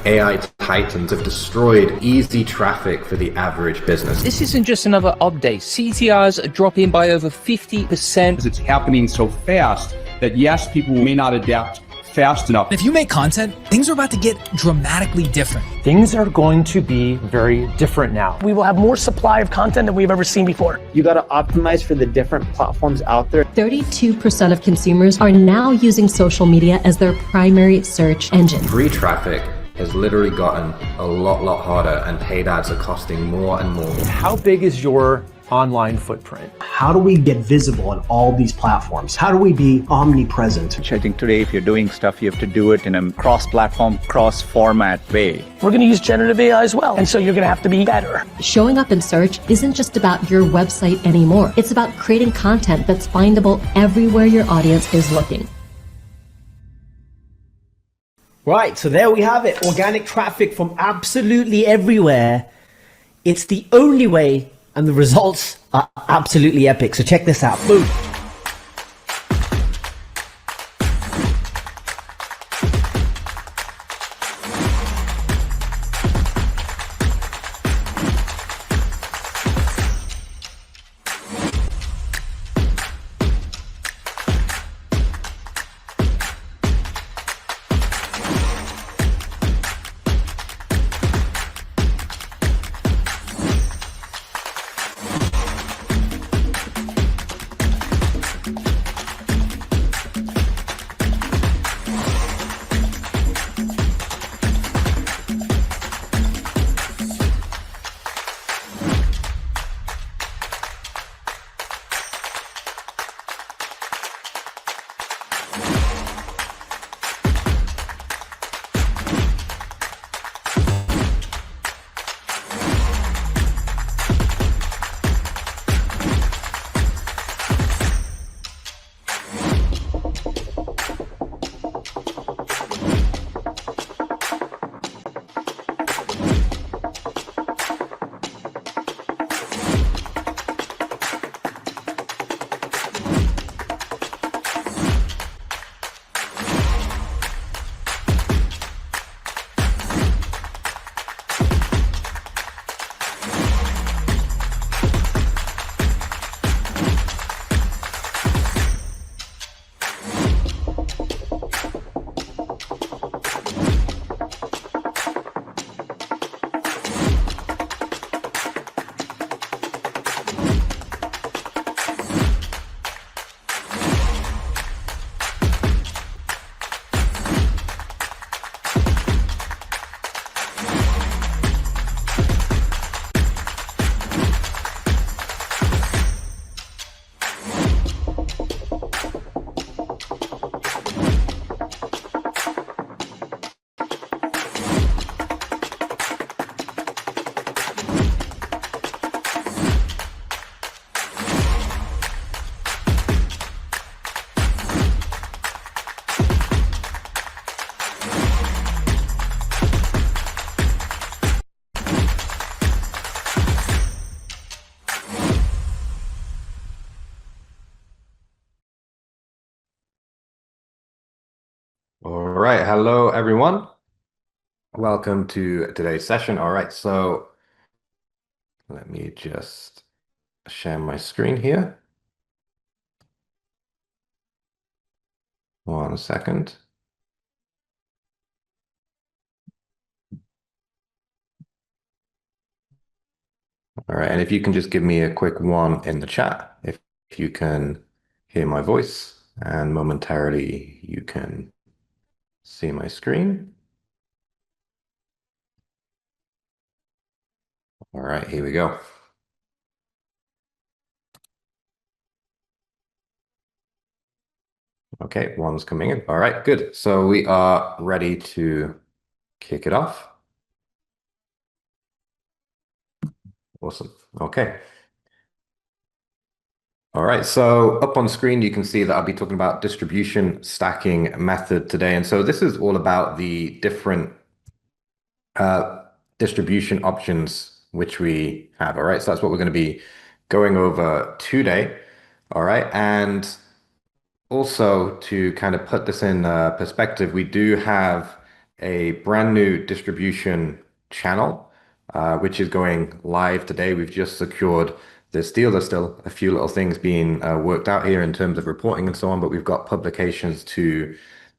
AI titans have destroyed easy traffic for the average business. This isn't just another update. CTRs are dropping by over 50%. It's happening so fast that yes, people may not adapt fast enough. If you make content, things are about to get dramatically different. Things are going to be very different now. We will have more supply of content than we've ever seen before. You got to optimize for the different platforms out there. 32% of consumers are now using social media as their primary search engine. Free traffic has literally gotten a lot harder, and paid ads are costing more and more. How big is your online footprint? How do we get visible on all these platforms? How do we be omnipresent? I think today, if you're doing stuff, you have to do it in a cross-platform, cross-format way. We're going to use generative AI as well, and so you're going to have to be better. Showing up in search isn't just about your website anymore. It's about creating content that's findable everywhere your audience is looking. Right, so there we have it. Organic traffic from absolutely everywhere. It's the only way, and the results are absolutely epic. So check this out. Boom. All right, hello everyone. Welcome to today's session. All right, so let me just share my screen here. 1 second. All right, and if you can just give me a quick one in the chat, if you can hear my voice, and momentarily you can see my screen. All right, here we go. Okay, one's coming in. All right, good. So we are ready to kick it off. Awesome. Okay. All right, so up on screen, you can see that I'll be talking about distribution stacking method today. And so this is all about the different distribution options which we have. All right, so that's what we're going to be going over today. All right, and also to kind of put this in perspective, we do have a brand new distribution channel, which is going live today. We've just secured this deal. There's still a few little things being worked out here in terms of reporting and so on, but we've got publications to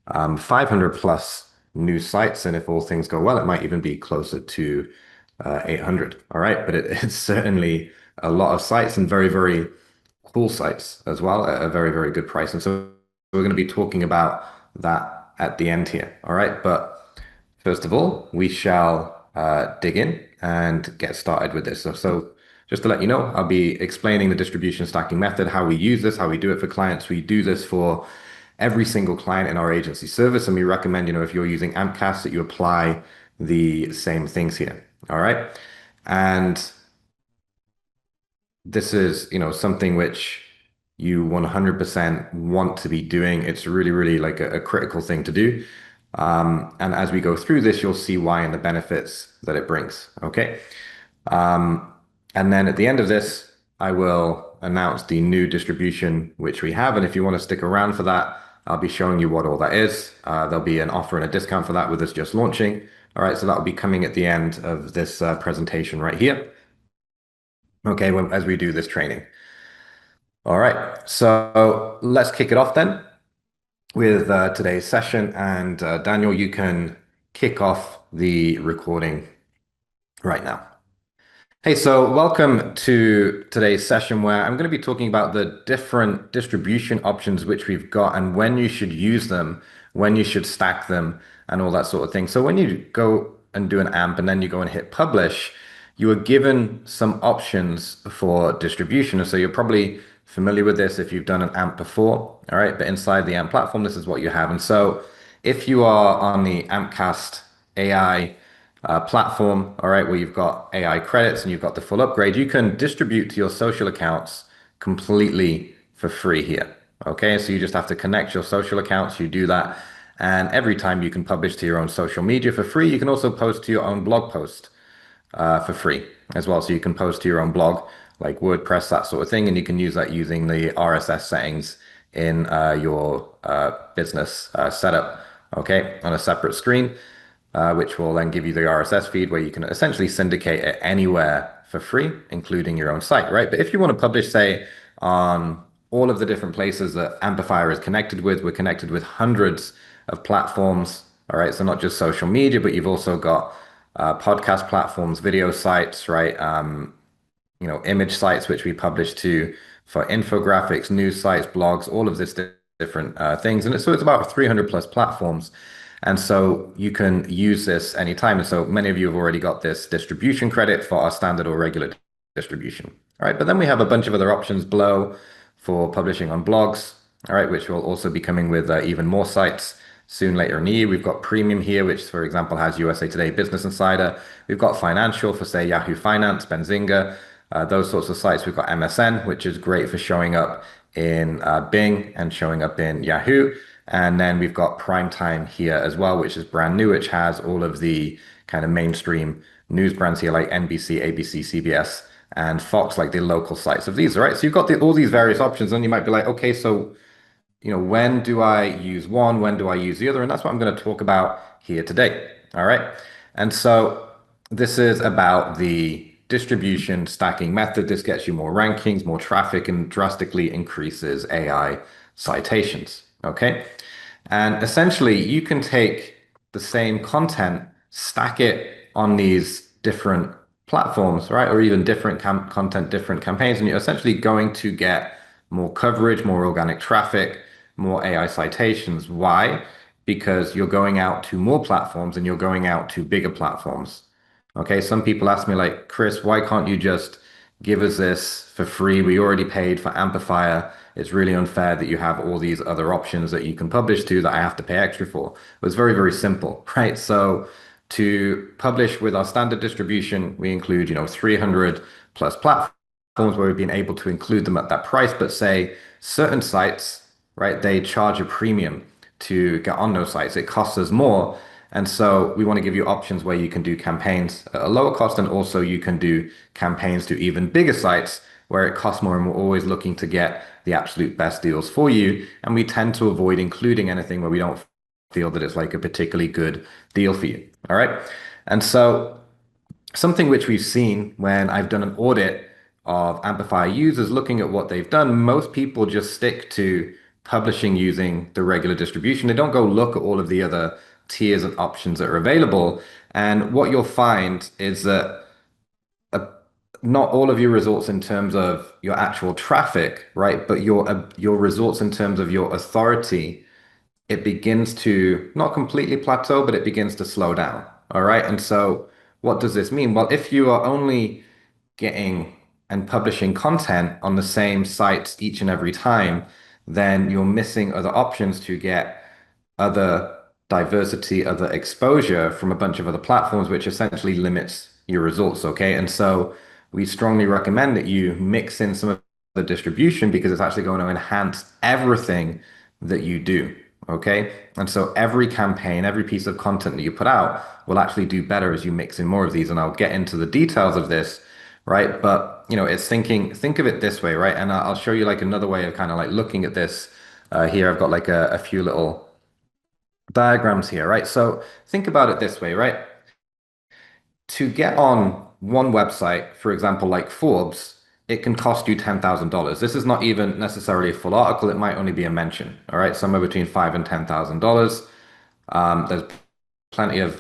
500 plus new sites. And if all things go well, it might even be closer to 800. All right. But it's certainly a lot of sites and very, very cool sites as well at a very, very good price. And so we're going to be talking about that at the end here. All right. But first of all, we shall dig in and get started with this. So just to let you know, I'll be explaining the distribution stacking method, how we use this, how we do it for clients. We do this for every single client in our agency service. And we recommend, if you're using Ampcast, that you apply the same things here. All right. And this is, something which you 100% want to be doing. It's really, really like a critical thing to do. And as we go through this, you'll see why and the benefits that it brings. Okay. And then at the end of this, I will announce the new distribution which we have. And if you want to stick around for that, I'll be showing you what all that is. There'll be an offer and a discount for that with us just launching. All right, so that'll be coming at the end of this presentation right here. Okay, as we do this training. All right, so let's kick it off then with today's session. And Daniel, you can kick off the recording right now. Hey, so welcome to today's session where I'm going to be talking about the different distribution options which we've got and when you should use them, when you should stack them, and all that sort of thing. So when you go and do an AMP and then you go and hit publish, you are given some options for distribution. And so you're probably familiar with this if you've done an AMP before, all right? But inside the AMP platform, this is what you have. And so if you are on the Ampcast AI platform, all right, where you've got AI credits and you've got the full upgrade, you can distribute to your social accounts completely for free here. Okay, so you just have to connect your social accounts, you do that, and every time you can publish to your own social media for free. You can also post to your own blog post for free as well. So you can post to your own blog, like WordPress, that sort of thing, and you can use that using the RSS settings in your business setup, okay, on a separate screen. Which will then give you the RSS feed where you can essentially syndicate it anywhere for free, including your own site, right? But if you want to publish, say, on all of the different places that Amplifier is connected with, we're connected with hundreds of platforms, all right? So not just social media, but you've also got podcast platforms, video sites, right? Image sites, which we publish to for infographics, news sites, blogs, all of this different things. And so it's about 300 plus platforms. And so you can use this anytime. And so many of you have already got this distribution credit for our standard or regular distribution. All right. But then we have a bunch of other options below for publishing on blogs. All right. Which will also be coming with even more sites soon later in the year. We've got premium here, which, for example, has USA Today Business Insider. We've got financial for, say, Yahoo Finance, Benzinga, those sorts of sites. We've got MSN, which is great for showing up in Bing and showing up in Yahoo. And then we've got Primetime here as well, which is brand new, which has all of the kind of mainstream news brands here like NBC, ABC, CBS, and Fox, like the local sites of these, right? So you've got all these various options, and you might be like, okay, so, when do I use one? When do I use the other? And that's what I'm going to talk about here today, all right? And so this is about the distribution stacking method. This gets you more rankings, more traffic, and drastically increases AI citations. Okay. And essentially you can take the same content, stack it on these different platforms, right? Or even different content, different campaigns. And you're essentially going to get more coverage, more organic traffic, more AI citations. Why? Because you're going out to more platforms and you're going out to bigger platforms. Okay. Some people ask me like, Chris, why can't you just give us this for free? We already paid for Amplifier. It's really unfair that you have all these other options that you can publish to that I have to pay extra for. It's very, very simple, right? So to publish with our standard distribution, we include, 300 plus platforms where we've been able to include them at that price. But say certain sites, right, they charge a premium to get on those sites. It costs us more. And so we want to give you options where you can do campaigns at a lower cost, and also you can do campaigns to even bigger sites where it costs more, and we're always looking to get the absolute best deals for you. And we tend to avoid including anything where we don't feel that it's like a particularly good deal for you. All right. And so something which we've seen when I've done an audit of Amplifier users looking at what they've done, most people just stick to publishing using the regular distribution. They don't go look at all of the other tiers and options that are available. And what you'll find is that not all of your results in terms of your actual traffic, right? But your results in terms of your authority, it begins to not completely plateau, but it begins to slow down. All right. And so what does this mean? Well, if you are only getting and publishing content on the same sites each and every time, then you're missing other options to get other diversity, other exposure from a bunch of other platforms, which essentially limits your results. Okay. And so we strongly recommend that you mix in some of the distribution because it's actually going to enhance everything that you do. Okay. And so every campaign, every piece of content that you put out will actually do better as you mix in more of these. And I'll get into the details of this, right? But, it's think of it this way, right? And I'll show you like another way of kind of like looking at this. Here, I've got like a few little diagrams here, right? So think about it this way, right? To get on one website, for example, like Forbes, it can cost you $10,000. This is not even necessarily a full article. It might only be a mention, all right? Somewhere between $5,000 and $10,000. There's plenty of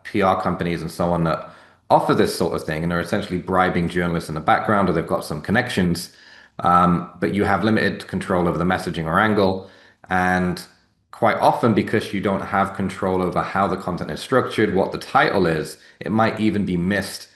PR companies and so on that offer this sort of thing, and they're essentially bribing journalists in the background, or they've got some connections, but you have limited control over the messaging or angle. And quite often, because you don't have control over how the content is structured, what the title is, it might even be missed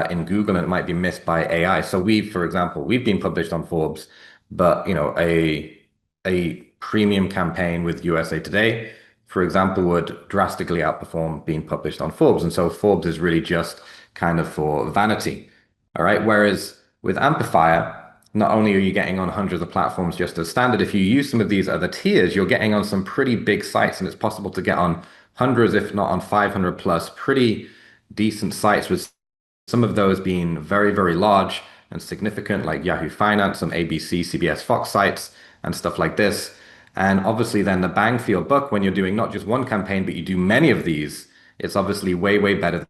in Google, and it might be missed by AI. So for example, we've been published on Forbes, but a premium campaign with USA Today, for example, would drastically outperform being published on Forbes. And so Forbes is really just kind of for vanity. All right. Whereas with Amplifier, not only are you getting on hundreds of platforms just as standard, if you use some of these other tiers, you're getting on some pretty big sites, and it's possible to get on hundreds, if not on 500 plus pretty decent sites, with some of those being very, very large and significant, like Yahoo Finance, some ABC, CBS, Fox sites, and stuff like this. And obviously then the bang for your buck when you're doing not just one campaign, but you do many of these, it's obviously way, way better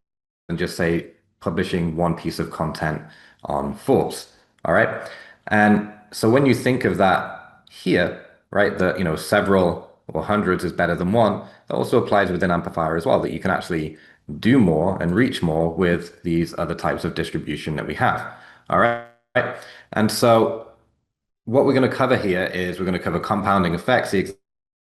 than just say publishing one piece of content on Forbes. All right. And so when you think of that here, right, that, several or hundreds is better than one, that also applies within Amplifier as well, that you can actually do more and reach more with these other types of distribution that we have. All right. And so what we're going to cover here is we're going to cover compounding effects, the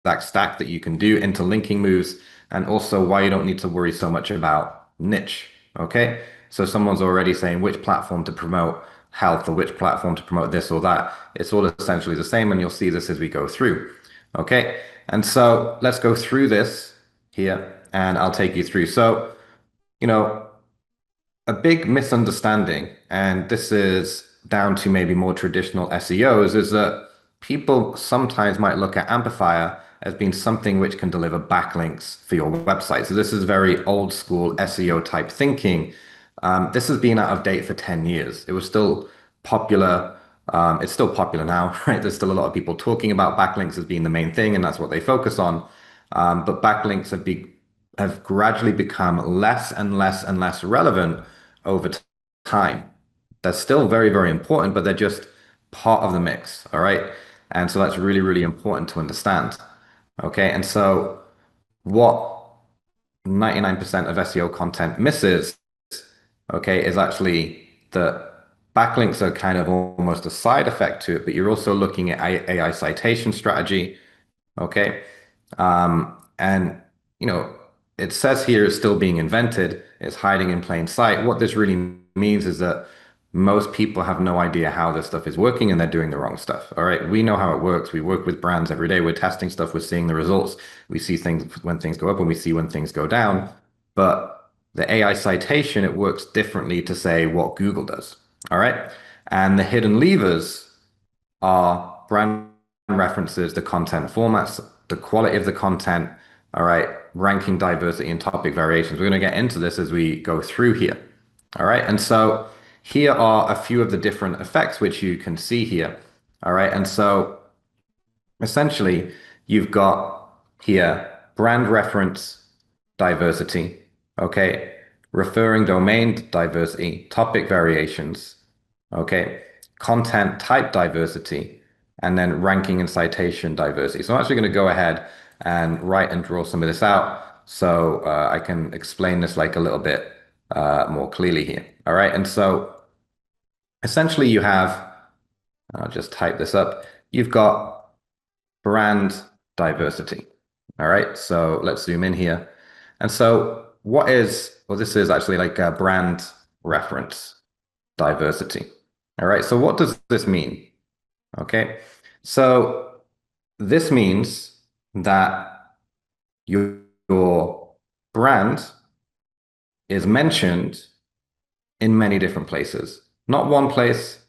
exact stack that you can do, interlinking moves, and also why you don't need to worry so much about niche. Okay. So someone's already saying which platform to promote health or which platform to promote this or that. It's all essentially the same, and you'll see this as we go through. Okay. And so let's go through this here, and I'll take you through. So, a big misunderstanding, and this is down to maybe more traditional SEOs, is that people sometimes might look at Amplifier as being something which can deliver backlinks for your website. So this is very old school SEO type thinking. This has been out of date for 10 years. It was still popular. It's still popular now, right? There's still a lot of people talking about backlinks as being the main thing, and that's what they focus on. But backlinks have gradually become less and less and less relevant over time. They're still very, very important, but they're just part of the mix. All right. And so that's really, really important to understand. Okay. And so what 99% of SEO content misses, okay, is actually that backlinks are kind of almost a side effect to it, but you're also looking at AI citation strategy. Okay. And, it says here it's still being invented. It's hiding in plain sight. What this really means is that most people have no idea how this stuff is working, and they're doing the wrong stuff. All right. We know how it works. We work with brands every day. We're testing stuff. We're seeing the results. We see things when things go up, and we see when things go down. But the AI citation, it works differently to say what Google does. All right. And the hidden levers are brand references, the content formats, the quality of the content. All right. Ranking, diversity, and topic variations. We're going to get into this as we go through here. All right. And so here are a few of the different effects which you can see here. All right. And so essentially you've got here brand reference diversity, okay, referring domain diversity, topic variations, okay, content type diversity, and then ranking and citation diversity. So I'm actually going to go ahead and write and draw some of this out so I can explain this like a little bit more clearly here. All right. And so essentially you have, I'll just type this up. You've got brand diversity. All right. So let's zoom in here. And so well, this is actually like a brand reference diversity. All right. So what does this mean? Okay. So this means that your brand is mentioned in many different places. Not one place,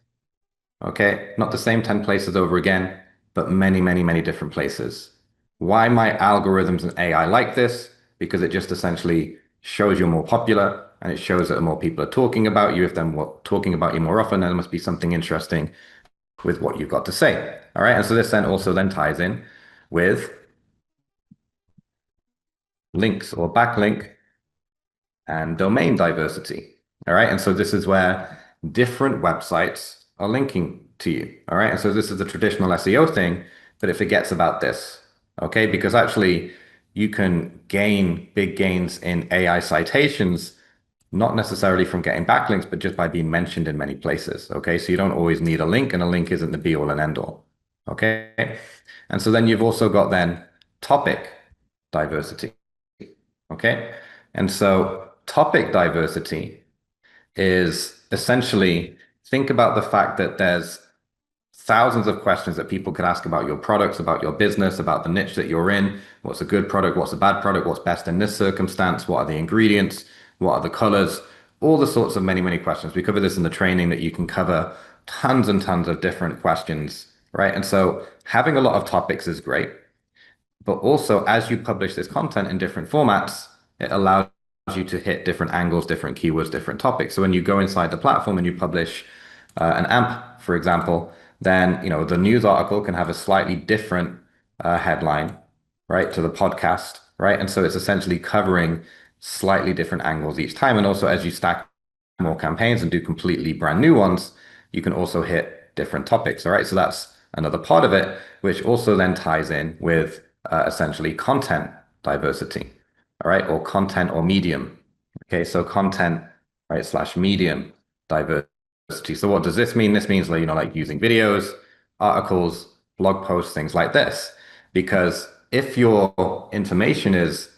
okay? Not the same 10 places over again, but many, many, many different places. Why might algorithms and AI like this? Because it just essentially shows you're more popular and it shows that more people are talking about you. If they're talking about you more often, then there must be something interesting with what you've got to say. All right. And so this then also then ties in with links or backlink and domain diversity. All right. And so this is where different websites are linking to you. All right. And so this is the traditional SEO thing, but it forgets about this. Okay. Because actually you can gain big gains in AI citations, not necessarily from getting backlinks, but just by being mentioned in many places. Okay. So you don't always need a link, and a link isn't the be all and end all. Okay. And so then you've also got then topic diversity. Okay. And so topic diversity is essentially, think about the fact that there's thousands of questions that people could ask about your products, about your business, about the niche that you're in. What's a good product? What's a bad product? What's best in this circumstance? What are the ingredients? What are the colors? All the sorts of many, many questions. We cover this in the training, that you can cover tons and tons of different questions, right? And so having a lot of topics is great. But also, as you publish this content in different formats, it allows you to hit different angles, different keywords, different topics. So when you go inside the platform and you publish an AMP, for example, then the news article can have a slightly different headline, right, to the podcast, right? And so it's essentially covering slightly different angles each time. And also, as you stack more campaigns and do completely brand new ones, you can also hit different topics. All right. So that's another part of it, which also then ties in with essentially content diversity. All right. Or content or medium. Okay. So content, right, slash medium diversity. So what does this mean? This means, like using videos, articles, blog posts, things like this. Because if your information is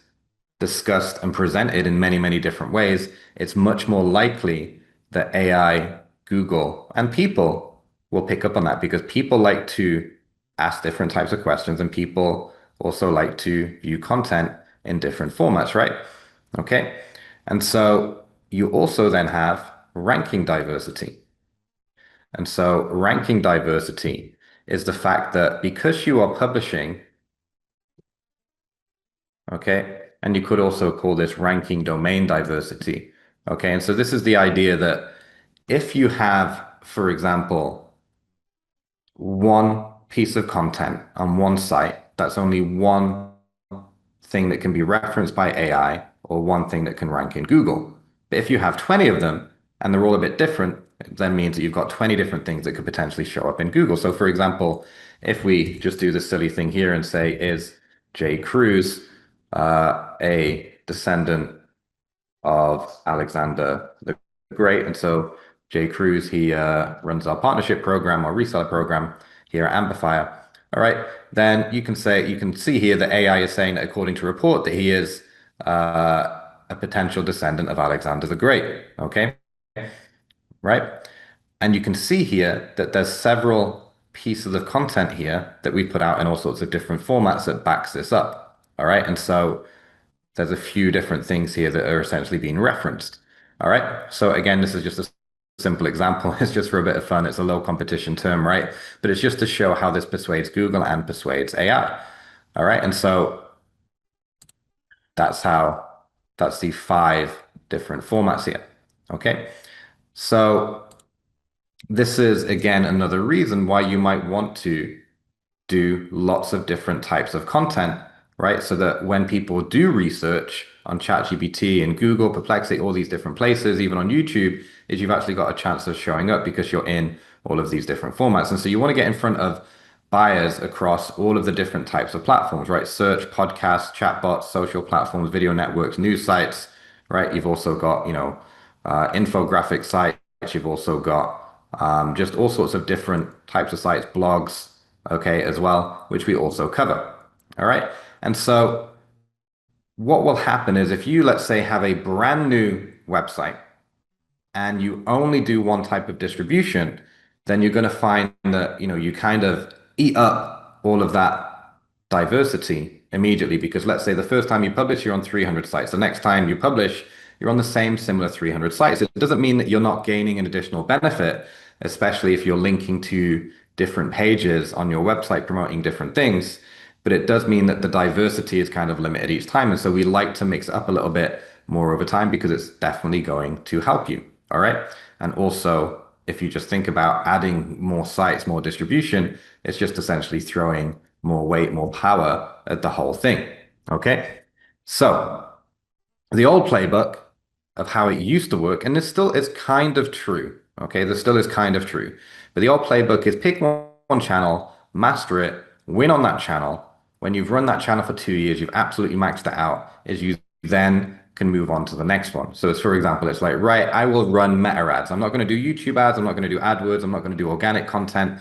discussed and presented in many, many different ways, it's much more likely that AI, Google, and people will pick up on that, because people like to ask different types of questions, and people also like to view content in different formats, right? Okay. And so you also then have ranking diversity. And so ranking diversity is the fact that because you are publishing, okay, and you could also call this ranking domain diversity. Okay. And so this is the idea that if you have, for example, one piece of content on one site, that's only one thing that can be referenced by AI, or one thing that can rank in Google. But if you have 20 of them and they're all a bit different, it then means that you've got 20 different things that could potentially show up in Google. So for example, if we just do this silly thing here and say, is J. Cruz a descendant of Alexander the Great? And so J. Cruz, he runs our partnership program or reseller program here at Amplifier. All right, then you can see here that AI is saying that, according to report, that he is a potential descendant of Alexander the Great. Okay, right? And you can see here that there's several pieces of content here that we put out in all sorts of different formats that backs this up. All right, and so there's a few different things here that are essentially being referenced. All right, so again, this is just a simple example. It's just for a bit of fun. It's a low competition term, right? But it's just to show how this persuades Google and persuades AI. All right. And so that's the 5 different formats here. Okay. So this is, again, another reason why you might want to do lots of different types of content right? So that when people do research on ChatGPT and Google, Perplexity, all these different places, even on YouTube, is you've actually got a chance of showing up because you're in all of these different formats. And so you want to get in front of buyers across all of the different types of platforms, right? Search, podcasts, chatbots, social platforms, video networks, news sites, right? You've also got, infographic sites. You've also got just all sorts of different types of sites, blogs, okay, as well, which we also cover. All right. And so what will happen is if you, let's say, have a brand new website and you only do one type of distribution, then you're going to find that, you kind of eat up all of that diversity immediately because let's say the first time you publish, you're on 300 sites. The next time you publish, you're on the same similar 300 sites. It doesn't mean that you're not gaining an additional benefit, especially if you're linking to different pages on your website promoting different things. But it does mean that the diversity is kind of limited each time. And so we like to mix it up a little bit more over time because it's definitely going to help you. All right. And also, if you just think about adding more sites, more distribution, it's just essentially throwing more weight, more power at the whole thing. Okay. So the old playbook of how it used to work, and this still is kind of true. Okay. This still is kind of true. But the old playbook is pick one channel, master it, win on that channel. When you've run that channel for 2 years, you've absolutely maxed it out, is you then can move on to the next one. So it's, for example, it's like, right, I will run meta ads. I'm not going to do YouTube ads. I'm not going to do AdWords. I'm not going to do organic content.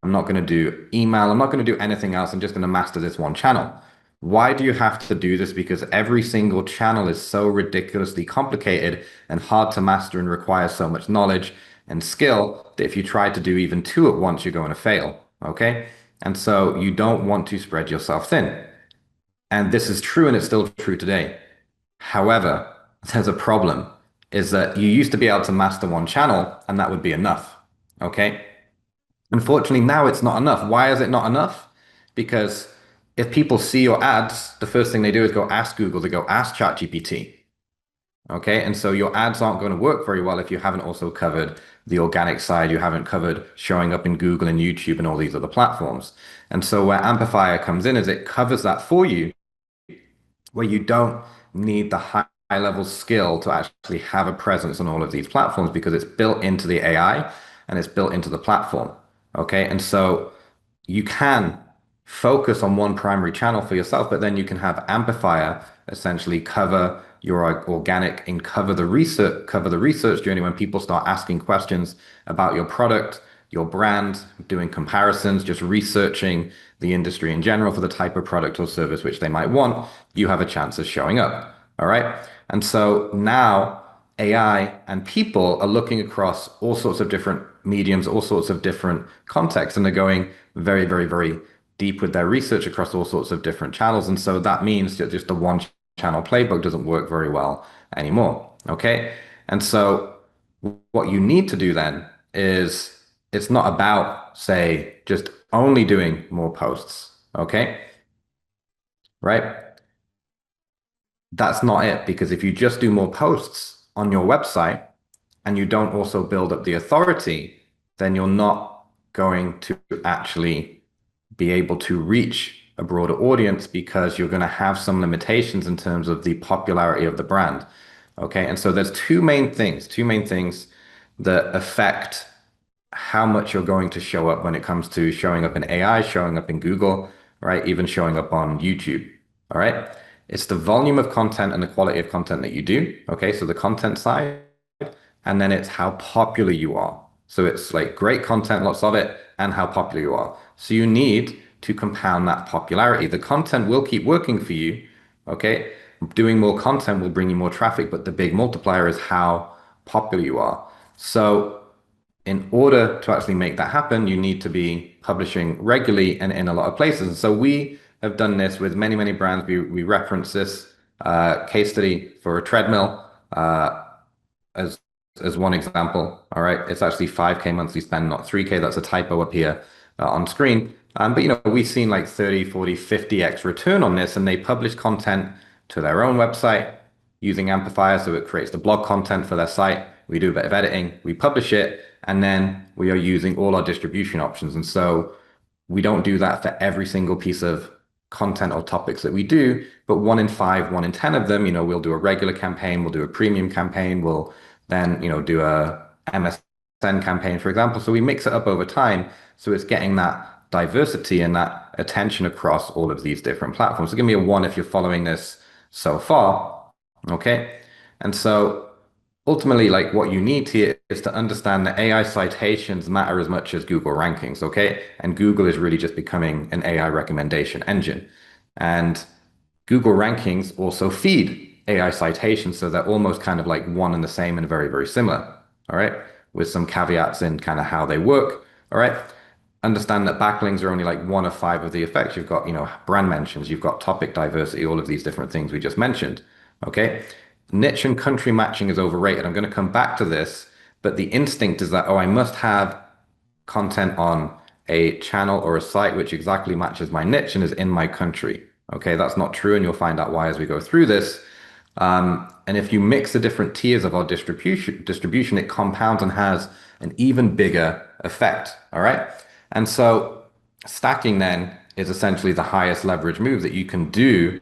I'm not going to do email. I'm not going to do anything else. I'm just going to master this one channel. Why do you have to do this? Because every single channel is so ridiculously complicated and hard to master and requires so much knowledge and skill that if you try to do even two at once, you're going to fail. Okay. And so you don't want to spread yourself thin. And this is true and it's still true today. However, there's a problem is that you used to be able to master one channel and that would be enough. Okay. Unfortunately, now it's not enough. Why is it not enough? Because if people see your ads, the first thing they do is go ask Google, they go ask ChatGPT. Okay. And so your ads aren't going to work very well if you haven't also covered the organic side. You haven't covered showing up in Google and YouTube and all these other platforms. And so where Amplifier comes in is it covers that for you, where you don't need the high level skill to actually have a presence on all of these platforms because it's built into the AI and it's built into the platform. Okay. And so you can focus on one primary channel for yourself, but then you can have Amplifier essentially cover your organic and cover the research journey when people start asking questions about your product, your brand, doing comparisons, just researching the industry in general for the type of product or service which they might want, you have a chance of showing up. All right. And so now AI and people are looking across all sorts of different mediums, all sorts of different contexts, and they're going very, very, very deep with their research across all sorts of different channels. And so that means that just the one channel playbook doesn't work very well anymore. Okay. And so what you need to do then is it's not about, say, just only doing more posts. Okay. Right. That's not it. Because if you just do more posts on your website and you don't also build up the authority, then you're not going to actually be able to reach a broader audience because you're going to have some limitations in terms of the popularity of the brand. Okay. And so there's two main things that affect how much you're going to show up when it comes to showing up in AI, showing up in Google, right? Even showing up on YouTube. All right. It's the volume of content and the quality of content that you do. Okay. So the content side, and then it's how popular you are. So it's like great content, lots of it, and how popular you are. So you need to compound that popularity. The content will keep working for you. Okay. Doing more content will bring you more traffic, but the big multiplier is how popular you are. So in order to actually make that happen, you need to be publishing regularly and in a lot of places. And so we have done this with many, many brands. We reference this case study for a treadmill as one example. All right. It's actually 5K monthly spend, not 3K. That's a typo up here on screen. But, we've seen like 30, 40, 50x return on this, and they publish content to their own website using Amplifier. So it creates the blog content for their site. We do a bit of editing, we publish it, and then we are using all our distribution options. And so we don't do that for every single piece of content or topics that we do, but 1 in 5, 1 in 10 of them, we'll do a regular campaign, we'll do a premium campaign, we'll then, do a MSN campaign, for example. So we mix it up over time. So it's getting that diversity and that attention across all of these different platforms. So give me a 1 if you're following this so far. Okay. And so ultimately, like what you need here is to understand that AI citations matter as much as Google rankings, okay? And Google is really just becoming an AI recommendation engine. And Google rankings also feed AI citations, so they're almost kind of like one and the same and very, very similar, all right? With some caveats in kind of how they work, all right? Understand that backlinks are only like 1 of 5 of the effects. You've got, brand mentions, you've got topic diversity, all of these different things we just mentioned, okay? Niche and country matching is overrated. I'm going to come back to this, but the instinct is that, oh, I must have content on a channel or a site which exactly matches my niche and is in my country. Okay, that's not true, and you'll find out why as we go through this. And if you mix the different tiers of our distribution, it compounds and has an even bigger effect. All right. And so stacking then is essentially the highest leverage move that you can do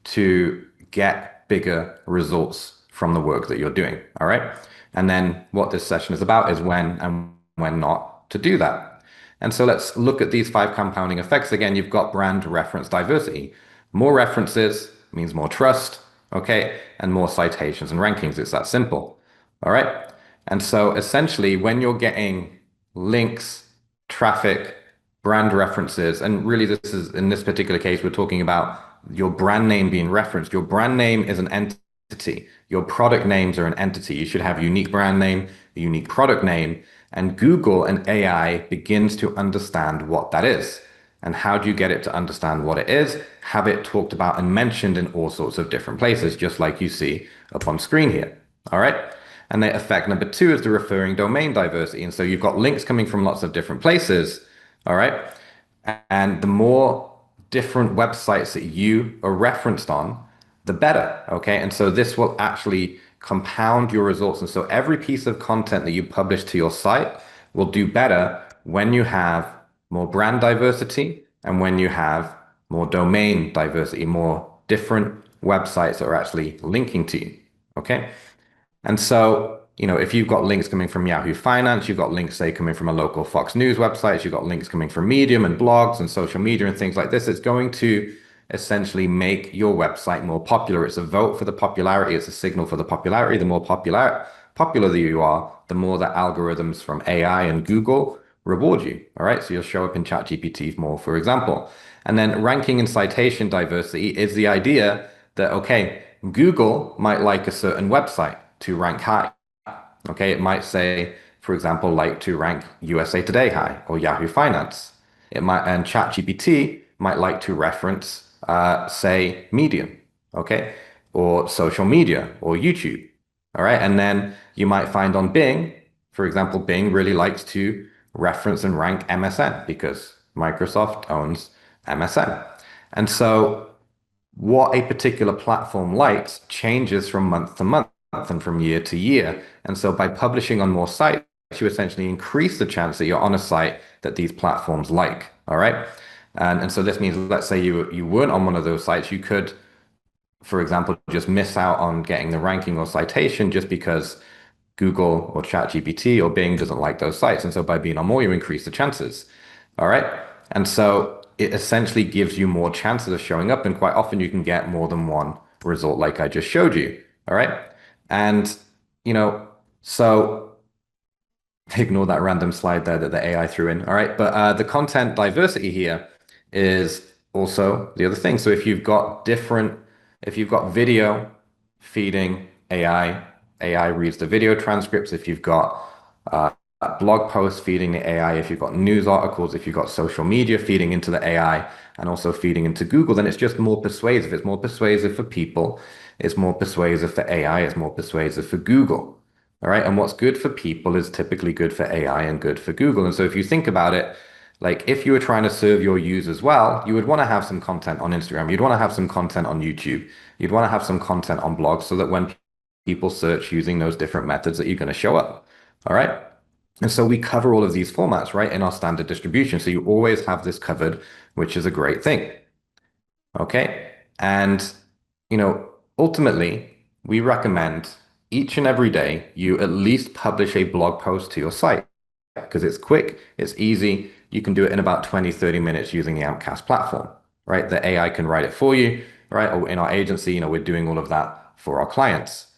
to get bigger results from the work that you're doing. All right. And then what this session is about is when and when not to do that. And so let's look at these 5 compounding effects. Again, you've got brand reference diversity. More references means more trust, okay? And more citations and rankings. It's that simple. All right. And so essentially, when you're getting links, traffic, brand references, and really this is, in this particular case, we're talking about your brand name being referenced. Your brand name is an entity. Your product names are an entity. You should have a unique brand name, a unique product name, and Google and AI begins to understand what that is. And how do you get it to understand what it is? Have it talked about and mentioned in all sorts of different places, just like you see up on screen here. All right. And the effect number 2 is the referring domain diversity. And so you've got links coming from lots of different places. All right. And the more different websites that you are referenced on, the better. Okay. And so this will actually compound your results. And so every piece of content that you publish to your site will do better when you have more brand diversity and when you have more domain diversity, more different websites that are actually linking to you. Okay. And so, if you've got links coming from Yahoo Finance, you've got links, say, coming from a local Fox News website, you've got links coming from Medium and blogs and social media and things like this, it's going to essentially make your website more popular. It's a vote for the popularity. It's a signal for the popularity. The more popular that you are, the more the algorithms from AI and Google reward you. All right. So you'll show up in ChatGPT more, for example. And then ranking and citation diversity is the idea that, okay, Google might like a certain website to rank high. Okay. It might say, for example, like to rank USA Today high or Yahoo Finance. And ChatGPT might like to reference say Medium, okay, or social media or YouTube. All right. And then you might find on Bing, for example, Bing really likes to reference and rank MSN because Microsoft owns MSN. And so what a particular platform likes changes from month to month and from year to year. And so by publishing on more sites, you essentially increase the chance that you're on a site that these platforms like. All right. And so this means, let's say you weren't on one of those sites, you could, for example, just miss out on getting the ranking or citation just because Google or ChatGPT or Bing doesn't like those sites. And so by being on more, you increase the chances. All right. And so it essentially gives you more chances of showing up. And quite often you can get more than one result like I just showed you. All right. And, so ignore that random slide there that the AI threw in. All right. But the content diversity here is also the other thing. So if you've got video feeding AI, AI reads the video transcripts. If you've got blog posts feeding the AI, if you've got news articles, if you've got social media feeding into the AI and also feeding into Google, then it's just more persuasive. It's more persuasive for people. It's more persuasive for AI. It's more persuasive for Google. All right. And what's good for people is typically good for AI and good for Google. And so if you think about it, like if you were trying to serve your users well, you would want to have some content on Instagram. You'd want to have some content on YouTube. You'd want to have some content on blogs so that when people search using those different methods that you're going to show up. All right. And so we cover all of these formats, right, in our standard distribution. So you always have this covered, which is a great thing. Okay. And, ultimately, we recommend each and every day you at least publish a blog post to your site because it's quick, it's easy. You can do it in about 20, 30 minutes using the Ampcast platform, right? The AI can write it for you, right? Or in our agency, we're doing all of that for our clients.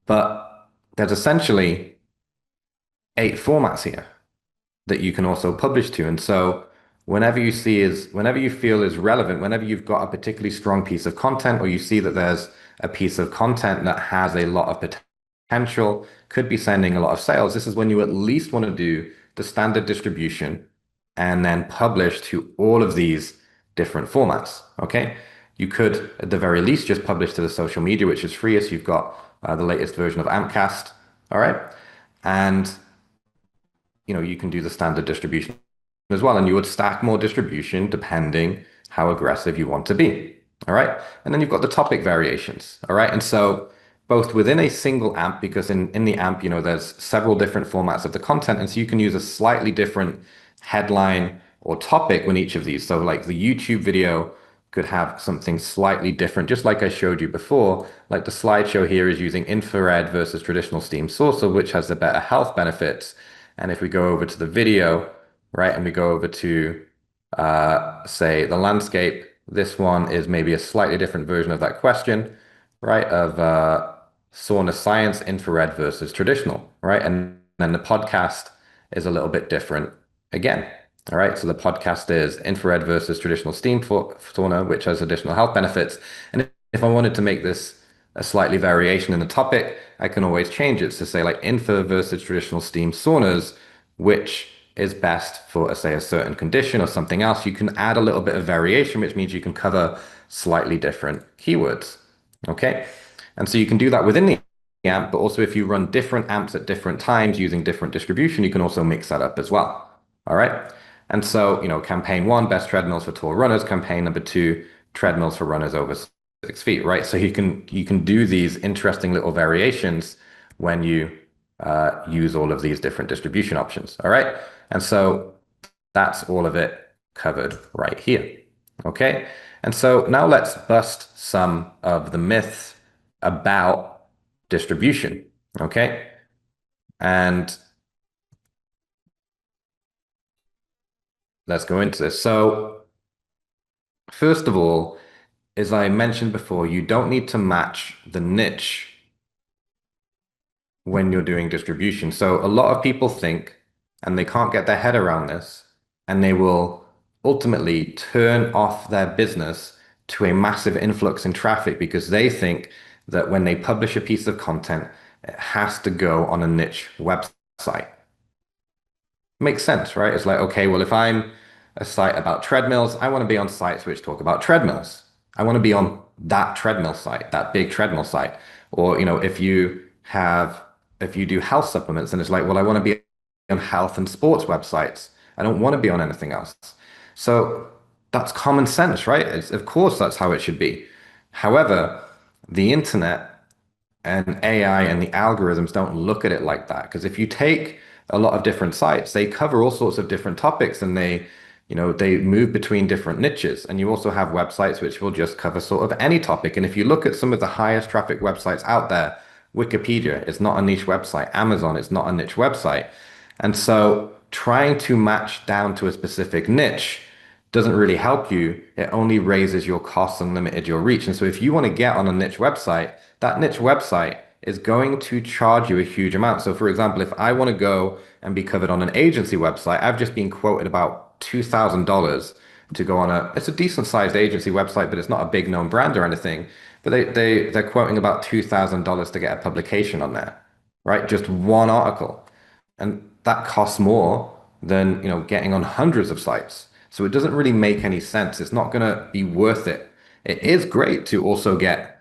But there's essentially 8 formats here that you can also publish to. And so whenever you feel is relevant, whenever you've got a particularly strong piece of content, or you see that there's a piece of content that has a lot of potential, could be sending a lot of sales, this is when you at least want to do the standard distribution and then publish to all of these different formats. Okay. You could, at the very least, just publish to the social media, which is free, as you've got the latest version of Ampcast. All right. And you can do the standard distribution as well. And you would stack more distribution depending how aggressive you want to be. All right. And then you've got the topic variations. All right. And so both within a single AMP, because in the AMP, there's several different formats of the content. And so you can use a slightly different headline or topic when each of these. So like the YouTube video could have something slightly different, just like I showed you before. Like the slideshow here is using infrared versus traditional steam saucer, which has the better health benefits. And if we go over to the video, right, and we go over to, say, the landscape, this one is maybe a slightly different version of that question, right, of sauna science, infrared versus traditional, right? And then the podcast is a little bit different again. All right, so the podcast is infrared versus traditional steam sauna, which has additional health benefits. And if I wanted to make this a slightly variation in the topic, I can always change it to say like infra versus traditional steam saunas, which is best for, say, a certain condition or something else. You can add a little bit of variation, which means you can cover slightly different keywords. Okay, and so you can do that within the AMP, but also if you run different AMPs at different times using different distribution, you can also mix that up as well. All right. And so, campaign 1, best treadmills for tall runners. Campaign number 2, treadmills for runners over 6 feet, right? So you can do these interesting little variations when you use all of these different distribution options. All right. And so that's all of it covered right here. Okay. And so now let's bust some of the myths about distribution. Okay. And let's go into this. So first of all, as I mentioned before, you don't need to match the niche when you're doing distribution. So a lot of people think, and they can't get their head around this, and they will ultimately turn off their business to a massive influx in traffic because they think that when they publish a piece of content, it has to go on a niche website. Makes sense, right? It's like, okay, well, if I'm a site about treadmills, I want to be on sites which talk about treadmills. I want to be on that treadmill site, that big treadmill site. Or, if you do health supplements, and it's like, well, I want to be on health and sports websites. I don't want to be on anything else. So that's common sense, right? Of course, that's how it should be. However, the internet and AI and the algorithms don't look at it like that. Because if you take a lot of different sites, they cover all sorts of different topics and they move between different niches. And you also have websites which will just cover sort of any topic. And if you look at some of the highest traffic websites out there, Wikipedia is not a niche website. Amazon is not a niche website. And so trying to match down to a specific niche doesn't really help you. It only raises your costs and limited your reach. And so if you want to get on a niche website, that niche website is going to charge you a huge amount. So for example, if I want to go and be covered on an agency website, I've just been quoted about $2,000 to go on it's a decent sized agency website, but it's not a big known brand or anything. But they're quoting about $2,000 to get a publication on there, right? Just one article. And that costs more than, getting on hundreds of sites. So it doesn't really make any sense. It's not going to be worth it. It is great to also get,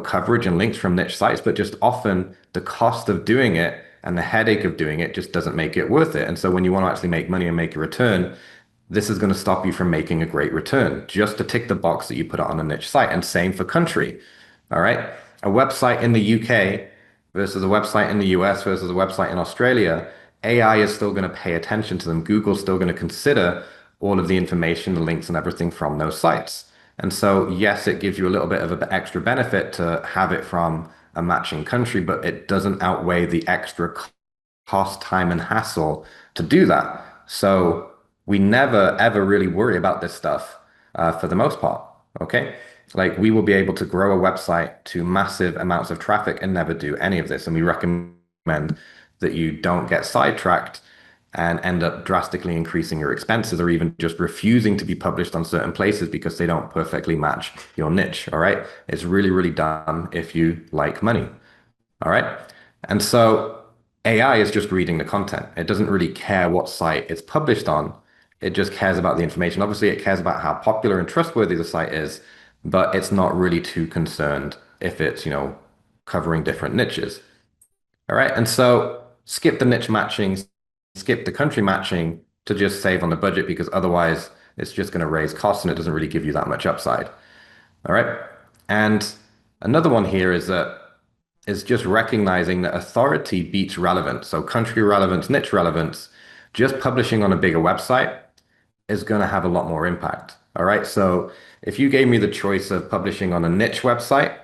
coverage and links from niche sites, but just often the cost of doing it and the headache of doing it just doesn't make it worth it. And so when you want to actually make money and make a return, this is going to stop you from making a great return just to tick the box that you put it on a niche site. And same for country. All right. A website in the UK versus a website in the US versus a website in Australia, AI is still going to pay attention to them. Google's still going to consider all of the information, the links and everything from those sites. And so, yes, it gives you a little bit of an extra benefit to have it from a matching country, but it doesn't outweigh the extra cost, time, and hassle to do that. So we never ever really worry about this stuff for the most part. Okay. Like we will be able to grow a website to massive amounts of traffic and never do any of this. And we recommend that you don't get sidetracked and end up drastically increasing your expenses or even just refusing to be published on certain places because they don't perfectly match your niche. All right. It's really, really dumb if you like money. All right. And so AI is just reading the content. It doesn't really care what site it's published on. It just cares about the information. Obviously, it cares about how popular and trustworthy the site is, but it's not really too concerned if it's, covering different niches. All right. And so skip the niche matching, skip the country matching to just save on the budget because otherwise it's just going to raise costs and it doesn't really give you that much upside. All right. And another one here is just recognizing that authority beats relevance. So country relevance, niche relevance, just publishing on a bigger website is going to have a lot more impact. All right. So if you gave me the choice of publishing on a niche website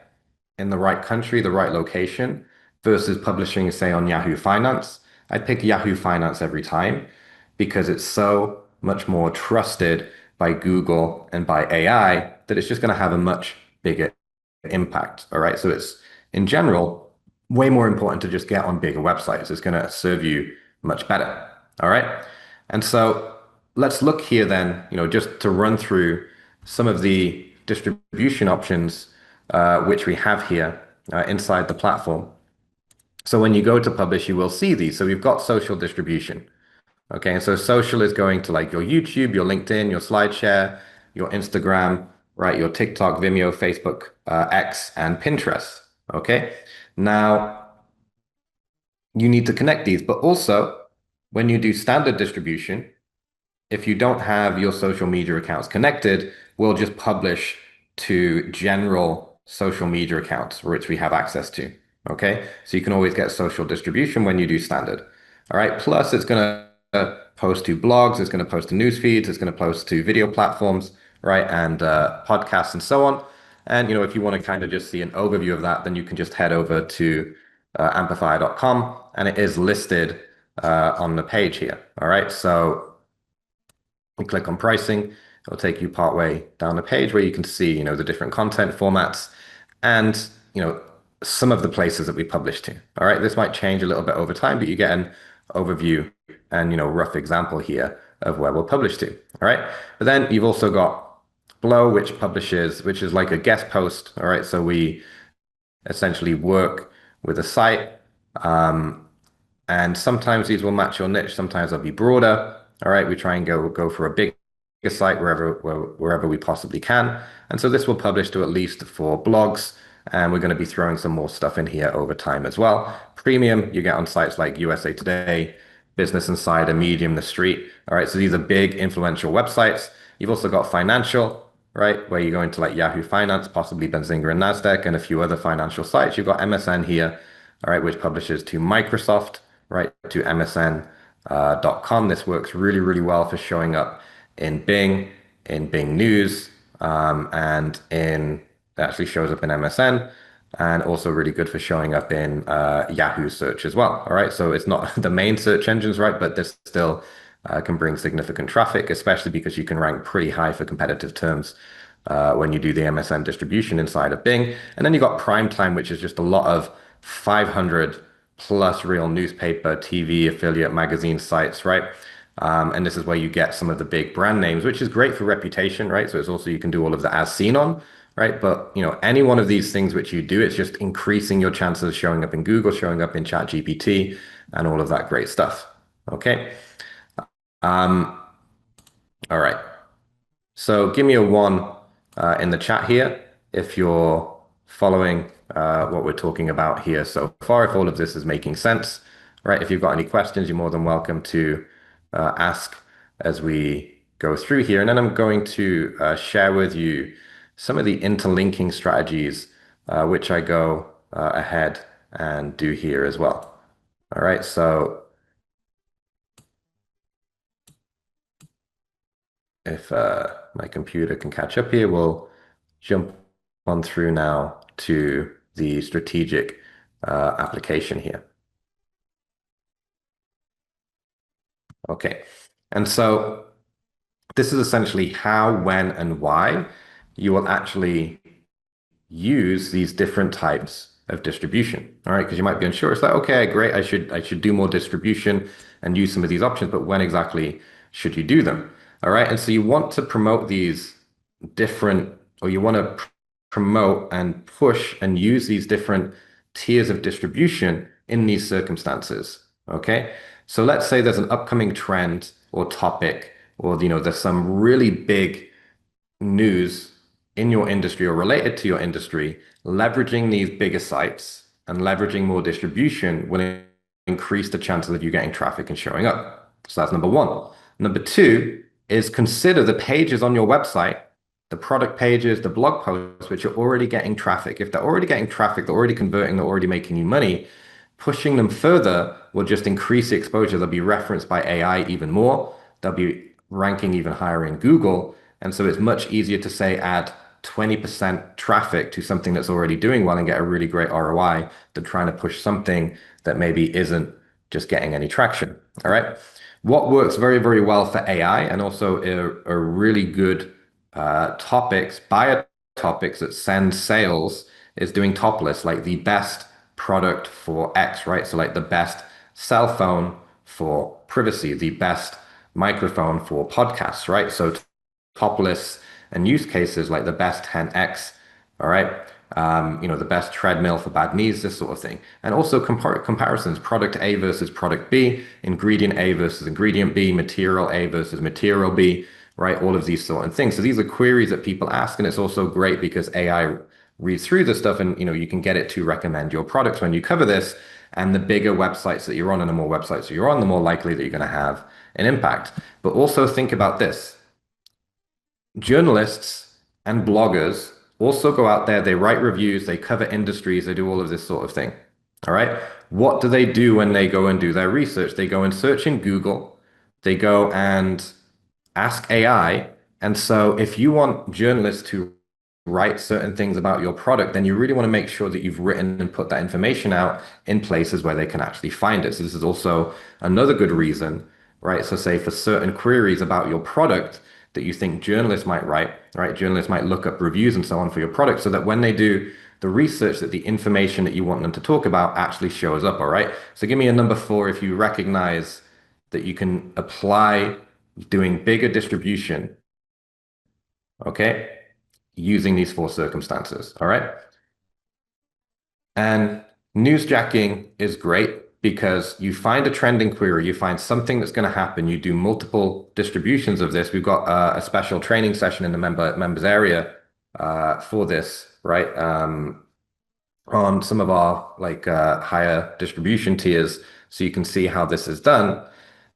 in the right country, the right location, versus publishing, say, on Yahoo Finance, I'd pick Yahoo Finance every time because it's so much more trusted by Google and by AI that it's just going to have a much bigger impact. All right. So it's in general way more important to just get on bigger websites. It's going to serve you much better. All right. And so let's look here then, just to run through some of the distribution options which we have here inside the platform. So when you go to publish, you will see these. So we've got social distribution. Okay, and so social is going to like your YouTube, your LinkedIn, your SlideShare, your Instagram, right? Your TikTok, Vimeo, Facebook, X, and Pinterest. Okay, now you need to connect these, but also when you do standard distribution, if you don't have your social media accounts connected, we'll just publish to general social media accounts, which we have access to. Okay, so you can always get social distribution when you do standard. All right, plus it's going to post to blogs, it's going to post to news feeds, it's going to post to video platforms, right, and podcasts and so on. And if you want to kind of just see an overview of that, then you can just head over to amplifier.com, and it is listed on the page here. All right, so we click on pricing. It'll take you partway down the page where you can see, the different content formats and, some of the places that we publish to. All right, this might change a little bit over time, but you get an overview and, rough example here of where we'll publish to. All right, but then you've also got Blow, which is like a guest post. All right, so we essentially work with a site. And sometimes these will match your niche. Sometimes they'll be broader. All right, we try and go for a bigger site wherever we possibly can. And so this will publish to at least 4 blogs. And we're going to be throwing some more stuff in here over time as well. Premium, you get on sites like USA Today, Business Insider, Medium, The Street. All right, so these are big influential websites. You've also got financial, right, where you go into like Yahoo Finance, possibly Benzinga and NASDAQ, and a few other financial sites. You've got MSN here, all right, which publishes to Microsoft, right, to MSN.com. This works really, really well for showing up in Bing News, and it actually shows up in MSN, and also really good for showing up in Yahoo search as well. All right, so it's not the main search engines, right, but this still can bring significant traffic, especially because you can rank pretty high for competitive terms when you do the MSN distribution inside of Bing. And then you got Primetime, which is just a lot of 500 plus real newspaper, TV, affiliate magazine sites, right? And this is where you get some of the big brand names, which is great for reputation, right? So it's also, you can do all of the as seen on, right? But, any one of these things which you do, it's just increasing your chances of showing up in Google, showing up in ChatGPT, and all of that great stuff. Okay. All right. So give me a 1 in the chat here if you're following what we're talking about here so far, if all of this is making sense, right? If you've got any questions, you're more than welcome to ask as we go through here. And then I'm going to share with you some of the interlinking strategies which I go ahead and do here as well. All right, so if my computer can catch up here, we'll jump on through now to the strategic application here. Okay, and so this is essentially how, when, and why you will actually use these different types of distribution. All right, because you might be unsure. It's like, okay, great, I should do more distribution and use some of these options, but when exactly should you do them? All right, and so you want to promote these different, or you want to promote and push and use these different tiers of distribution in these circumstances. Okay, so let's say there's an upcoming trend or topic, or there's some really big news in your industry or related to your industry. Leveraging these bigger sites and leveraging more distribution will increase the chances of you getting traffic and showing up. So that's number one. Number two is consider the pages on your website, the product pages, the blog posts, which are already getting traffic. If they're already getting traffic, they're already converting, they're already making you money. Pushing them further will just increase the exposure. They'll be referenced by AI even more. They'll be ranking even higher in Google. And so it's much easier to say add 20% traffic to something that's already doing well and get a really great ROI than trying to push something that maybe isn't just getting any traction. All right. What works very, very well for AI and also a really good topics, buyer topics that send sales is doing top lists, like the best product for X, right? So like the best cell phone for privacy, the best microphone for podcasts, right? So top lists and use cases like the best 10X, all right? The best treadmill for bad knees, this sort of thing. And also comparisons, product A versus product B, ingredient A versus ingredient B, material A versus material B, right? All of these sort of things. So these are queries that people ask, and it's also great because AI reads through this stuff and you can get it to recommend your products when you cover this. And the bigger websites that you're on and the more websites that you're on, the more likely that you're going to have an impact. But also think about this. Journalists and bloggers also go out there, they write reviews, they cover industries, they do all of this sort of thing. All right. What do they do when they go and do their research? They go and search in Google, they go and ask AI. And so if you want journalists to write certain things about your product, then you really want to make sure that you've written and put that information out in places where they can actually find it. So this is also another good reason, right? So say for certain queries about your product that you think journalists might write, right? Journalists might look up reviews and so on for your product so that when they do the research, that the information that you want them to talk about actually shows up, all right? So give me a number 4 if you recognize that you can apply doing bigger distribution, okay, using these 4 circumstances, all right? And newsjacking is great because you find a trending query, you find something that's going to happen, you do multiple distributions of this. We've got a special training session in the members area for this, right? On some of our higher distribution tiers, so you can see how this is done.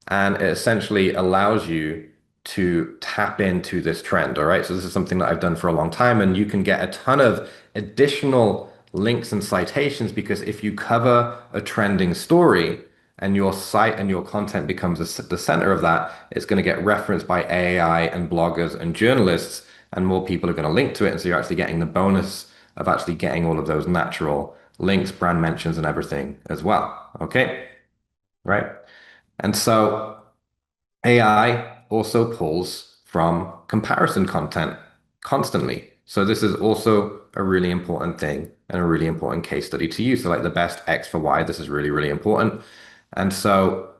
And it essentially allows you to tap into this trend. All right. So this is something that I've done for a long time, and you can get a ton of additional links and citations because if you cover a trending story and your site and your content becomes the center of that, it's going to get referenced by AI and bloggers and journalists, and more people are going to link to it. And so you're actually getting the bonus of actually getting all of those natural links, brand mentions, and everything as well. Okay. Right. And so AI also pulls from comparison content constantly. So this is also a really important thing and a really important case study to use. So like the best X for Y, this is really, really important. And so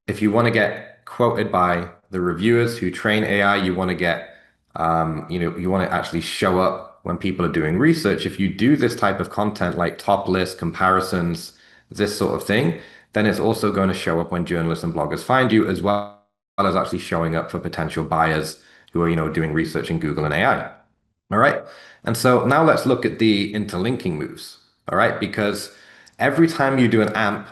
if you want to get quoted by the reviewers who train AI, you want to get, you want to actually show up when people are doing research. If you do this type of content like top list comparisons, this sort of thing, then it's also going to show up when journalists and bloggers find you, as well as actually showing up for potential buyers who are, doing research in Google and AI. All right. And so now let's look at the interlinking moves. All right. Because every time you do an AMP,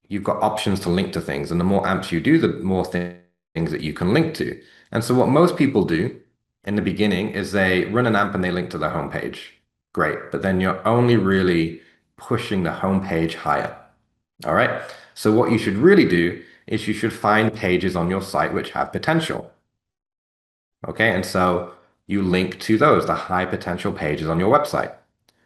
you've got options to link to things. And the more AMPs you do, the more things that you can link to. And so what most people do in the beginning is they run an AMP and they link to their homepage. Great. But then you're only really pushing the homepage higher. All right. So what you should really do is you should find pages on your site which have potential. Okay. And so you link to those, the high potential pages on your website.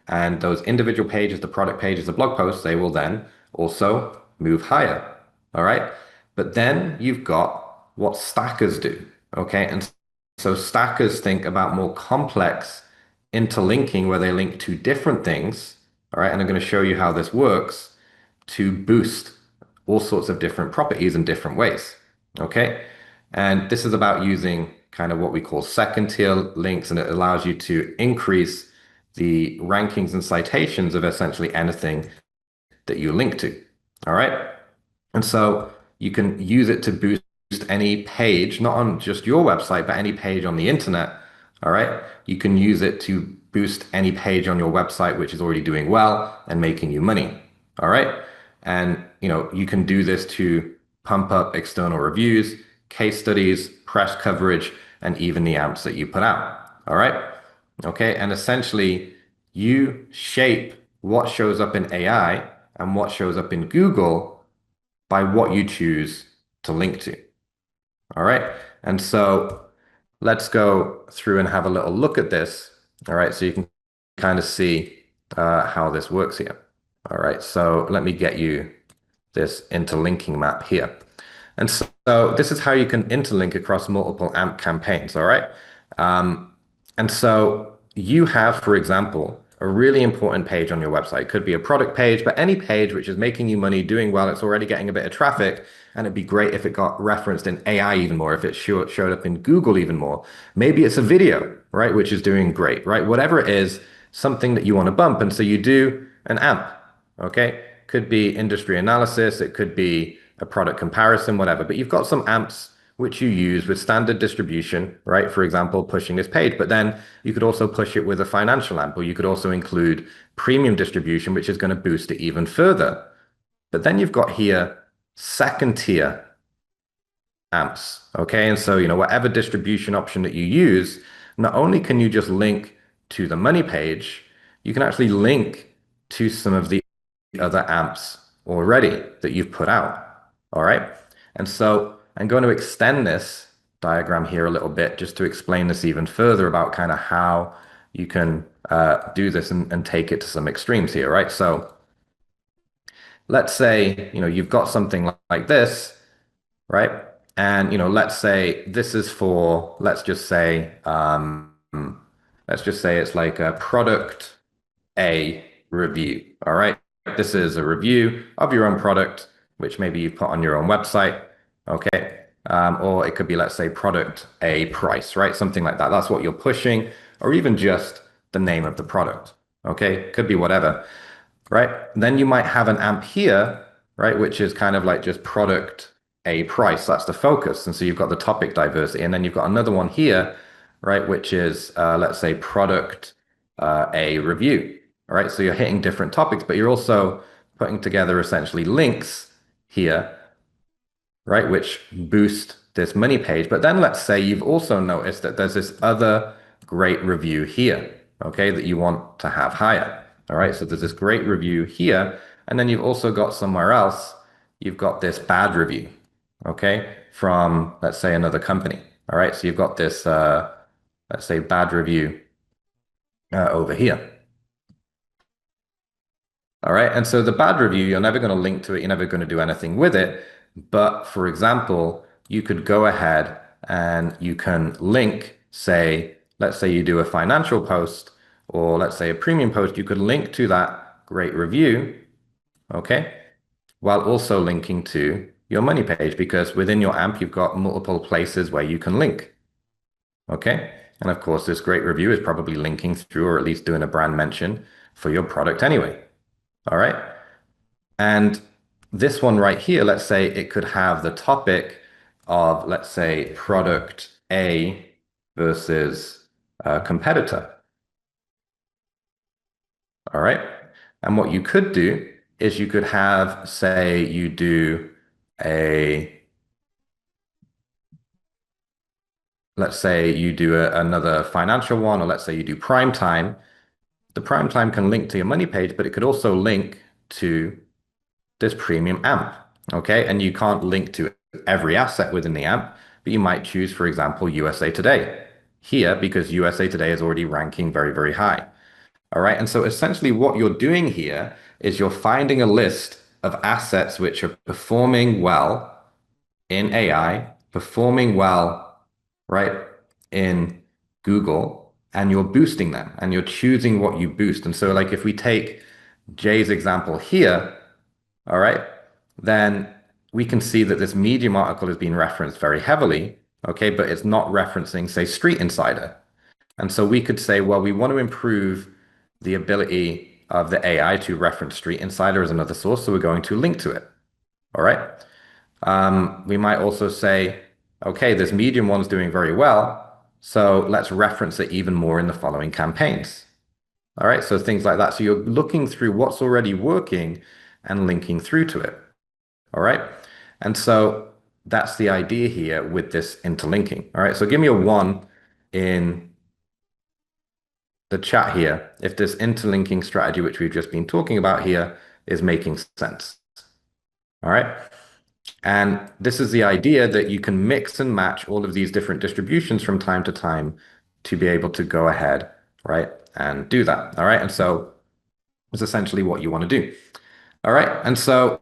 And those individual pages, the product pages, the blog posts, they will then also move higher. All right. But then you've got what stackers do. Okay. And so stackers think about more complex interlinking where they link to different things. All right. And I'm going to show you how this works to boost all sorts of different properties in different ways. Okay. And this is about using kind of what we call second tier links, and it allows you to increase the rankings and citations of essentially anything that you link to. All right. And so you can use it to boost any page, not on just your website, but any page on the internet. All right. You can use it to boost any page on your website which is already doing well and making you money. All right. And you can do this to pump up external reviews, case studies, press coverage, and even the amps that you put out. All right. Okay. And essentially, you shape what shows up in AI and what shows up in Google by what you choose to link to. All right. And so let's go through and have a little look at this. All right. So you can kind of see how this works here. All right. So let me get you this interlinking map here. And so this is how you can interlink across multiple AMP campaigns. All right. And so you have, for example, a really important page on your website. It could be a product page, but any page which is making you money, doing well, it's already getting a bit of traffic. And it'd be great if it got referenced in AI even more, if it showed up in Google even more. Maybe it's a video, right, which is doing great, right? Whatever it is, something that you want to bump. And so you do an AMP, okay? Could be industry analysis, it could be a product comparison, whatever. But you've got some AMPs which you use with standard distribution, right? For example, pushing this page, but then you could also push it with a financial AMP, or you could also include premium distribution, which is going to boost it even further. But then you've got here second tier amps, okay? And so, whatever distribution option that you use, not only can you just link to the money page, you can actually link to some of the other amps already that you've put out, all right? And so I'm going to extend this diagram here a little bit just to explain this even further about kind of how you can do this and take it to some extremes here, right? So let's say, you've got something like this, right? And, let's say this is for, let's just say it's like a product A review, all right? This is a review of your own product, which maybe you put on your own website, okay? Or it could be, let's say, product A price, right? Something like that. That's what you're pushing, or even just the name of the product, okay? Could be whatever, right? Then you might have an AMP here, right? Which is kind of like just product A price. That's the focus. And so you've got the topic diversity. And then you've got another one here, right? Which is, let's say, product A review. All right, so you're hitting different topics, but you're also putting together essentially links here, right, which boost this money page. But then let's say you've also noticed that there's this other great review here, okay, that you want to have higher. All right, so there's this great review here, and then you've also got somewhere else, you've got this bad review, okay, from, let's say, another company. All right, so you've got this, let's say, bad review over here. All right. And so the bad review, you're never going to link to it. You're never going to do anything with it. But for example, you could go ahead and you can link, say, let's say you do a financial post, or let's say a premium post, you could link to that great review, okay, while also linking to your money page, because within your AMP, you've got multiple places where you can link, okay? And of course, this great review is probably linking through, or at least doing a brand mention for your product anyway. All right. And this one right here, let's say it could have the topic of, let's say, product A versus a competitor. All right. And what you could do is you could have, say, you do let's say you do another financial one, or let's say you do prime time. The prime time can link to your money page, but it could also link to this premium AMP, okay? And you can't link to every asset within the AMP, but you might choose, for example, USA Today, here because USA Today is already ranking very, very high. All right. And so essentially what you're doing here is you're finding a list of assets which are performing well in AI, performing well, right, in Google, and you're boosting them and you're choosing what you boost. And so like if we take Jay's example here, all right, then we can see that this Medium article is being referenced very heavily, okay, but it's not referencing, say, Street Insider. And so we could say, well, we want to improve the ability of the AI to reference Street Insider as another source, so we're going to link to it. All right. We might also say, okay, this Medium one's doing very well, so let's reference it even more in the following campaigns. All right, so things like that. So you're looking through what's already working and linking through to it. All right. And so that's the idea here with this interlinking. All right. So give me a one in the chat here if this interlinking strategy, which we've just been talking about here, is making sense. All right. And this is the idea that you can mix and match all of these different distributions from time to time to be able to go ahead, right, and do that. All right. And so it's essentially what you want to do. All right. And so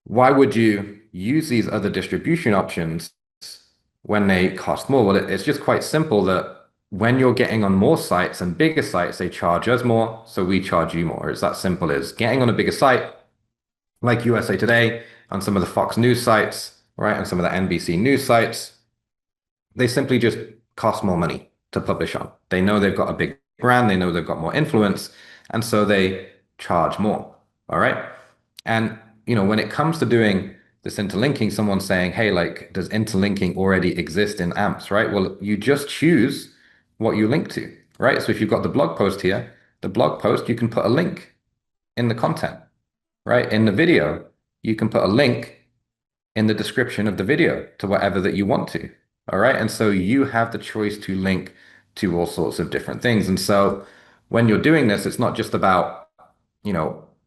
why would you use these other distribution options when they cost more? Well, it's just quite simple that when you're getting on more sites and bigger sites, they charge us more, so we charge you more. It's that simple as getting on a bigger site like USA Today, on some of the Fox News sites, right, and some of the NBC News sites. They simply just cost more money to publish on. They know they've got a big brand, they know they've got more influence, and so they charge more. All right. And when it comes to doing this interlinking, someone's saying, hey, like, does interlinking already exist in AMPs, right? Well, you just choose what you link to, right? So if you've got the blog post here, the blog post, you can put a link in the content, right? In the video, you can put a link in the description of the video to whatever that you want to. All right. And so you have the choice to link to all sorts of different things. And so when you're doing this, it's not just about,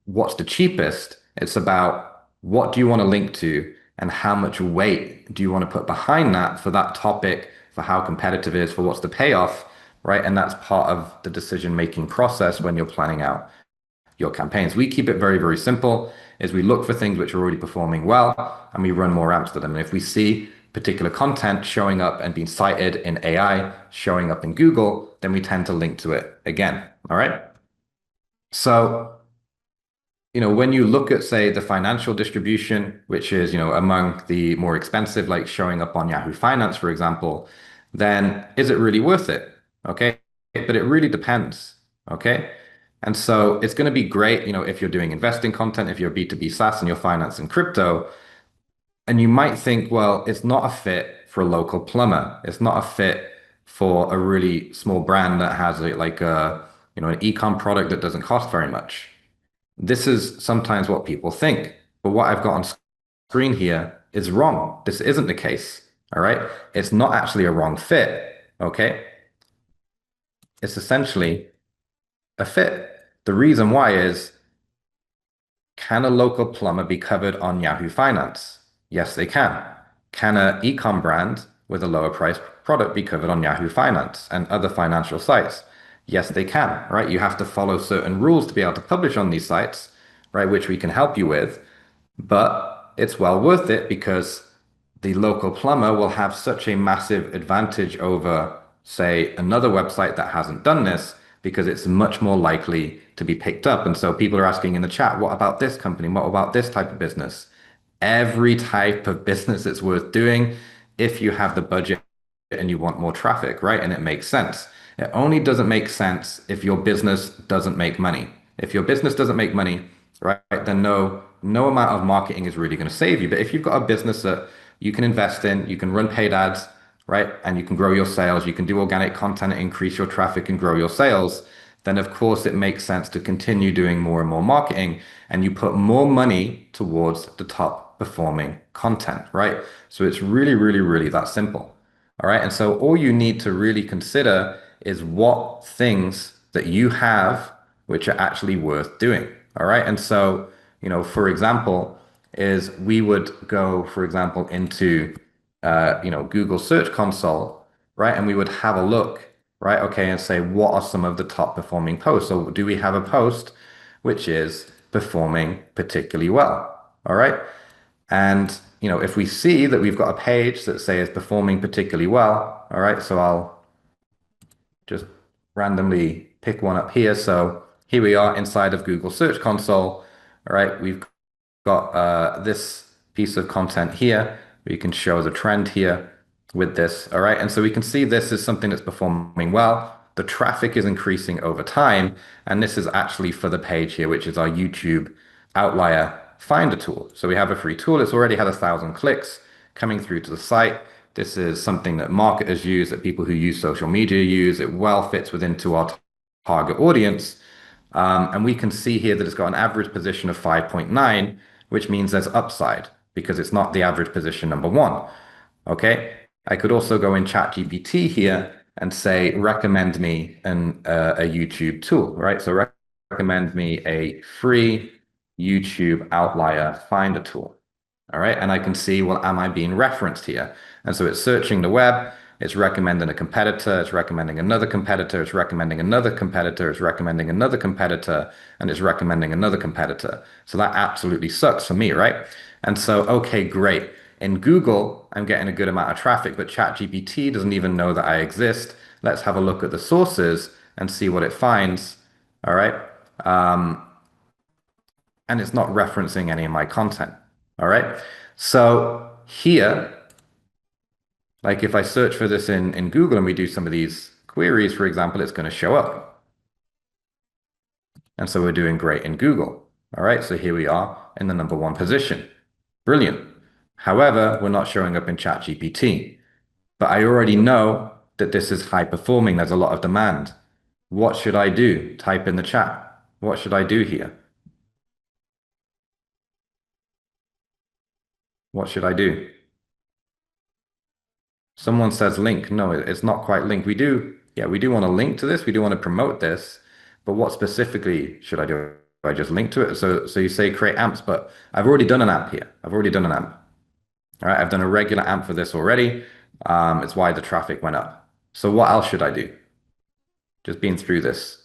what's the cheapest. It's about what do you want to link to and how much weight do you want to put behind that for that topic, for how competitive it is, for what's the payoff, right? And that's part of the decision-making process when you're planning out your campaigns. We keep it very, very simple, is we look for things which are already performing well and we run more amps to them. And if we see particular content showing up and being cited in AI, showing up in Google, then we tend to link to it again. All right. So, when you look at, say, the financial distribution, which is, among the more expensive, like showing up on Yahoo Finance, for example, then is it really worth it? Okay. But it really depends. Okay. And so it's going to be great, if you're doing investing content, if you're B2B SaaS and you're financing crypto, and you might think, well, it's not a fit for a local plumber. It's not a fit for a really small brand that has like an e-com product that doesn't cost very much. This is sometimes what people think, but what I've got on screen here is wrong. This isn't the case. All right. It's not actually a wrong fit. Okay. It's essentially a fit. The reason why is, can a local plumber be covered on Yahoo Finance? Yes, they can. Can an e-com brand with a lower price product be covered on Yahoo Finance and other financial sites? Yes, they can, right? You have to follow certain rules to be able to publish on these sites, right? Which we can help you with, but it's well worth it because the local plumber will have such a massive advantage over, say, another website that hasn't done this because it's much more likely to be picked up. And so people are asking in the chat, what about this company? What about this type of business? Every type of business it's worth doing if you have the budget and you want more traffic, right? And it makes sense. It only doesn't make sense if your business doesn't make money. If your business doesn't make money, right, then no amount of marketing is really going to save you. But if you've got a business that you can invest in, you can run paid ads, right, and you can grow your sales, you can do organic content, increase your traffic and grow your sales, then of course it makes sense to continue doing more and more marketing and you put more money towards the top performing content, right? So it's really, really, really that simple. All right. And so all you need to really consider is what things that you have which are actually worth doing. All right. And so, for example, is we would go, for example, into, Google Search Console right? And we would have a look, right? Okay, and say, what are some of the top performing posts? So do we have a post which is performing particularly well? All right. And, if we see that we've got a page that say is performing particularly well, all right, so I'll just randomly pick one up here. So here we are inside of Google Search Console. All right, we've got this piece of content here. We can show the trend here with this. All right, and so we can see this is something that's performing well. The traffic is increasing over time, and this is actually for the page here, which is our YouTube outlier finder tool. So we have a free tool. It's already had 1,000 clicks coming through to the site. This is something that marketers use, that people who use social media use. It well fits within our target audience. And we can see here that it's got an average position of 5.9, which means there's upside because it's not the average position number one. Okay. I could also go in ChatGPT here and say, recommend me a YouTube tool, right? So recommend me a free YouTube outlier finder tool. All right. And I can see, well, am I being referenced here? And so it's searching the web. It's recommending a competitor. It's recommending another competitor. It's recommending another competitor. It's recommending another competitor. And it's recommending another competitor. So that absolutely sucks for me, right? And so, okay, great. In Google, I'm getting a good amount of traffic, but ChatGPT doesn't even know that I exist. Let's have a look at the sources and see what it finds. All right. And it's not referencing any of my content. All right. So here, like if I search for this in Google and we do some of these queries, for example, it's going to show up. And so we're doing great in Google. All right. So here we are in the #1 position. Brilliant. However, we're not showing up in ChatGPT. But I already know that this is high performing. There's a lot of demand. What should I do? Type in the chat. What should I do here? What should I do? Someone says link. No, it's not quite link. We do want to link to this. We do want to promote this. But what specifically should I do? I just link to it. So you say create amps, but I've already done an amp here. I've already done an amp. All right, I've done a regular amp for this already. It's why the traffic went up. So what else should I do? Just been through this.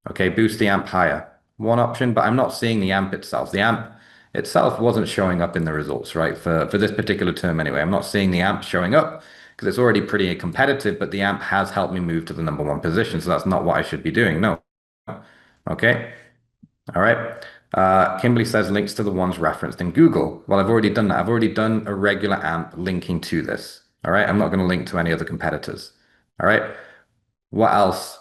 Okay, boost the amp higher. One option, but I'm not seeing the amp itself. The amp itself wasn't showing up in the results, right? For this particular term anyway. I'm not seeing the amp showing up because it's already pretty competitive, but the amp has helped me move to the #1 position. So that's not what I should be doing. No. Okay. All right. Kimberly says links to the ones referenced in Google. Well, I've already done that. I've already done a regular AMP linking to this. All right. I'm not going to link to any other competitors. All right. What else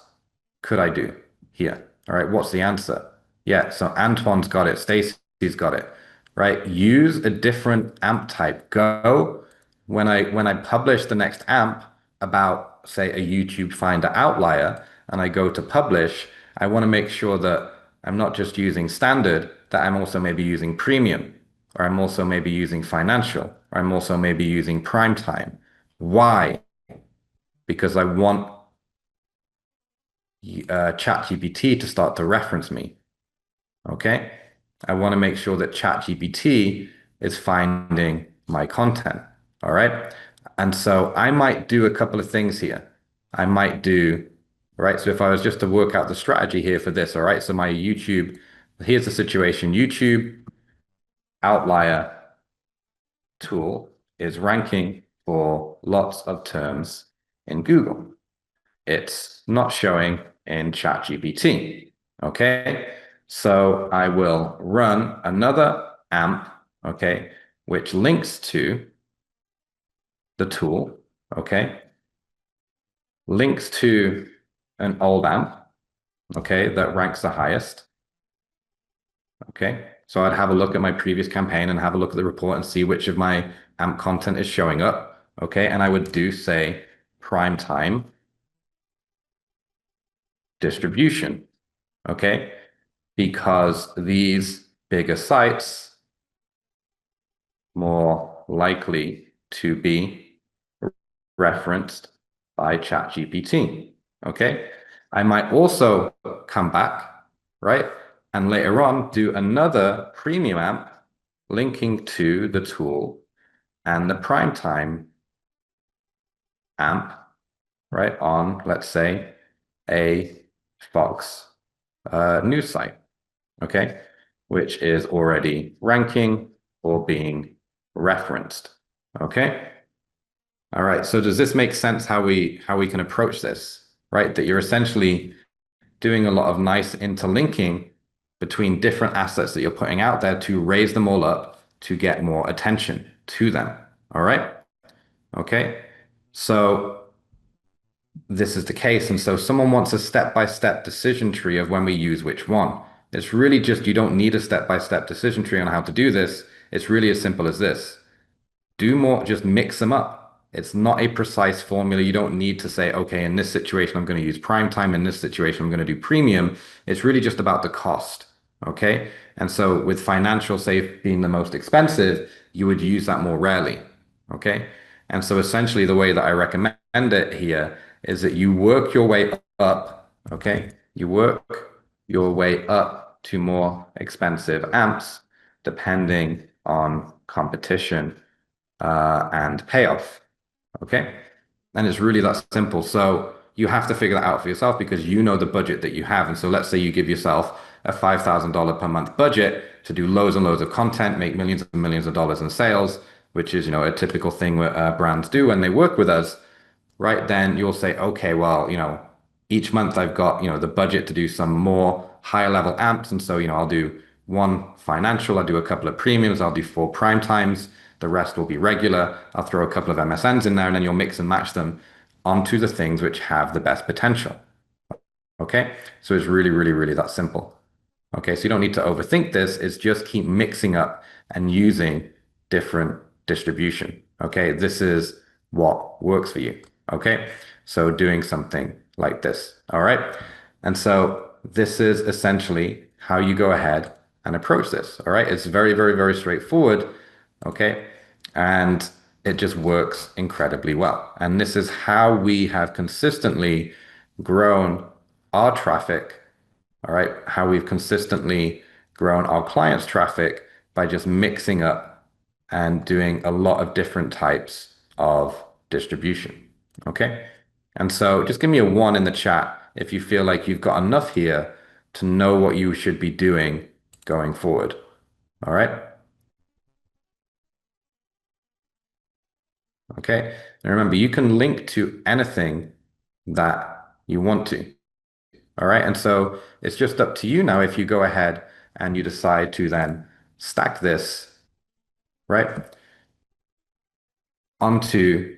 could I do here? All right. What's the answer? Yeah. So Antoine's got it. Stacy's got it. Right. Use a different AMP type. Go when I publish the next AMP about, say, a YouTube Finder outlier, and I go to publish, I want to make sure that I'm not just using standard, that I'm also maybe using premium, or I'm also maybe using financial, or I'm also maybe using prime time. Why? Because I want ChatGPT to start to reference me. Okay? I want to make sure that ChatGPT is finding my content. All right? And so I might do a couple of things here. I might do, right? So if I was just to work out the strategy here for this, all right? So my YouTube, here's the situation. YouTube outlier tool is ranking for lots of terms in Google. It's not showing in ChatGPT. Okay. So I will run another AMP, okay, which links to the tool, okay, links to an old AMP, okay, that ranks the highest. Okay, so I'd have a look at my previous campaign and have a look at the report and see which of my AMP content is showing up. Okay, and I would do, say, prime time distribution. Okay, because these bigger sites more likely to be referenced by ChatGPT. Okay, I might also come back, right? And later on, do another premium AMP linking to the tool and the primetime AMP right, on, let's say, a Fox news site, okay, which is already ranking or being referenced, okay? All right, so does this make sense how we can approach this, right? That you're essentially doing a lot of nice interlinking between different assets that you're putting out there to raise them all up to get more attention to them. All right. Okay. So this is the case. And so someone wants a step-by-step decision tree of when we use which one. It's really just, you don't need a step-by-step decision tree on how to do this. It's really as simple as this. Do more, just mix them up. It's not a precise formula. You don't need to say, okay, in this situation, I'm going to use prime time. In this situation, I'm going to do premium. It's really just about the cost. Okay. And so with financial safe being the most expensive, you would use that more rarely. Okay. And so essentially the way that I recommend it here is that you work your way up. Okay. You work your way up to more expensive amps depending on competition and payoff. Okay. And it's really that simple. So you have to figure that out for yourself because you know the budget that you have. And so let's say you give yourself a $5,000 per month budget to do loads and loads of content, make millions and millions of dollars in sales, which is, a typical thing what brands do when they work with us, right? Then you'll say, okay, well, each month I've got, the budget to do some more higher level amps. And so, I'll do one financial, I'll do a couple of premiums, I'll do 4 prime times. The rest will be regular. I'll throw a couple of MSNs in there and then you'll mix and match them onto the things which have the best potential. Okay. So it's really, really, really that simple. Okay. So you don't need to overthink this. It's just keep mixing up and using different distribution. Okay. This is what works for you. Okay. So doing something like this. All right. And so this is essentially how you go ahead and approach this. All right. It's very, very, very straightforward. Okay. And it just works incredibly well. And this is how we have consistently grown our traffic. All right. How we've consistently grown our clients' traffic by just mixing up and doing a lot of different types of distribution. Okay. And so just give me a 1 in the chat if you feel like you've got enough here to know what you should be doing going forward. All right. Okay. And remember, you can link to anything that you want to. All right. And so it's just up to you now if you go ahead and you decide to then stack this, right, onto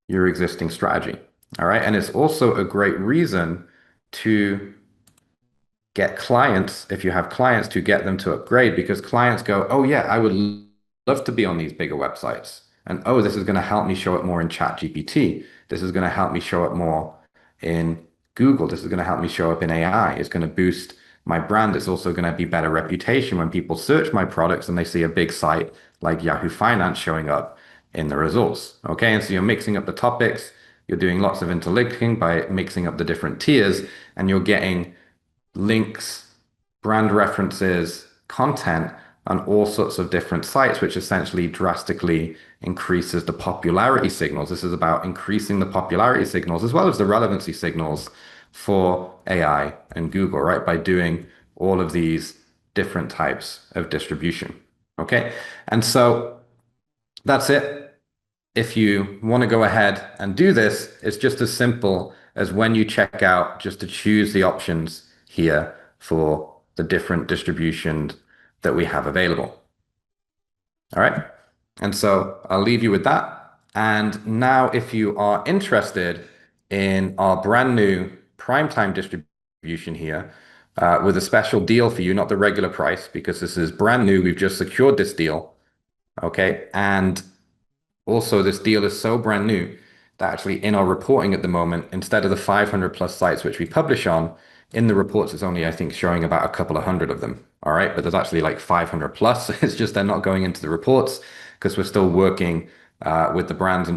your existing strategy. All right. And it's also a great reason to get clients, if you have clients, to get them to upgrade because clients go, oh, yeah, I would love to be on these bigger websites. And oh, this is going to help me show up more in ChatGPT. This is going to help me show up more in Google. This is going to help me show up in AI. It's going to boost my brand. It's also going to be better reputation when people search my products and they see a big site like Yahoo Finance showing up in the results. Okay. And so you're mixing up the topics. You're doing lots of interlinking by mixing up the different tiers and you're getting links, brand references, content on all sorts of different sites, which essentially drastically increases the popularity signals. This is about increasing the popularity signals as well as the relevancy signals for AI and Google, right? By doing all of these different types of distribution. Okay. And so that's it. If you want to go ahead and do this, it's just as simple as when you check out, just to choose the options here for the different distributions that we have available. All right. And so I'll leave you with that. And now if you are interested in our brand new primetime distribution here, with a special deal for you, not the regular price, because this is brand new. We've just secured this deal. Okay. And also this deal is so brand new that actually in our reporting at the moment, instead of the 500 plus sites which we publish on, in the reports, it's only, I think, showing about a couple of hundred of them. All right. But there's actually like 500 plus. It's just they're not going into the reports because we're still working with the brands and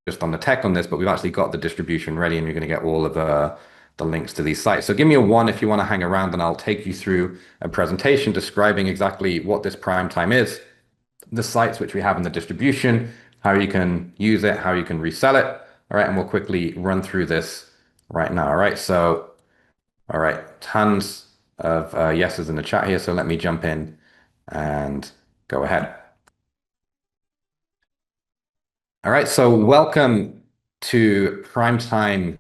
just on the tech on this. But we've actually got the distribution ready and you're going to get all of the links to these sites. So give me a 1 if you want to hang around and I'll take you through a presentation describing exactly what this prime time is, the sites which we have in the distribution, how you can use it, how you can resell it. All right, and we'll quickly run through this right now. All right, so, all right, tons of yeses in the chat here. So let me jump in and go ahead. All right, so welcome to Primetime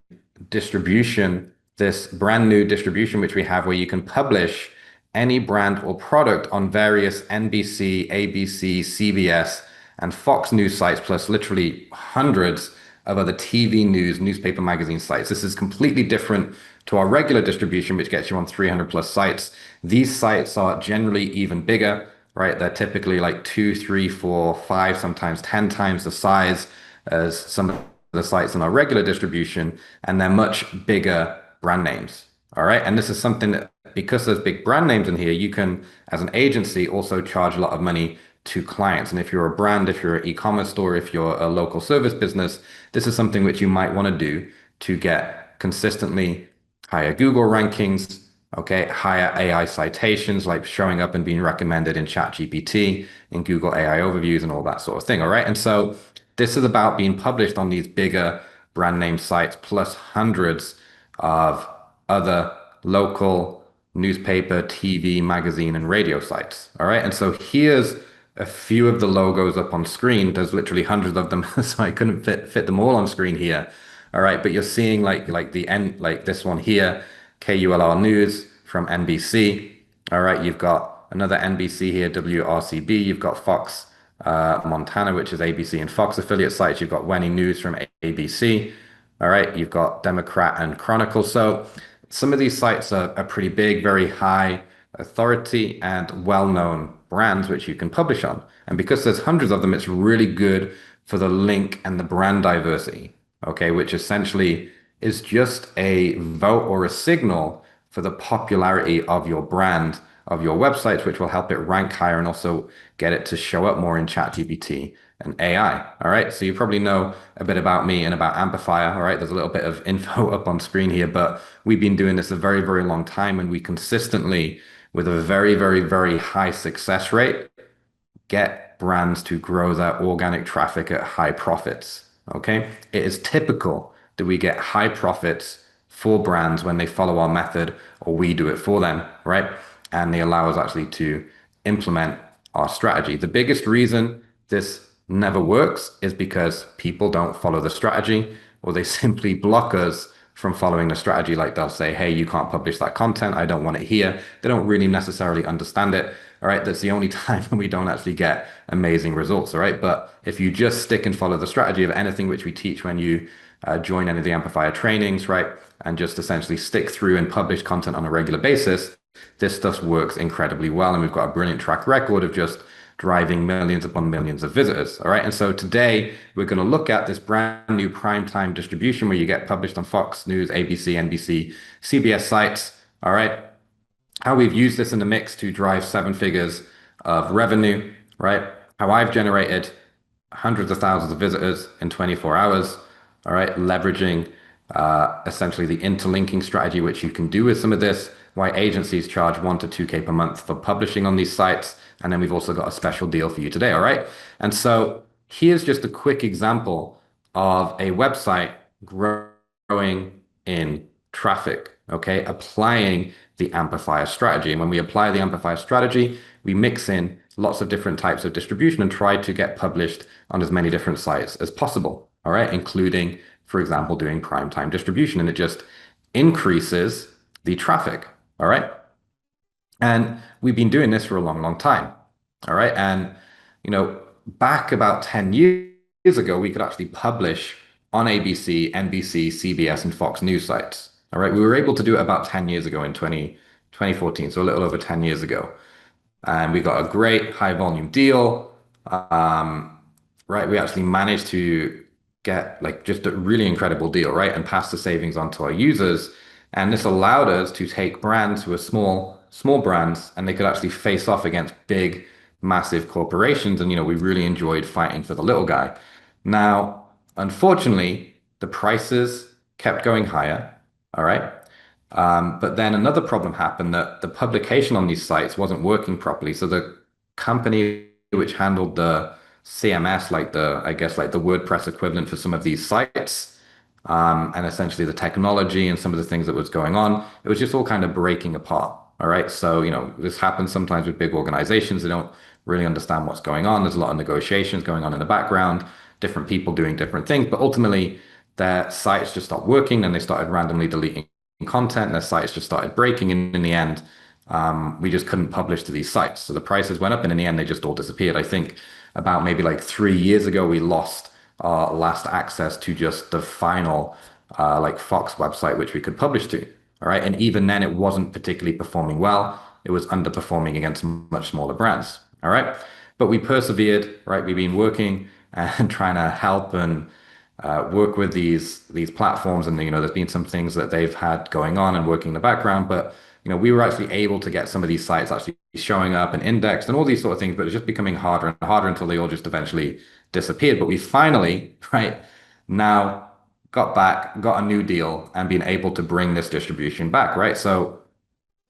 Distribution, this brand new distribution which we have where you can publish any brand or product on various NBC, ABC, CBS, and Fox News sites, plus literally hundreds of other TV news, newspaper magazine sites. This is completely different to our regular distribution, which gets you on 300 plus sites. These sites are generally even bigger, right? They're typically like 2, 3, 4, 5, sometimes 10 times the size as some of the sites in our regular distribution, and they're much bigger brand names. All right. And this is something that, because there's big brand names in here, you can, as an agency, also charge a lot of money to clients. And if you're a brand, if you're an e-commerce store, if you're a local service business, this is something which you might want to do to get consistently higher Google rankings, okay, higher AI citations, like showing up and being recommended in ChatGPT, in Google AI overviews and all that sort of thing. All right. And so this is about being published on these bigger brand name sites, plus hundreds of other local newspaper, TV, magazine, and radio sites. All right. And so here's a few of the logos up on screen. There's literally hundreds of them, so I couldn't fit them all on screen here. All right. But you're seeing like the end, like this one here, KULR News from NBC. All right. You've got another NBC here, WRCB. You've got Fox Montana, which is ABC and Fox affiliate sites. You've got Wenny News from ABC. All right. You've got Democrat and Chronicle. So some of these sites are pretty big, very high authority and well-known brands which you can publish on. And because there's hundreds of them, it's really good for the link and the brand diversity, okay, which essentially is just a vote or a signal for the popularity of your brand, of your websites, which will help it rank higher and also get it to show up more in ChatGPT and AI. All right. So you probably know a bit about me and about Amplifier. All right. There's a little bit of info up on screen here, but we've been doing this a very, very long time, and we consistently, with a very, very, very high success rate, get brands to grow their organic traffic at high profits. Okay. It is typical that we get high profits for brands when they follow our method or we do it for them, right? And they allow us actually to implement our strategy. The biggest reason this never works is because people don't follow the strategy, or they simply block us from following the strategy. Like they'll say, hey, you can't publish that content. I don't want it here. They don't really necessarily understand it. All right. That's the only time when we don't actually get amazing results. All right. But if you just stick and follow the strategy of anything which we teach when you join any of the Amplifier trainings, right, and just essentially stick through and publish content on a regular basis, this stuff works incredibly well. And we've got a brilliant track record of just driving millions upon millions of visitors. All right. And so today we're going to look at this brand new primetime distribution where you get published on Fox News, ABC, NBC, CBS sites. All right. How we've used this in the mix to drive 7 figures of revenue, right? How I've generated hundreds of thousands of visitors in 24 hours. All right. Leveraging essentially the interlinking strategy, which you can do with some of this, why agencies charge 1 to 2K per month for publishing on these sites. And then we've also got a special deal for you today. All right. And so here's just a quick example of a website growing in traffic. Okay. Applying the amplifier strategy. And when we apply the amplifier strategy, we mix in lots of different types of distribution and try to get published on as many different sites as possible. All right. Including, for example, doing primetime distribution. And it just increases the traffic. All right. And we've been doing this for a long, long time. All right. And, back about 10 years ago, we could actually publish on ABC, NBC, CBS, and Fox News sites. All right. We were able to do it about 10 years ago in 2014. So a little over 10 years ago. And we got a great high volume deal. Right. We actually managed to get just a really incredible deal, right? And pass the savings on to our users. And this allowed us to take brands who are small brands, and they could actually face off against big, massive corporations. And, we really enjoyed fighting for the little guy. Now, unfortunately, the prices kept going higher. All right. But then another problem happened, that the publication on these sites wasn't working properly. So the company which handled the CMS, like the WordPress equivalent for some of these sites, and essentially the technology and some of the things that was going on, it was just all kind of breaking apart. All right. So, this happens sometimes with big organizations. They don't really understand what's going on. There's a lot of negotiations going on in the background, different people doing different things, but ultimately their sites just stopped working and they started randomly deleting content. Their sites just started breaking. And in the end, we just couldn't publish to these sites. So the prices went up and in the end, they just all disappeared. I think about maybe like 3 years ago, we lost our last access to just the final like Fox website, which we could publish to. All right. And even then, it wasn't particularly performing well. It was underperforming against much smaller brands. All right. But we persevered, right? We've been working and trying to help and work with these platforms. And, there's been some things that they've had going on and working in the background. But, we were actually able to get some of these sites actually showing up and indexed and all these sort of things. But it's just becoming harder and harder until they all just eventually disappeared. But we finally, right now, got back, got a new deal, and been able to bring this distribution back, right? So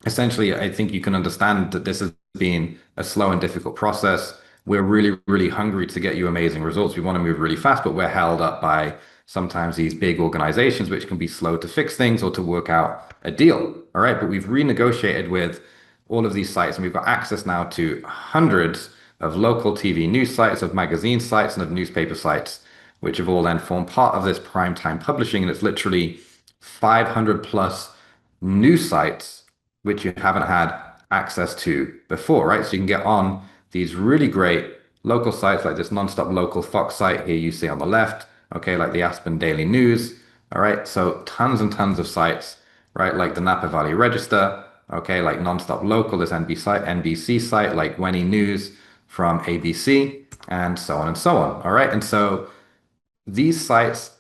essentially, I think you can understand that this has been a slow and difficult process. We're really, really hungry to get you amazing results. We want to move really fast, but we're held up by sometimes these big organizations, which can be slow to fix things or to work out a deal. All right. But we've renegotiated with all of these sites and we've got access now to hundreds of local TV news sites, of magazine sites, and of newspaper sites, which have all then formed part of this primetime publishing. And it's literally 500 plus news sites which you haven't had access to before, right? So you can get on these really great local sites like this nonstop local Fox site here you see on the left, okay, like the Aspen Daily News, all right? So tons and tons of sites, right? Like the Napa Valley Register, okay, like nonstop local, this NBC site, like Wenny News from ABC, and so on and so on, all right? And so these sites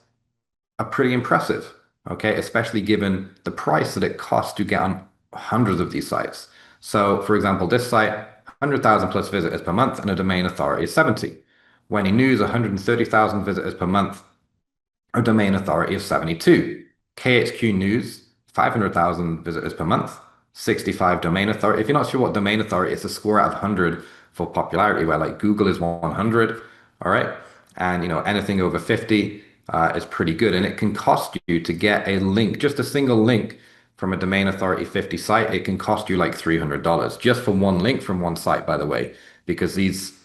are pretty impressive, okay, especially given the price that it costs to get on hundreds of these sites. So, for example, this site, 100,000 plus visitors per month, and a domain authority is 70. Wenny News, 130,000 visitors per month, a domain authority of 72. KHQ News, 500,000 visitors per month, 65 domain authority. If you're not sure what domain authority is, a score out of 100 for popularity, where like Google is 100, all right? And anything over 50 is pretty good. And it can cost you to get a link, just a single link from a domain authority 50 site, it can cost you like $300 just for one link from one site, by the way, because these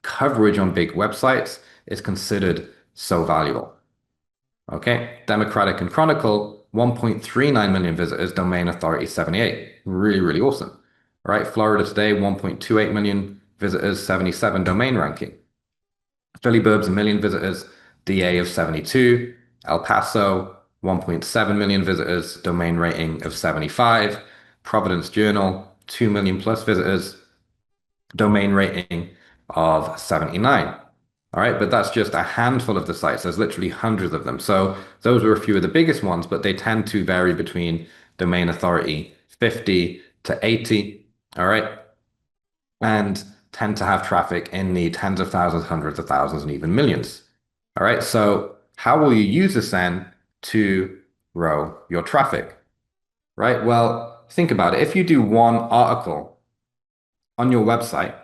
coverage on big websites is considered so valuable. Okay, Democratic and Chronicle, 1.39 million visitors, domain authority 78. Really, really awesome. All right, Florida Today, 1.28 million visitors, 77 domain ranking. Philly Burbs, a million visitors, DA of 72. El Paso, 1.7 million visitors, domain rating of 75. Providence Journal, 2 million plus visitors, domain rating of 79. All right, but that's just a handful of the sites. There's literally hundreds of them. So those were a few of the biggest ones, but they tend to vary between domain authority 50 to 80. All right, and tend to have traffic in the tens of thousands, hundreds of thousands, and even millions. All right, so how will you use this then to grow your traffic? Right, well, think about it. If you do one article on your website,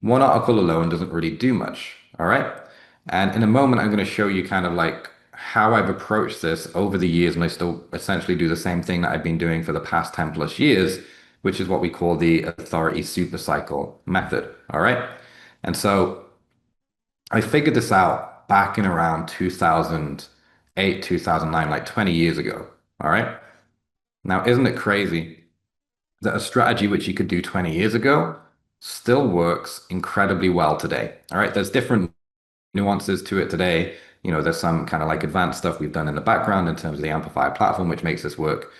one article alone doesn't really do much. All right. And in a moment, I'm going to show you kind of like how I've approached this over the years. And I still essentially do the same thing that I've been doing for the past 10 plus years, which is what we call the authority supercycle method. All right. And so I figured this out back in around 2008, 2009, like 20 years ago. All right. Now, isn't it crazy that a strategy which you could do 20 years ago still works incredibly well today? All right, there's different nuances to it today. There's some kind of like advanced stuff we've done in the background in terms of the Amplifier platform, which makes this work,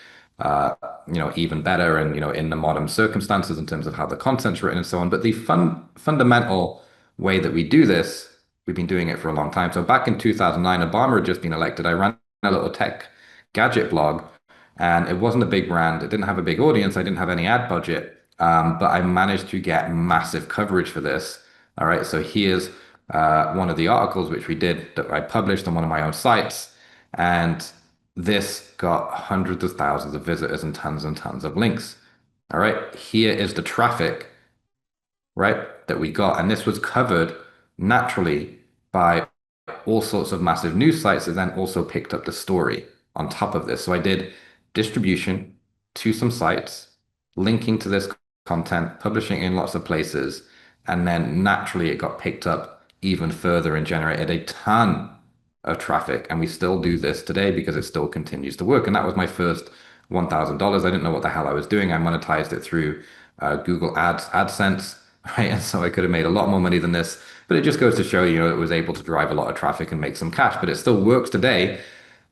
even better and, in the modern circumstances in terms of how the content's written and so on. But the fundamental way that we do this, we've been doing it for a long time. So back in 2009, Obama had just been elected. I ran a little tech gadget blog and it wasn't a big brand. It didn't have a big audience. I didn't have any ad budget. But I managed to get massive coverage for this. All right, so here's one of the articles which we did that I published on one of my own sites. And this got hundreds of thousands of visitors and tons of links. All right, here is the traffic, right, that we got. And this was covered naturally by all sorts of massive news sites that then also picked up the story on top of this. So I did distribution to some sites, linking to this content, publishing in lots of places, and then naturally it got picked up even further and generated a ton of traffic. And we still do this today because it still continues to work. And that was my first $1,000. I didn't know what the hell I was doing. I monetized it through Google AdSense, right? And so I could have made a lot more money than this. But it just goes to show, it was able to drive a lot of traffic and make some cash. But it still works today.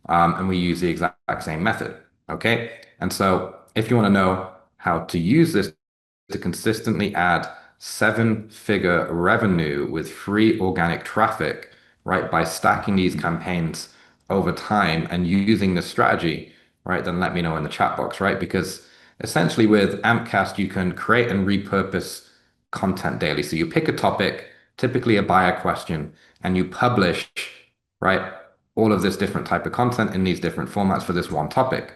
And we use the exact same method. Okay. And so if you want to know how to use this to consistently add seven-figure revenue with free organic traffic, right, by stacking these campaigns over time and using this strategy, right, then let me know in the chat box, right? Because essentially with Ampcast, you can create and repurpose content daily. So you pick a topic, typically a buyer question, and you publish, right, all of this different type of content in these different formats for this one topic.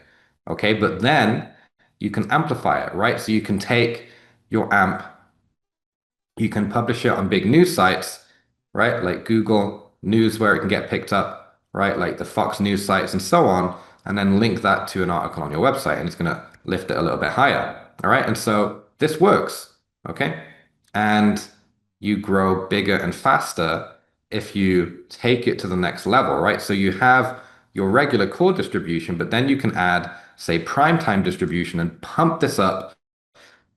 Okay, but then you can amplify it, right? So you can take your AMP, you can publish it on big news sites, right? Like Google News, where it can get picked up, right? Like the Fox News sites and so on, and then link that to an article on your website, and it's going to lift it a little bit higher. All right. And so this works. Okay. And you grow bigger and faster if you take it to the next level, right? So you have your regular core distribution, but then you can add, say, primetime distribution and pump this up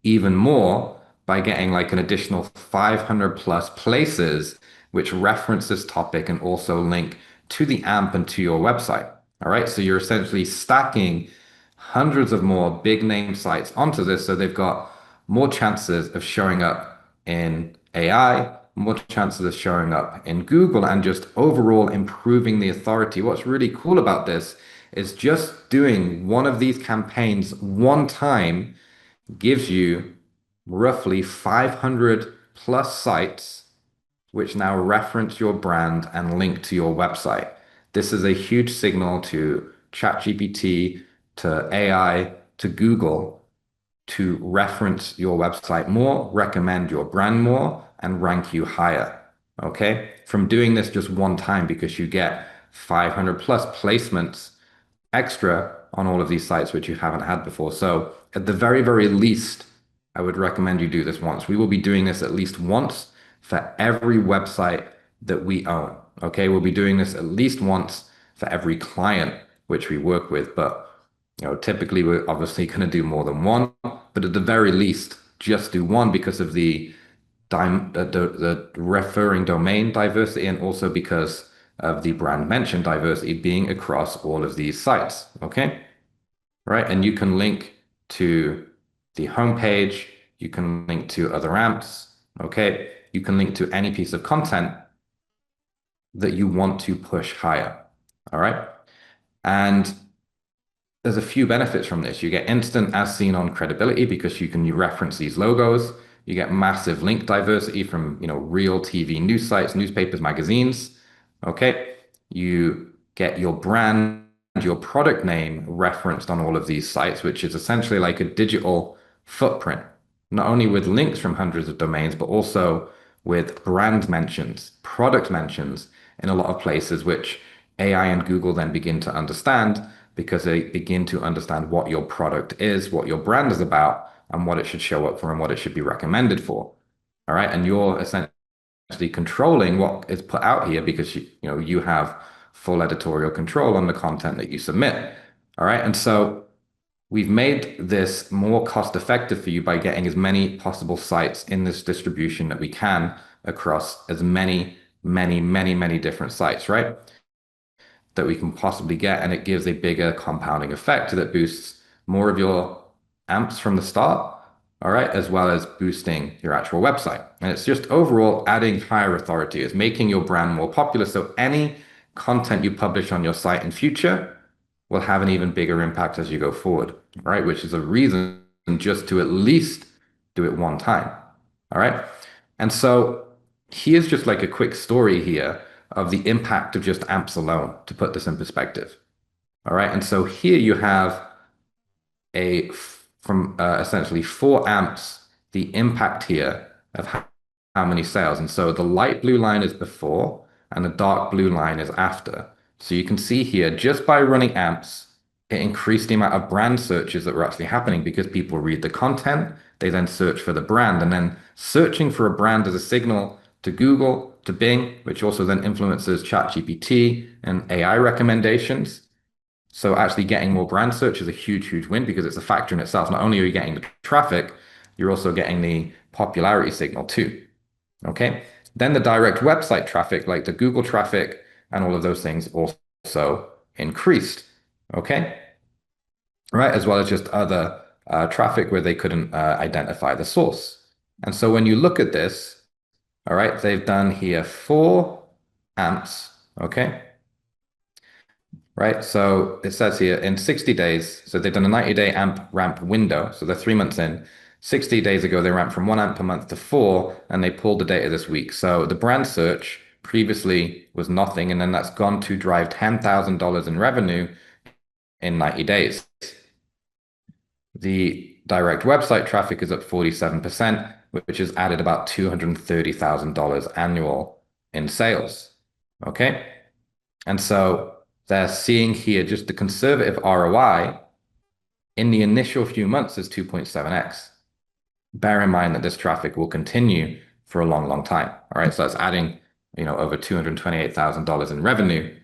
even more by getting like an additional 500 plus places which reference this topic and also link to the AMP and to your website. All right. So you're essentially stacking hundreds of more big name sites onto this. So they've got more chances of showing up in AI, more chances of showing up in Google, and just overall improving the authority. What's really cool about this is just doing one of these campaigns one time gives you roughly 500 plus sites which now reference your brand and link to your website. This is a huge signal to ChatGPT, to AI, to Google to reference your website more, recommend your brand more, and rank you higher. Okay? From doing this just one time because you get 500 plus placements extra on all of these sites which you haven't had before. So at the very, very least, I would recommend you do this once. We will be doing this at least once for every website that we own. Okay, we'll be doing this at least once for every client which we work with. But typically we're obviously going to do more than one. But at the very least, just do one because of the referring domain diversity and also because of the brand mention diversity being across all of these sites. Okay, right, and you can link to the homepage, you can link to other amps, okay? You can link to any piece of content that you want to push higher, all right? And there's a few benefits from this. You get instant as seen on credibility because you can reference these logos. You get massive link diversity from, real TV news sites, newspapers, magazines, okay? You get your brand, your product name referenced on all of these sites, which is essentially like a digital footprint, not only with links from hundreds of domains, but also with brand mentions, product mentions in a lot of places, which AI and Google then begin to understand because they begin to understand what your product is, what your brand is about, and what it should show up for and what it should be recommended for. All right. And you're essentially controlling what is put out here because you have full editorial control on the content that you submit. All right. And so we've made this more cost effective for you by getting as many possible sites in this distribution that we can across as many different sites, right? That we can possibly get. And it gives a bigger compounding effect that boosts more of your amps from the start. All right, as well as boosting your actual website. And it's just overall adding higher authority. It's making your brand more popular. So any content you publish on your site in future will have an even bigger impact as you go forward, right? Which is a reason just to at least do it one time. All right. And so here's just like a quick story here of the impact of just amps alone to put this in perspective. All right. And so here you have from essentially 4 amps, the impact here of how many sales. And so the light blue line is before, and the dark blue line is after. So you can see here, just by running amps, it increased the amount of brand searches that were actually happening because people read the content, they then search for the brand, and then searching for a brand as a signal to Google, to Bing, which also then influences ChatGPT and AI recommendations. So actually getting more brand search is a huge, huge win because it's a factor in itself. Not only are you getting the traffic, you're also getting the popularity signal too. Okay. Then the direct website traffic, like the Google traffic and all of those things also increased. Okay. Right. As well as just other traffic where they couldn't identify the source. And so when you look at this, all right, they've done here 4 amps. Okay. Right. So it says here in 60 days, so they've done a 90-day amp ramp window. So they're 3 months in. 60 days ago, they ramped from 1 amp per month to 4, and they pulled the data this week. So the brand search previously was nothing, and then that's gone to drive $10,000 in revenue in 90 days. The direct website traffic is up 47%, which has added about $230,000 annual in sales. Okay. And so they're seeing here just the conservative ROI in the initial few months is 2.7x. Bear in mind that this traffic will continue for a long, long time. All right. So that's adding, over $228,000 in revenue.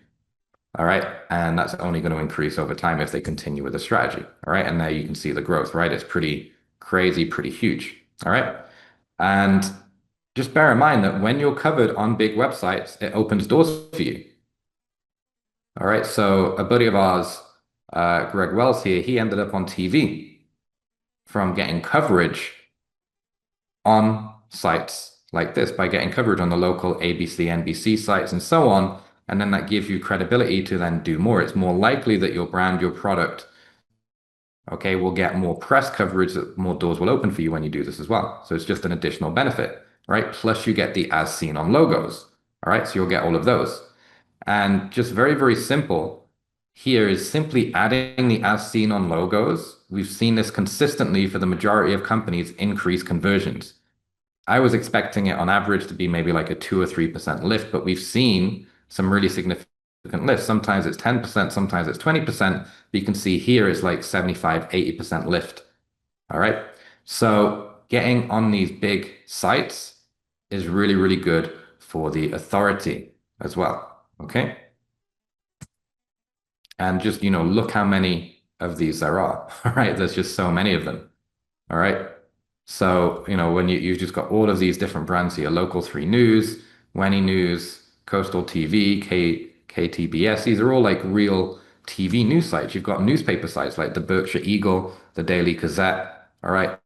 All right. And that's only going to increase over time if they continue with the strategy. All right. And there you can see the growth, right? It's pretty crazy, pretty huge. All right. And just bear in mind that when you're covered on big websites, it opens doors for you. All right. So a buddy of ours, Greg Wells here, he ended up on TV from getting coverage on sites like this by getting coverage on the local ABC, NBC sites and so on. And then that gives you credibility to then do more. It's more likely that your brand, your product, okay, will get more press coverage, that more doors will open for you when you do this as well. So it's just an additional benefit, right? Plus you get the as seen on logos. All right. So you'll get all of those. And just very, very simple here is simply adding the as seen on logos. We've seen this consistently for the majority of companies increase conversions. I was expecting it on average to be maybe like a 2 or 3% lift, but we've seen some really significant lifts. Sometimes it's 10%, sometimes it's 20%. But you can see here it's like 75, 80% lift. All right. So getting on these big sites is really, really good for the authority as well. Okay. And just, look how many of these there are. All right. There's just so many of them. All right. So, when you've just got all of these different brands here, Local 3 News, Wenny News, Coastal TV, KTBS, these are all like real TV news sites. You've got newspaper sites like the Berkshire Eagle, the Daily Gazette, all right,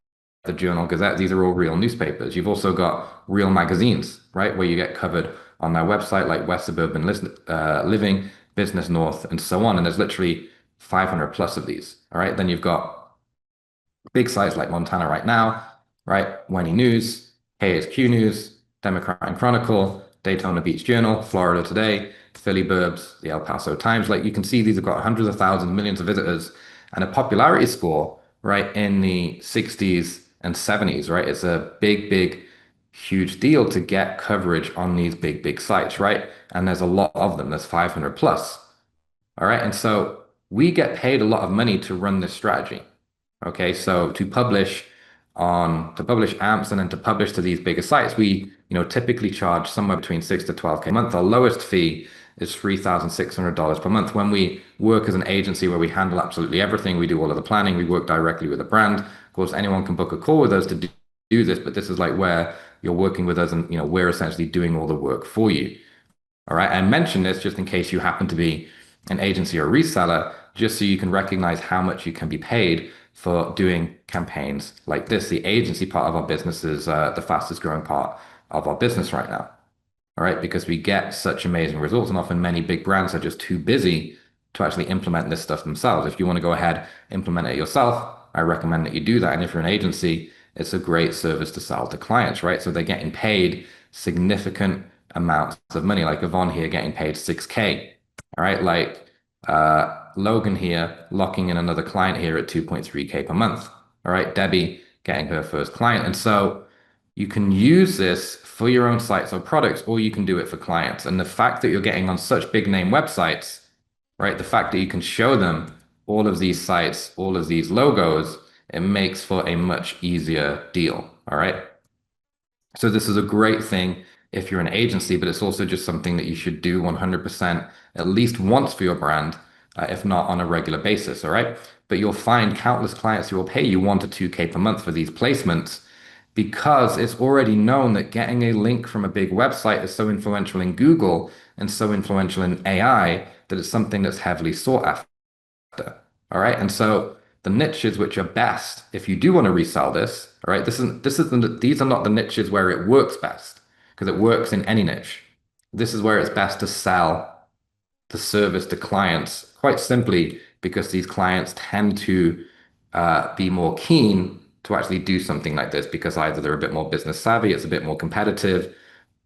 the Journal Gazette. These are all real newspapers. You've also got real magazines, right, where you get covered on their website like West Suburban Living, Business North, and so on. And there's literally 500 plus of these, all right? Then you've got big sites like Montana Right Now, right? Wenny News, KSQ News, Democrat and Chronicle, Daytona Beach Journal, Florida Today, Philly Burbs, the El Paso Times. Like you can see, these have got hundreds of thousands, millions of visitors, and a popularity score, right, in the 60s and 70s, right? It's a big, big, huge deal to get coverage on these big, big sites, right? And there's a lot of them. There's 500 plus. All right. And so we get paid a lot of money to run this strategy. Okay. So to publish amps and then to publish to these bigger sites, we, typically charge somewhere between 6 to 12K a month. Our lowest fee is $3,600 per month. When we work as an agency where we handle absolutely everything, we do all of the planning, we work directly with a brand. Of course, anyone can book a call with us to do this, but this is like where you're working with us and, we're essentially doing all the work for you. All right. I mention this just in case you happen to be an agency or a reseller, just so you can recognize how much you can be paid for doing campaigns like this. The agency part of our business is the fastest growing part of our business right now. All right. Because we get such amazing results, and often many big brands are just too busy to actually implement this stuff themselves. If you want to go ahead, implement it yourself, I recommend that you do that. And if you're an agency, it's a great service to sell to clients, right? So they're getting paid significant amounts of money, like Yvonne here getting paid 6K. All right. Like Logan here locking in another client here at 2.3K per month. All right. Debbie getting her first client. And so you can use this for your own sites or products, or you can do it for clients. And the fact that you're getting on such big name websites, right? The fact that you can show them all of these sites, all of these logos, it makes for a much easier deal. All right. So this is a great thing if you're an agency, but it's also just something that you should do 100% at least once for your brand, if not on a regular basis. All right. But you'll find countless clients who will pay you 1 to 2K per month for these placements because it's already known that getting a link from a big website is so influential in Google and so influential in AI that it's something that's heavily sought after. All right. And so the niches which are best, if you do want to resell this, all right, these are not the niches where it works best because it works in any niche. This is where it's best to sell the service to clients, quite simply because these clients tend to be more keen to actually do something like this because either they're a bit more business savvy, it's a bit more competitive,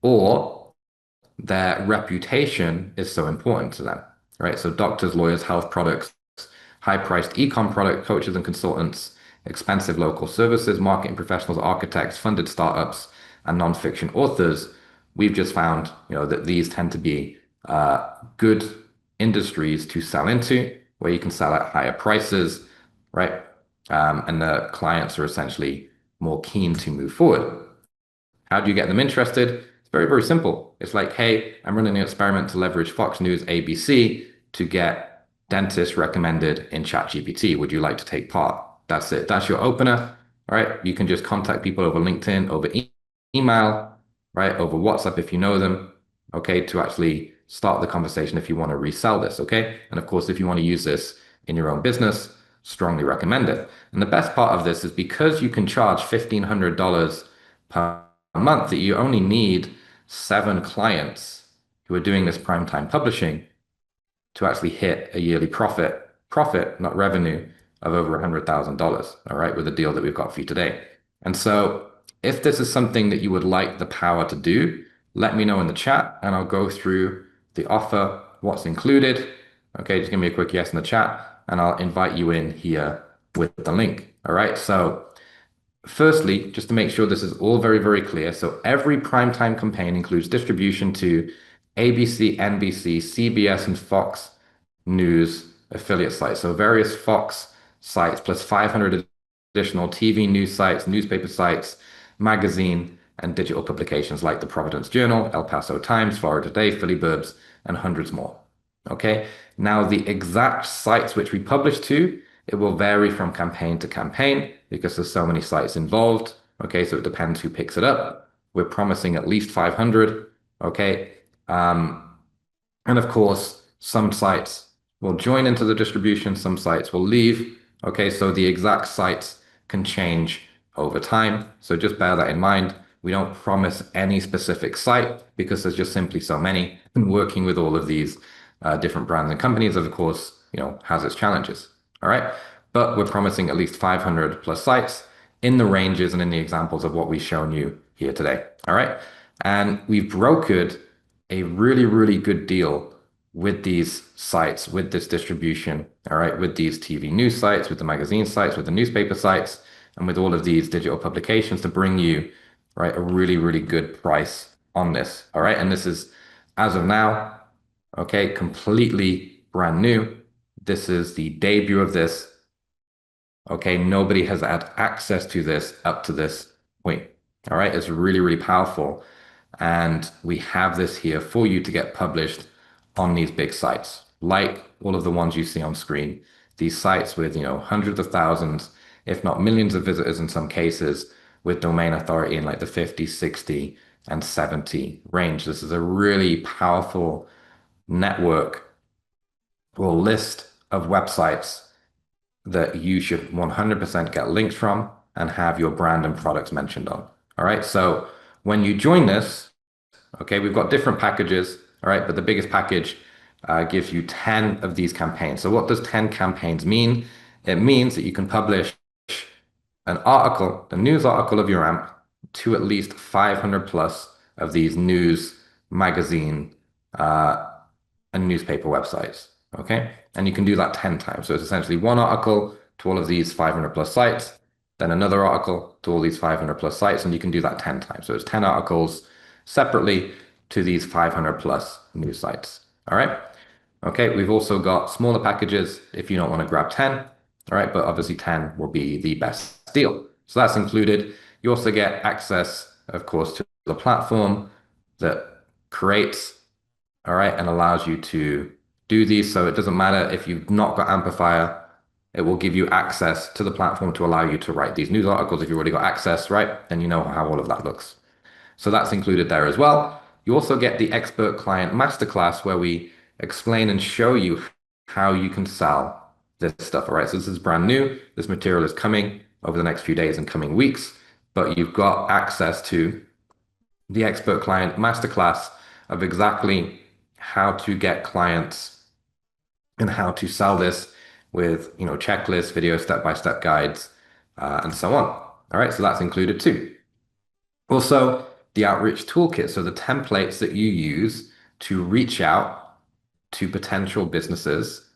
or their reputation is so important to them, right? So doctors, lawyers, health products, high-priced e-com product, coaches and consultants, expensive local services, marketing professionals, architects, funded startups, and nonfiction authors. We've just found, that these tend to be good industries to sell into, where you can sell at higher prices, right? And the clients are essentially more keen to move forward. How do you get them interested? It's very, very simple. It's like, hey, I'm running an experiment to leverage Fox News, ABC to get dentists recommended in ChatGPT. Would you like to take part? That's it. That's your opener. All right. You can just contact people over LinkedIn, over email, right? Over WhatsApp if you know them. Okay. To actually start the conversation if you want to resell this. Okay. And of course, if you want to use this in your own business, strongly recommend it. And the best part of this is because you can charge $1,500 per month, that you only need 7 clients who are doing this primetime publishing to actually hit a yearly profit, not revenue, of over $100,000, all right, with the deal that we've got for you today. And so if this is something that you would like the power to do, let me know in the chat and I'll go through the offer, what's included. Okay, just give me a quick yes in the chat and I'll invite you in here with the link. All right, so firstly, just to make sure this is all very, very clear. So every primetime campaign includes distribution to ABC, NBC, CBS, and Fox News affiliate sites. So various Fox sites plus 500 additional TV news sites, newspaper sites, magazine, and digital publications like the Providence Journal, El Paso Times, Florida Today, Philly Burbs, and hundreds more. Okay, now the exact sites which we publish to, it will vary from campaign to campaign because there's so many sites involved. Okay, so it depends who picks it up. We're promising at least 500. Okay, and of course, some sites will join into the distribution, some sites will leave. Okay, so the exact sites can change over time. So just bear that in mind. We don't promise any specific site because there's just simply so many. And working with all of these different brands and companies, of course, has its challenges. All right. But we're promising at least 500 plus sites in the ranges and in the examples of what we've shown you here today. All right. And we've brokered a really, really good deal with these sites, with this distribution. All right. With these TV news sites, with the magazine sites, with the newspaper sites, and with all of these digital publications to bring you, right, a really, really good price on this. All right. And this is, as of now, okay, completely brand new. This is the debut of this. Okay, nobody has had access to this up to this point. All right, it's really, really powerful. And we have this here for you to get published on these big sites, like all of the ones you see on screen. These sites with, hundreds of thousands, if not millions of visitors in some cases, with domain authority in like the 50, 60, and 70 range. This is a really powerful network or list of websites that you should 100% get links from and have your brand and products mentioned on. All right. So when you join this, okay, we've got different packages. All right. But the biggest package gives you 10 of these campaigns. So what does 10 campaigns mean? It means that you can publish an article, a news article of your AMP to at least 500 plus of these news, magazine, and newspaper websites. Okay. And you can do that 10 times. So it's essentially one article to all of these 500 plus sites. then another article to all these 500 plus sites, and you can do that 10 times. So it's 10 articles separately to these 500 plus new sites. All right. Okay, we've also got smaller packages if you don't want to grab 10. All right, but obviously 10 will be the best deal. So that's included. You also get access, of course, to the platform that creates, all right, and allows you to do these. So it doesn't matter if you've not got Amplifier, it will give you access to the platform to allow you to write these news articles. If you've already got access, right, then you know how all of that looks. So that's included there as well. You also get the Expert Client Masterclass where we explain and show you how you can sell this stuff. All right, so this is brand new. This material is coming over the next few days and coming weeks, but you've got access to the Expert Client Masterclass of exactly how to get clients and how to sell this with, checklists, video step-by-step guides, and so on. All right, so that's included too. Also, the outreach toolkit, so the templates that you use to reach out to potential businesses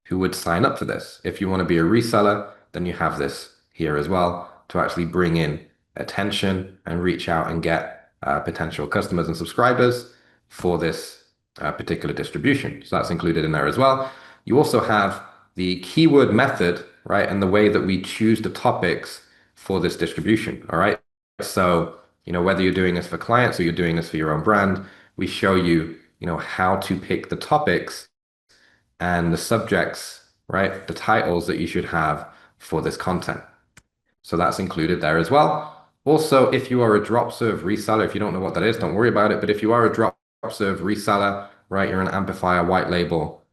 who would sign up for this. If you want to be a reseller, then you have this here as well to actually bring in attention and reach out and get potential customers and subscribers for this particular distribution. So that's included in there as well. You also have the keyword method, right? And the way that we choose the topics for this distribution, all right? So, whether you're doing this for clients or you're doing this for your own brand, we show you, how to pick the topics and the subjects, right? The titles that you should have for this content. So that's included there as well. Also, if you are a drop serve reseller, if you don't know what that is, don't worry about it. But if you are a drop serve reseller, right, you're an Amplifier white label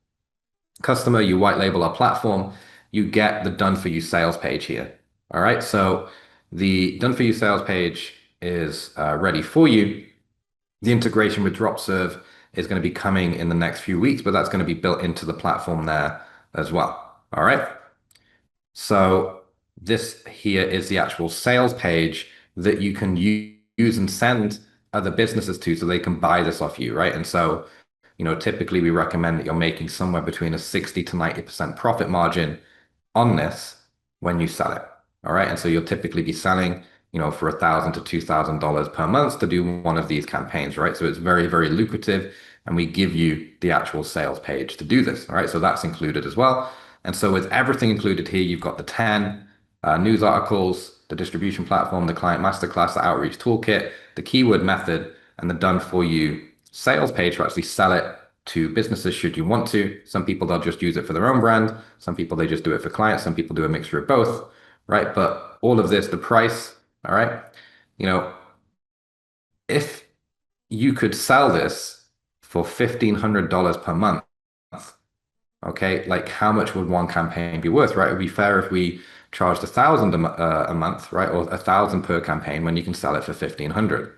customer, you white label our platform, you get the done for you sales page here. All right. So the done for you sales page is ready for you. The integration with DropServe is going to be coming in the next few weeks, but that's going to be built into the platform there as well. All right. So this here is the actual sales page that you can use and send other businesses to so they can buy this off you, right? And so, typically we recommend that you're making somewhere between a 60 to 90% profit margin on this when you sell it. All right. And so you'll typically be selling, for $1,000 to $2,000 per month to do one of these campaigns, right? So it's very, very lucrative. And we give you the actual sales page to do this. All right. So that's included as well. And so with everything included here, you've got the 10 news articles, the distribution platform, the client masterclass, the outreach toolkit, the keyword method, and the done for you sales page to actually sell it to businesses should you want to. Some people, they'll just use it for their own brand. Some people, they just do it for clients. Some people do a mixture of both, right? But all of this, the price, all right, if you could sell this for $1,500 per month, okay, like how much would one campaign be worth, right? It would be fair if we charged $1,000 a month, right? Or $1,000 per campaign when you can sell it for 1,500.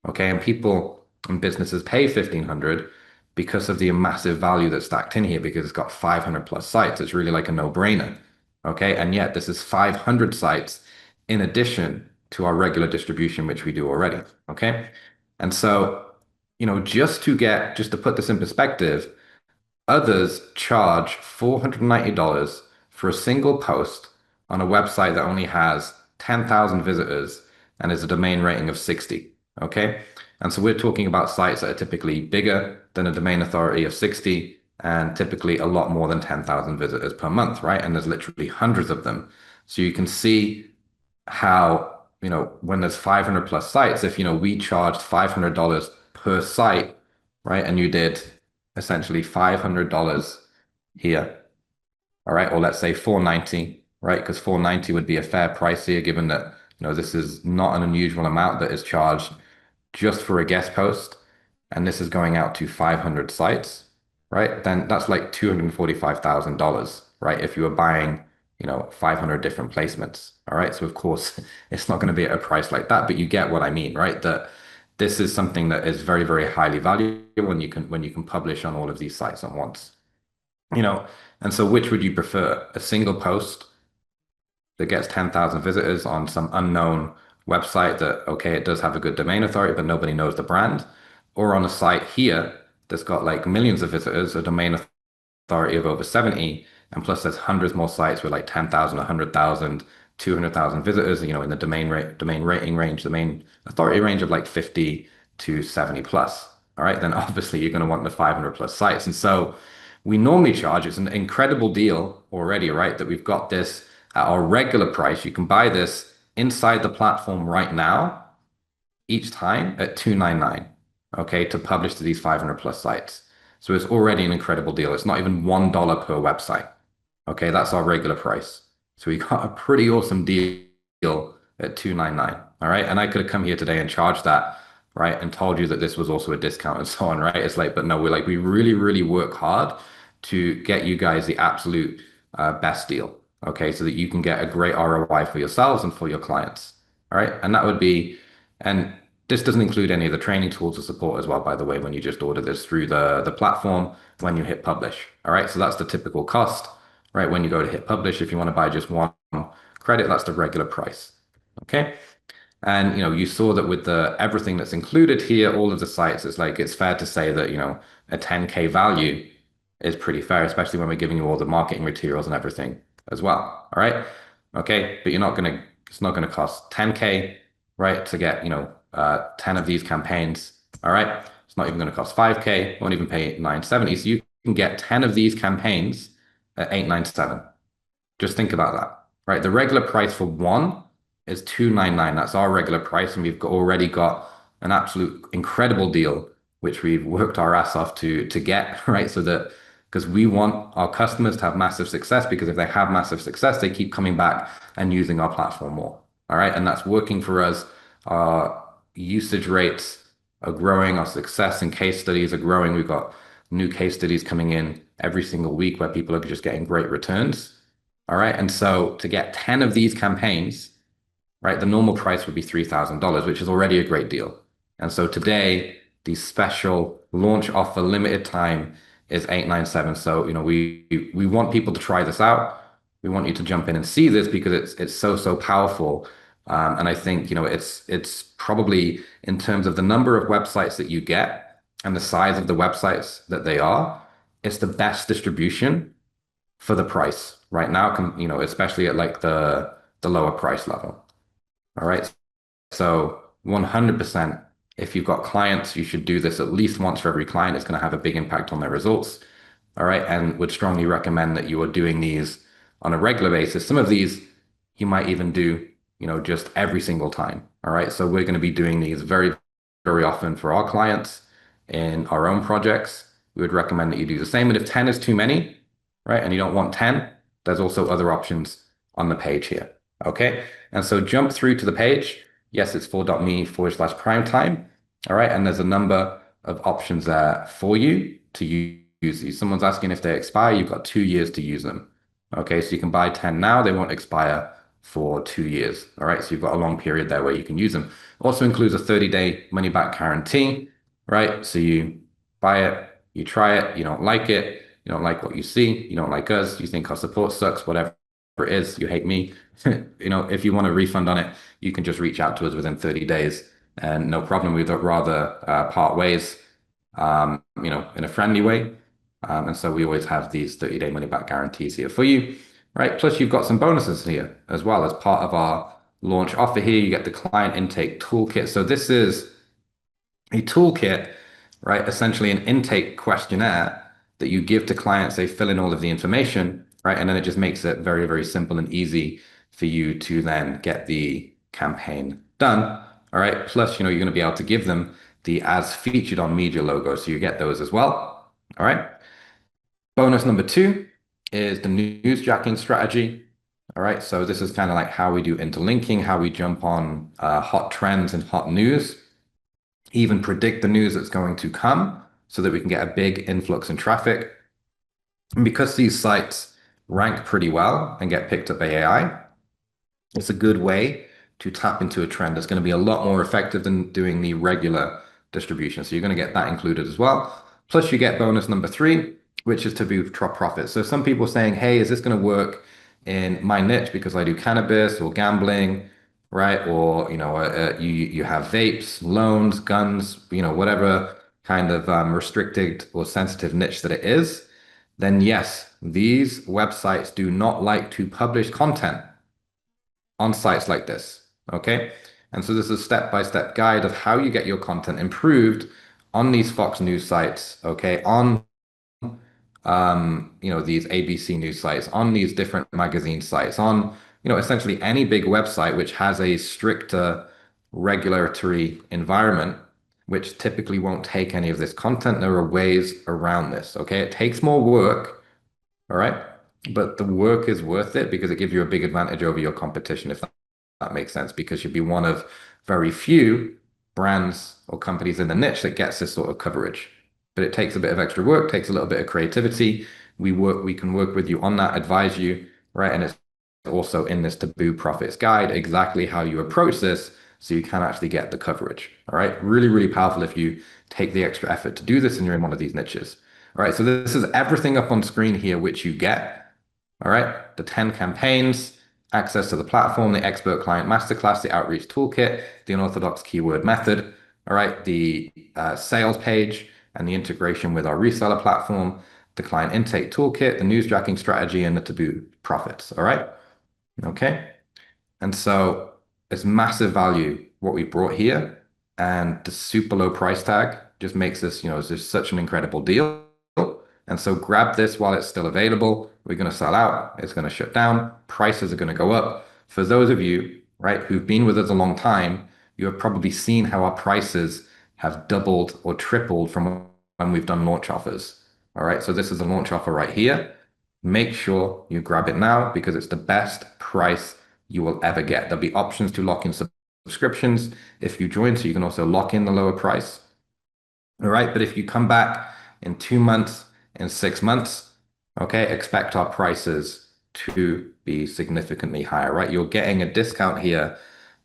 Okay, and people and businesses pay 1,500 because of the massive value that's stacked in here because it's got 500 plus sites. It's really like a no-brainer. Okay, and yet this is 500 sites in addition to our regular distribution, which we do already. Okay, and so, just to put this in perspective, others charge $490 for a single post on a website that only has 10,000 visitors and is a domain rating of 60. Okay. And so we're talking about sites that are typically bigger than a domain authority of 60 and typically a lot more than 10,000 visitors per month, right? And there's literally hundreds of them. So you can see how, when there's 500 plus sites, if, we charged $500 per site, right? And you did essentially $500 here, all right? Or let's say $490, right? Because $490 would be a fair price here, given that, this is not an unusual amount that is charged just for a guest post, and this is going out to 500 sites, right? Then that's like $245,000, right? If you were buying, 500 different placements, all right? So of course, it's not going to be at a price like that, but you get what I mean, right? That this is something that is very, very highly valuable when you can publish on all of these sites at once, And so which would you prefer? A single post that gets 10,000 visitors on some unknown website that, okay, it does have a good domain authority, but nobody knows the brand, or on a site here that's got like millions of visitors, a domain authority of over 70, and plus there's hundreds more sites with like 10,000, 100,000, 200,000 visitors, in the domain rating range, domain authority range of like 50 to 70 plus. All right, then obviously you're going to want the 500 plus sites. And so we normally charge, it's an incredible deal already, right? That we've got this at our regular price. You can buy this inside the platform right now, each time at $299, okay, to publish to these 500 plus sites. So it's already an incredible deal. It's not even $1 per website. Okay, that's our regular price. So we got a pretty awesome deal at $299. All right. And I could have come here today and charged that, right? And told you that this was also a discount and so on, right? It's like, but no, we really, really work hard to get you guys the absolute best deal. Okay, so that you can get a great ROI for yourselves and for your clients. All right. And that would be, and this doesn't include any of the training tools or support as well, by the way, when you just order this through the platform when you hit publish. All right. So that's the typical cost, right? When you go to hit publish, if you want to buy just one credit, that's the regular price. Okay. And you saw that with the everything that's included here, all of the sites, it's fair to say that a 10K value is pretty fair, especially when we're giving you all the marketing materials and everything as well. All right. Okay. But it's not gonna cost 10K, right? To get, 10 of these campaigns. All right. It's not even gonna cost 5K, won't even pay 970. So you can get 10 of these campaigns at 897. Just think about that, right? The regular price for one is 299. That's our regular price, and we've already got an absolute incredible deal, which we've worked our ass off to get, right? So that because we want our customers to have massive success, because if they have massive success, they keep coming back and using our platform more. All right, and that's working for us. Our usage rates are growing. Our success and case studies are growing. We've got new case studies coming in every single week where people are just getting great returns. All right, and so to get 10 of these campaigns, right, the normal price would be $3,000, which is already a great deal. And so today, the special launch offer limited time is 897. So, we want people to try this out. We want you to jump in and see this because it's so powerful. And I think, it's probably in terms of the number of websites that you get and the size of the websites that they are, it's the best distribution for the price right now, especially at like the lower price level. All right. So 100%, if you've got clients, you should do this at least once for every client. It's going to have a big impact on their results. All right. And would strongly recommend that you are doing these on a regular basis. Some of these you might even do, just every single time. All right. So we're going to be doing these very, very often for our clients in our own projects. We would recommend that you do the same. And if 10 is too many, right, and you don't want 10, there's also other options on the page here. Okay. And so jump through to the page. Yes, it's for.me/prime time. All right. And there's a number of options there for you to use these. Someone's asking if they expire. You've got 2 years to use them. Okay. So you can buy 10 now. They won't expire for 2 years. All right. So you've got a long period there where you can use them. Also includes a 30-day money back guarantee. Right. So you buy it, you try it, you don't like it, you don't like what you see, you don't like us, you think our support sucks, whatever it is, you hate me. If you want a refund on it, you can just reach out to us within 30 days and no problem. We'd rather part ways, in a friendly way. And so we always have these 30-day money back guarantees here for you, right? Plus you've got some bonuses here as well as part of our launch offer here. You get the client intake toolkit. So this is a toolkit, right? Essentially an intake questionnaire that you give to clients. They fill in all of the information, right? And then it just makes it very, very simple and easy for you to then get the campaign done. All right. Plus, you're going to be able to give them the as featured on media logo. So you get those as well. All right. Bonus number 2 is the newsjacking strategy. All right. So this is kind of like how we do interlinking, how we jump on hot trends and hot news, even predict the news that's going to come so that we can get a big influx in traffic. And because these sites rank pretty well and get picked up by AI, it's a good way to tap into a trend that's going to be a lot more effective than doing the regular distribution. So you're going to get that included as well. Plus you get bonus number 3, which is to boost profit. So some people are saying, hey, is this going to work in my niche because I do cannabis or gambling, right? Or, you have vapes, loans, guns, whatever kind of restricted or sensitive niche that it is, then yes, these websites do not like to publish content on sites like this. Okay. And so this is a step-by-step guide of how you get your content improved on these Fox News sites, okay, on these ABC News sites, on these different magazine sites, on, essentially any big website which has a stricter regulatory environment, which typically won't take any of this content. There are ways around this, okay? It takes more work, all right? But the work is worth it because it gives you a big advantage over your competition, if that makes sense, because you'll be one of very few brands or companies in the niche that gets this sort of coverage. But it takes a bit of extra work, takes a little bit of creativity. We can work with you on that, advise you, right? And it's also in this Taboo Profits guide exactly how you approach this so you can actually get the coverage. All right. Really, really powerful if you take the extra effort to do this and you're in one of these niches. All right. So this is everything up on screen here, which you get. All right. The 10 campaigns, access to the platform, the expert client masterclass, the outreach toolkit, the unorthodox keyword method. All right. The sales page and the integration with our reseller platform, the client intake toolkit, the newsjacking strategy, and the Taboo Profits. All right. Okay. And so it's massive value what we brought here. And the super low price tag just makes this, it's just such an incredible deal. And so grab this while it's still available. We're going to sell out. It's going to shut down. Prices are going to go up. For those of you, right, who've been with us a long time, you have probably seen how our prices have doubled or tripled from when we've done launch offers. All right. So this is a launch offer right here. Make sure you grab it now because it's the best price you will ever get. There'll be options to lock in subscriptions if you join, so you can also lock in the lower price. All right. But if you come back in 2 months, in 6 months, okay, expect our prices to be significantly higher, right? You're getting a discount here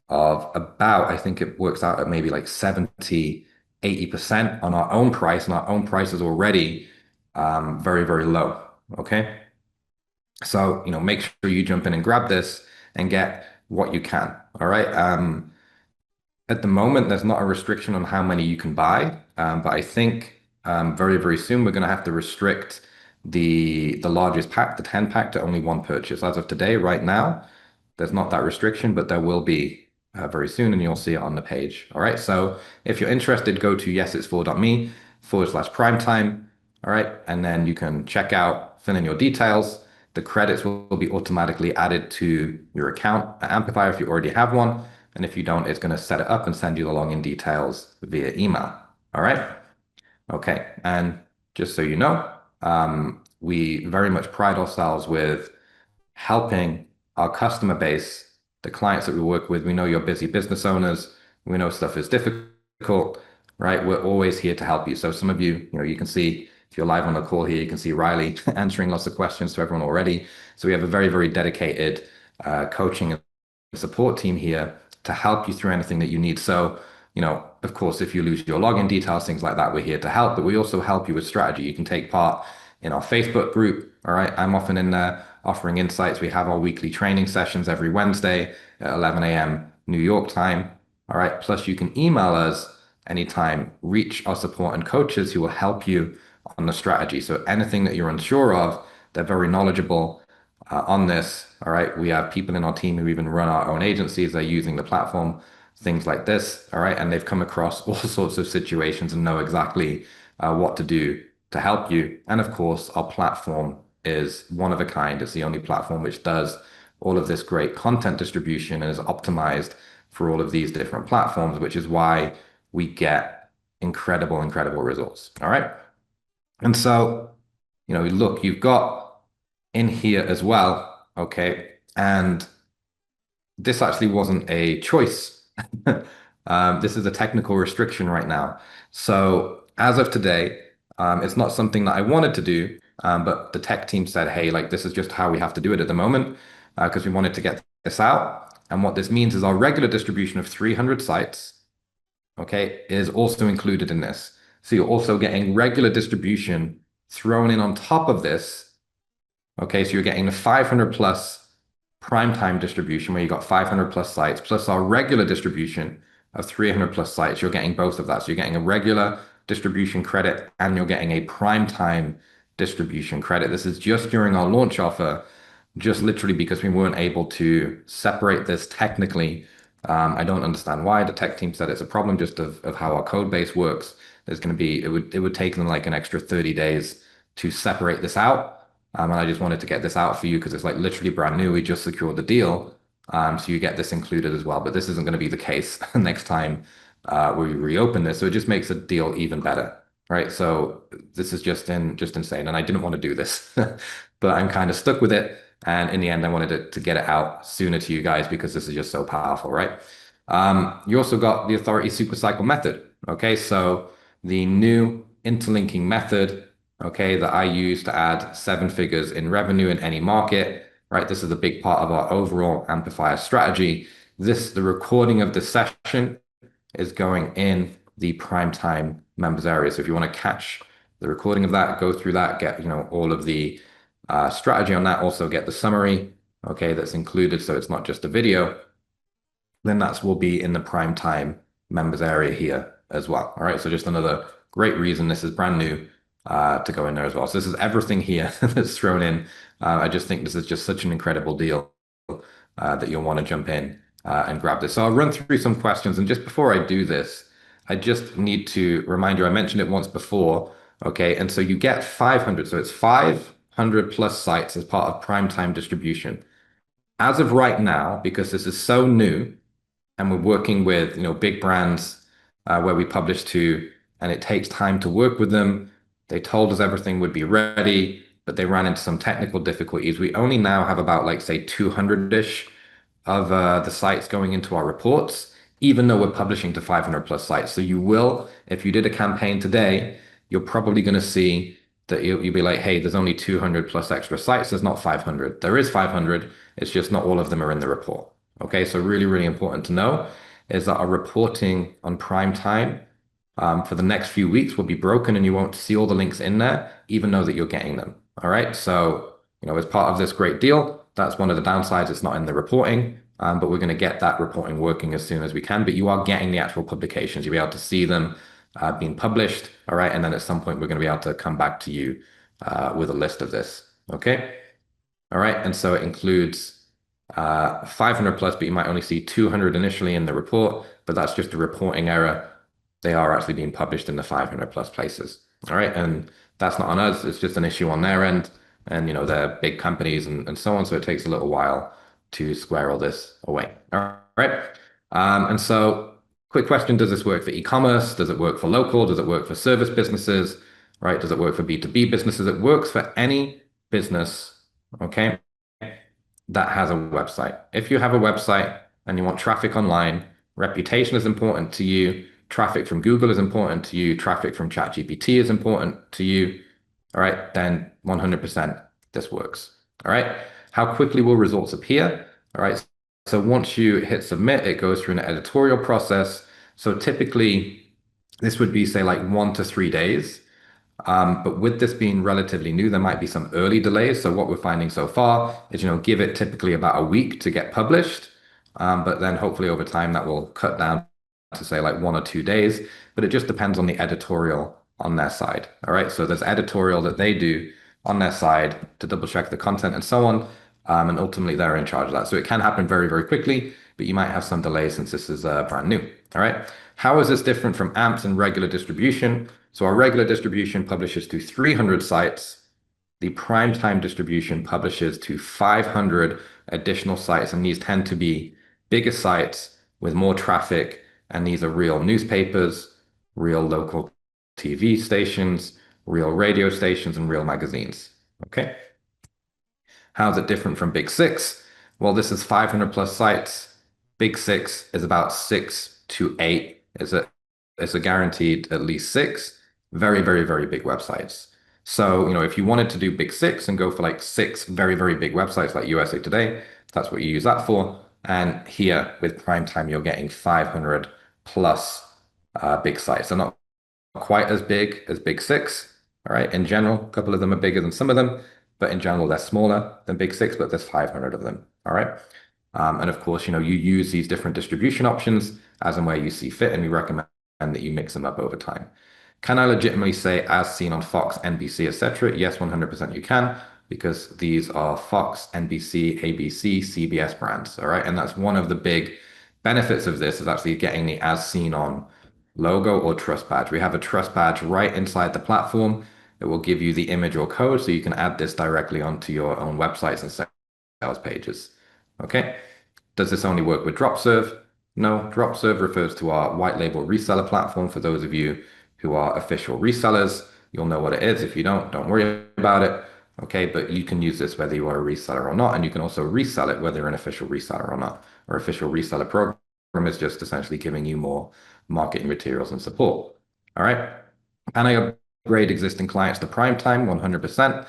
of about, I think it works out at maybe like 70, 80% on our own price, and our own price is already very, very low. Okay. So, make sure you jump in and grab this and get what you can. All right. At the moment, there's not a restriction on how many you can buy, but I think very, very soon we're going to have to restrict the largest pack, the 10 pack, to only one purchase. As of today, right now, there's not that restriction, but there will be very soon, and you'll see it on the page. All right. So if you're interested, go to yesitsfor.me/primetime. All right. And then you can check out, fill in your details. The credits will be automatically added to your account at Amplifier if you already have one. And if you don't, it's going to set it up and send you the login details via email. All right. Okay. And just so you know, we very much pride ourselves with helping our customer base, the clients that we work with. We know you're busy business owners. We know stuff is difficult, right? We're always here to help you. So some of you, you can see if you're live on the call here, you can see Riley answering lots of questions to everyone already. So we have a very, very dedicated coaching and support team here to help you through anything that you need. So, of course, if you lose your login details, things like that, we're here to help, but we also help you with strategy. You can take part in our Facebook group. All right. I'm often in there offering insights. We have our weekly training sessions every Wednesday at 11 a.m. New York time. All right. Plus, you can email us anytime, reach our support and coaches who will help you on the strategy. So anything that you're unsure of, they're very knowledgeable on this. All right. We have people in our team who even run our own agencies. They're using the platform, things like this. All right. And they've come across all sorts of situations and know exactly what to do to help you. And of course, our platform is one of a kind. It's the only platform which does all of this great content distribution and is optimized for all of these different platforms, which is why we get incredible, incredible results. All right. And so, look, you've got in here as well, okay? And this actually wasn't a choice. This is a technical restriction right now. So as of today, it's not something that I wanted to do, but the tech team said, hey, like this is just how we have to do it at the moment, because we wanted to get this out. And what this means is our regular distribution of 300 sites, okay, is also included in this. So you're also getting regular distribution thrown in on top of this. Okay, so you're getting the 500 plus primetime distribution where you got 500 plus sites, plus our regular distribution of 300 plus sites. You're getting both of that. So you're getting a regular distribution credit and you're getting a primetime distribution credit. This is just during our launch offer. just literally because we weren't able to separate this technically. I don't understand why. The tech team said it's a problem just of how our code base works. There's going to be, it would take them like an extra 30 days to separate this out. And I just wanted to get this out for you because it's like literally brand new. We just secured the deal. So you get this included as well. But this isn't going to be the case next time we reopen this. So it just makes the deal even better, right? So this is just insane. And I didn't want to do this, but I'm kind of stuck with it. And in the end, I wanted to get it out sooner to you guys because this is just so powerful, right? You also got the authority supercycle method. Okay, so the new interlinking method, okay, that I use to add 7 figures in revenue in any market, right? This is a big part of our overall amplifier strategy. The recording of the session is going in the primetime members area. So if you want to catch the recording of that, go through that, get, all of the strategy on that, also get the summary, okay, that's included. So it's not just a video, then that will be in the primetime members area here as well. All right. So just another great reason. This is brand new to go in there as well. So this is everything here that's thrown in. I just think this is just such an incredible deal that you'll want to jump in and grab this. So I'll run through some questions. And just before I do this, I just need to remind you, I mentioned it once before. Okay. And so you get 500. So it's 500 plus sites as part of primetime distribution. As of right now, because this is so new, and we're working with big brands where we publish to, and it takes time to work with them. They told us everything would be ready, but they ran into some technical difficulties. We only now have about like say 200-ish of the sites going into our reports, even though we're publishing to 500 plus sites. So you will, if you did a campaign today, you're probably going to see that you'll be like, hey, there's only 200 plus extra sites. There's not 500. There is 500. It's just not all of them are in the report. Okay, so really, really important to know is that our reporting on prime time for the next few weeks will be broken and you won't see all the links in there, even though that you're getting them. All right, so, as part of this great deal, that's one of the downsides. It's not in the reporting, but we're going to get that reporting working as soon as we can. But you are getting the actual publications. You'll be able to see them being published. All right, and then at some point, we're going to be able to come back to you with a list of this. Okay, all right, and so it includes 500 plus, but you might only see 200 initially in the report, but that's just a reporting error. They are actually being published in the 500 plus places. All right. And that's not on us. It's just an issue on their end. And, they're big companies and so on. So it takes a little while to square all this away. All right. And so quick question, does this work for e-commerce? Does it work for local? Does it work for service businesses? Right? Does it work for B2B businesses? It works for any business, okay, that has a website. If you have a website and you want traffic online, reputation is important to you, traffic from Google is important to you, traffic from ChatGPT is important to you, all right, then 100% this works. All right. How quickly will results appear? All right. So once you hit submit, it goes through an editorial process. So typically this would be say like 1 to 3 days. But with this being relatively new, there might be some early delays. So what we're finding so far is, give it typically about a week to get published. But then hopefully over time that will cut down to say like 1 or 2 days. But it just depends on the editorial on their side. All right. So there's editorial that they do on their side to double check the content and so on. And ultimately they're in charge of that. So it can happen very, very quickly, but you might have some delays since this is brand new. All right. How is this different from AMPs and regular distribution? So our regular distribution publishes to 300 sites. The primetime distribution publishes to 500 additional sites. And these tend to be bigger sites with more traffic. And these are real newspapers, real local TV stations, real radio stations, and real magazines. Okay. How is it different from Big Six? Well, this is 500 plus sites. Big Six is about 6 to 8. It's a guaranteed at least 6. Very, very, very big websites. So, if you wanted to do Big Six and go for like 6 very, very big websites like USA Today, that's what you use that for. And here with Primetime, you're getting 500 plus big sites. They're not quite as big as Big Six. All right. In general, a couple of them are bigger than some of them, but in general, they're smaller than Big Six, but there's 500 of them. All right. And of course, you use these different distribution options as and where you see fit, and we recommend that you mix them up over time. Can I legitimately say as seen on Fox, NBC, etc.? Yes, 100% you can. because these are Fox, NBC, ABC, CBS brands. All right. And that's one of the big benefits of this is actually getting the as seen on logo or trust badge. We have a trust badge right inside the platform. It will give you the image or code so you can add this directly onto your own websites and sales pages. Okay. Does this only work with DropServe? No, DropServe refers to our white label reseller platform. For those of you who are official resellers, you'll know what it is. If you don't worry about it. Okay, but you can use this whether you are a reseller or not, and you can also resell it whether you're an official reseller or not. Our official reseller program is just essentially giving you more marketing materials and support. All right. And I upgrade existing clients to Primetime 100%.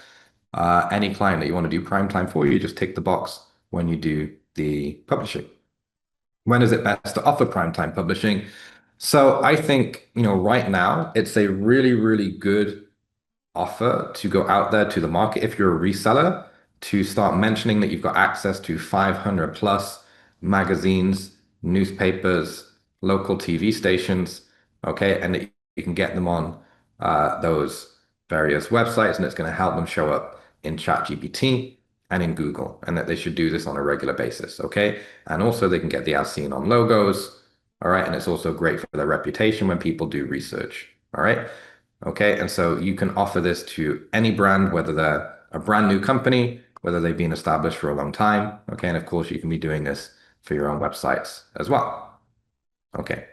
Any client that you want to do Primetime for, you just tick the box when you do the publishing. When is it best to offer Primetime publishing? So I think, right now it's a really, really good offer to go out there to the market if you're a reseller to start mentioning that you've got access to 500 plus magazines, newspapers, local TV stations, okay, and that you can get them on those various websites, and it's going to help them show up in ChatGPT and in Google, and that they should do this on a regular basis, okay? And also they can get the as seen on logos, all right, and it's also great for their reputation when people do research, all right? Okay, and so you can offer this to any brand, whether they're a brand new company, whether they've been established for a long time. Okay, and of course, you can be doing this for your own websites as well. Okay,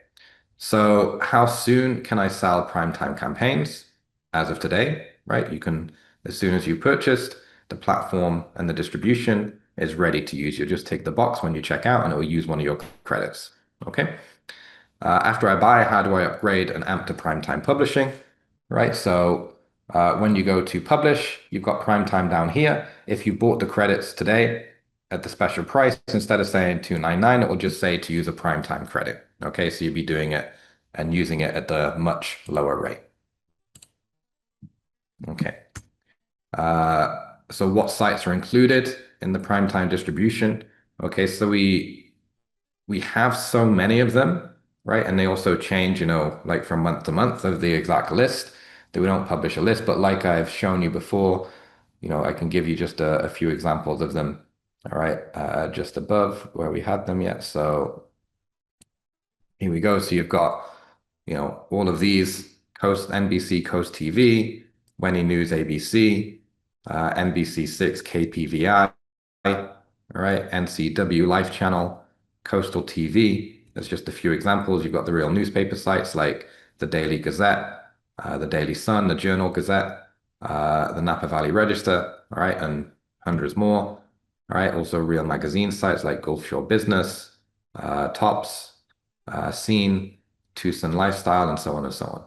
so how soon can I sell primetime campaigns? As of today, right? You can, as soon as you purchased, the platform and the distribution is ready to use. You just tick the box when you check out and it will use one of your credits. Okay. After I buy, how do I upgrade an AMP to primetime publishing? Right, so when you go to publish, you've got Primetime down here. If you bought the credits today at the special price, instead of saying $299, it will just say to use a Primetime credit. Okay, so you'd be doing it and using it at the much lower rate. Okay. So what sites are included in the Primetime distribution? Okay, so we have so many of them, right? And they also change, like from month to month of the exact list. That we don't publish a list, but like I've shown you before, I can give you just a few examples of them. All right, just above where we had them yet. So here we go. So you've got, all of these: Coast NBC, Coast TV, Wendy News, ABC, NBC6, KPVI, all right, NCW Life Channel, Coastal TV. There's just a few examples. You've got the real newspaper sites like the Daily Gazette, the Daily Sun, the Journal Gazette, the Napa Valley Register, all right, and hundreds more. All right, also real magazine sites like Gulf Shore Business, Tops, Scene, Tucson Lifestyle, and so on and so on.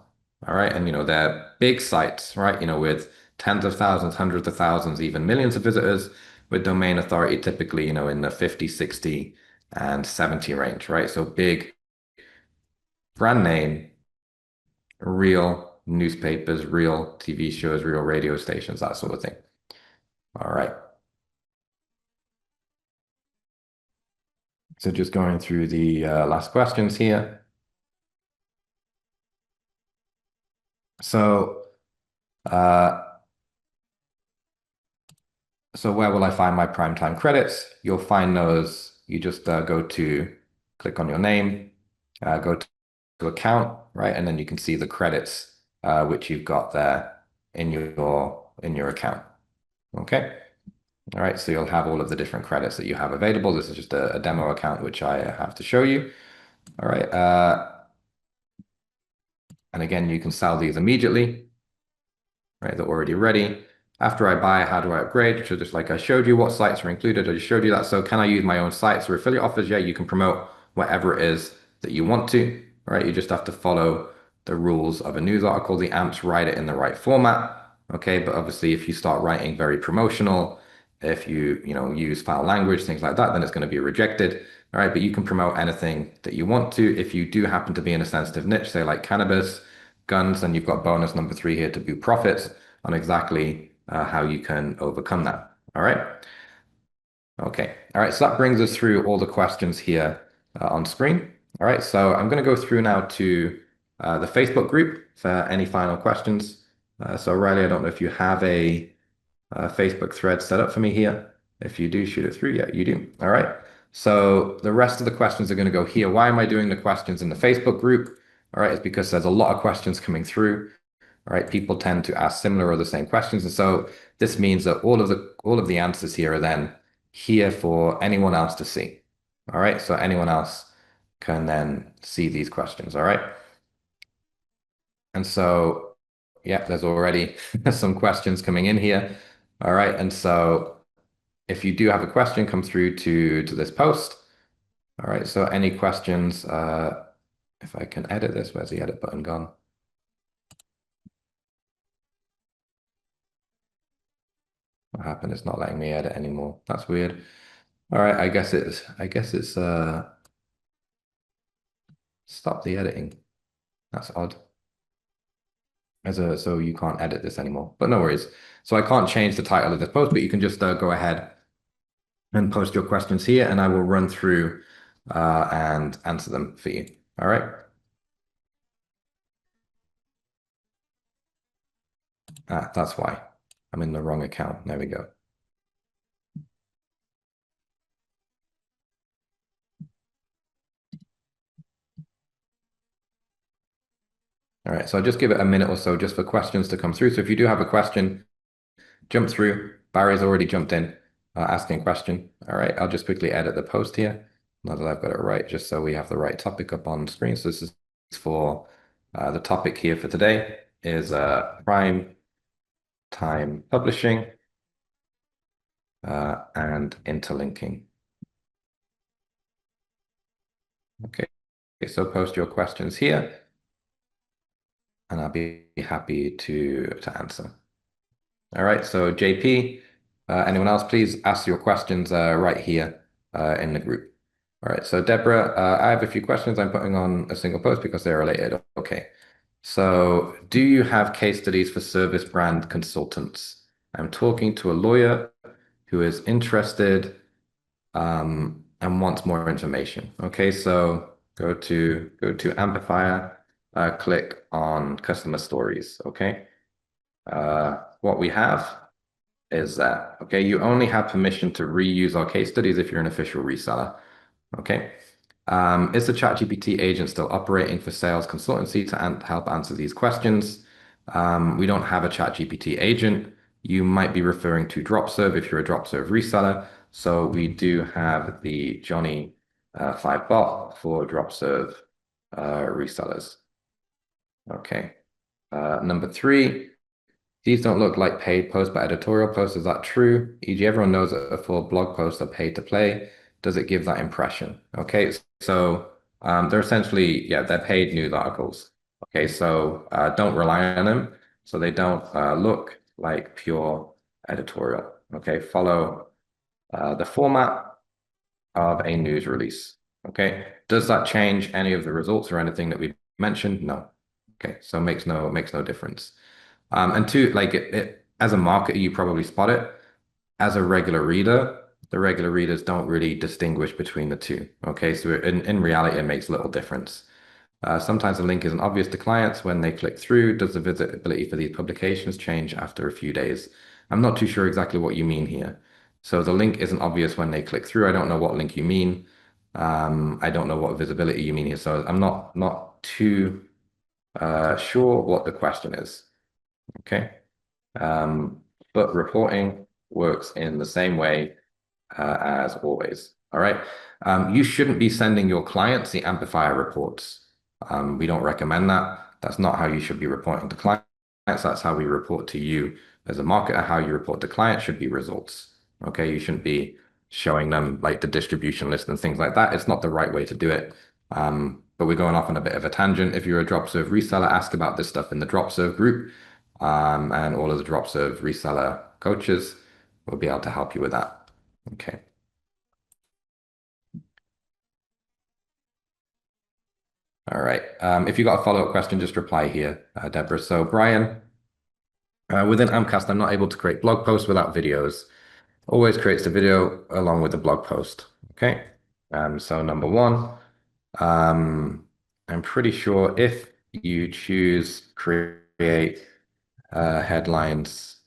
All right, and they're big sites, right? With tens of thousands, hundreds of thousands, even millions of visitors, with domain authority typically, in the 50, 60, and 70 range, right? So big brand name, real newspapers, real TV shows, real radio stations, that sort of thing. All right. So just going through the last questions here. So, so where will I find my primetime credits? You'll find those. You just click on your name, go to account, right? And then you can see the credits which you've got there in your account. Okay. All right, so you'll have all of the different credits that you have available. This is just a demo account which I have to show you. All right, and again, you can sell these immediately, right? They're already ready. After I buy, how do I upgrade? So just like I showed you, what sites are included, I just showed you that. So can I use my own sites or affiliate offers? Yeah, you can promote whatever it is that you want to, right? You just have to follow the rules of a news article. The AMPs write it in the right format, okay? But obviously, if you start writing very promotional, if you use foul language, things like that, then it's going to be rejected. All right, but you can promote anything that you want to. If you do happen to be in a sensitive niche, say like cannabis, guns, then you've got bonus number 3 here to boost profits on exactly how you can overcome that. All right. Okay. All right. So that brings us through all the questions here on screen. All right. So I'm going to go through now to the Facebook group for any final questions. So Riley, I don't know if you have a Facebook thread set up for me here. If you do shoot it through, yeah, you do. All right. So the rest of the questions are going to go here. Why am I doing the questions in the Facebook group? All right, it's because there's a lot of questions coming through. All right, people tend to ask similar or the same questions, and so this means that all of the answers here are then here for anyone else to see. All right, so anyone else can then see these questions. All right, and so yeah, there's already some questions coming in here. All right, and so if you do have a question, come through to this post. All right, so any questions? If I can edit this, where's the edit button gone? What happened? It's not letting me edit anymore. That's weird. All right, I guess it's stop the editing. That's odd. So you can't edit this anymore. But no worries. So I can't change the title of this post, but you can just go ahead and post your questions here, and I will run through and answer them for you. All right. That's why I'm in the wrong account. There we go. All right, so I'll just give it a minute or so just for questions to come through. So if you do have a question, jump through. Barry's already jumped in, asking a question. All right, I'll just quickly edit the post here, now that I've got it right, just so we have the right topic up on screen. So this is for the topic here for today is prime time publishing and interlinking. Okay, so post your questions here, and I'll be happy to answer. All right, so JP, anyone else, please ask your questions right here in the group. All right, so Deborah, I have a few questions I'm putting on a single post because they're related. Okay, so do you have case studies for service brand consultants? I'm talking to a lawyer who is interested and wants more information. Okay, so go to Amplifier, click on customer stories. Okay, what we have is that, okay, you only have permission to reuse our case studies if you're an official reseller. Okay. Is the ChatGPT agent still operating for sales consultancy to help answer these questions? We don't have a ChatGPT agent. You might be referring to DropServe if you're a DropServe reseller. So we do have the Johnny 5 bot for DropServe resellers. Okay. Number 3. These don't look like paid posts, but editorial posts. Is that true? E.g., everyone knows that a full blog posts are paid to play. Does it give that impression? Okay, so they're essentially, yeah, they're paid news articles. Okay, so don't rely on them. So they don't look like pure editorial. Okay, follow the format of a news release. Okay, does that change any of the results or anything that we mentioned? No. Okay, so makes no difference. And two, like as a marketer, you probably spot it. As a regular reader, the regular readers don't really distinguish between the two. Okay, so in reality, it makes little difference. Sometimes the link isn't obvious to clients when they click through. Does the visibility for these publications change after a few days? I'm not too sure exactly what you mean here. So the link isn't obvious when they click through. I don't know what link you mean. I don't know what visibility you mean here. So I'm not too sure what the question is. Okay. But reporting works in the same way as always. All right. You shouldn't be sending your clients the amplifier reports. We don't recommend that. That's not how you should be reporting to clients. That's how we report to you as a marketer. How you report to clients should be results. Okay. You shouldn't be showing them like the distribution list and things like that. It's not the right way to do it. But we're going off on a bit of a tangent. If you're a DropServe reseller, ask about this stuff in the DropServe group. And all of the DropServe reseller coaches will be able to help you with that. Okay. All right. If you got a follow-up question, just reply here, Deborah. So Brian, within Amcast, I'm not able to create blog posts without videos. Always creates the video along with the blog post. Okay. So number 1, I'm pretty sure if you choose create headlines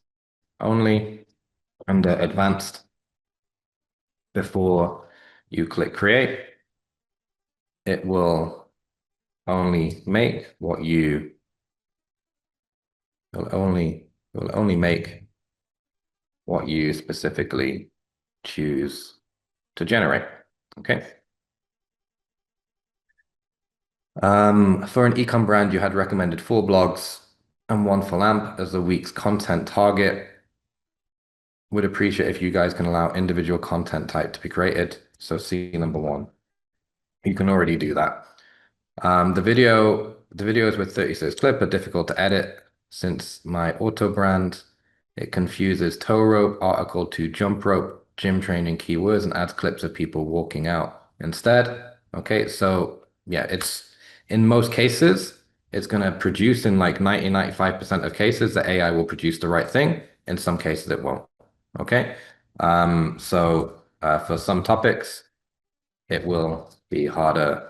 only, under advanced before you click create. It will only make what you will only make what you specifically choose to generate. Okay. For an ecom brand, you had recommended 4 blogs and 1 full amp as the week's content target. Would appreciate if you guys can allow individual content type to be created. So C number 1. You can already do that. The videos with 36 clip are difficult to edit since my auto brand, it confuses tow rope article to jump rope, gym training keywords, and adds clips of people walking out instead. Okay, so yeah, it's in most cases, it's going to produce in like 90-95% of cases, the AI will produce the right thing. In some cases, it won't. Okay, for some topics, it will be harder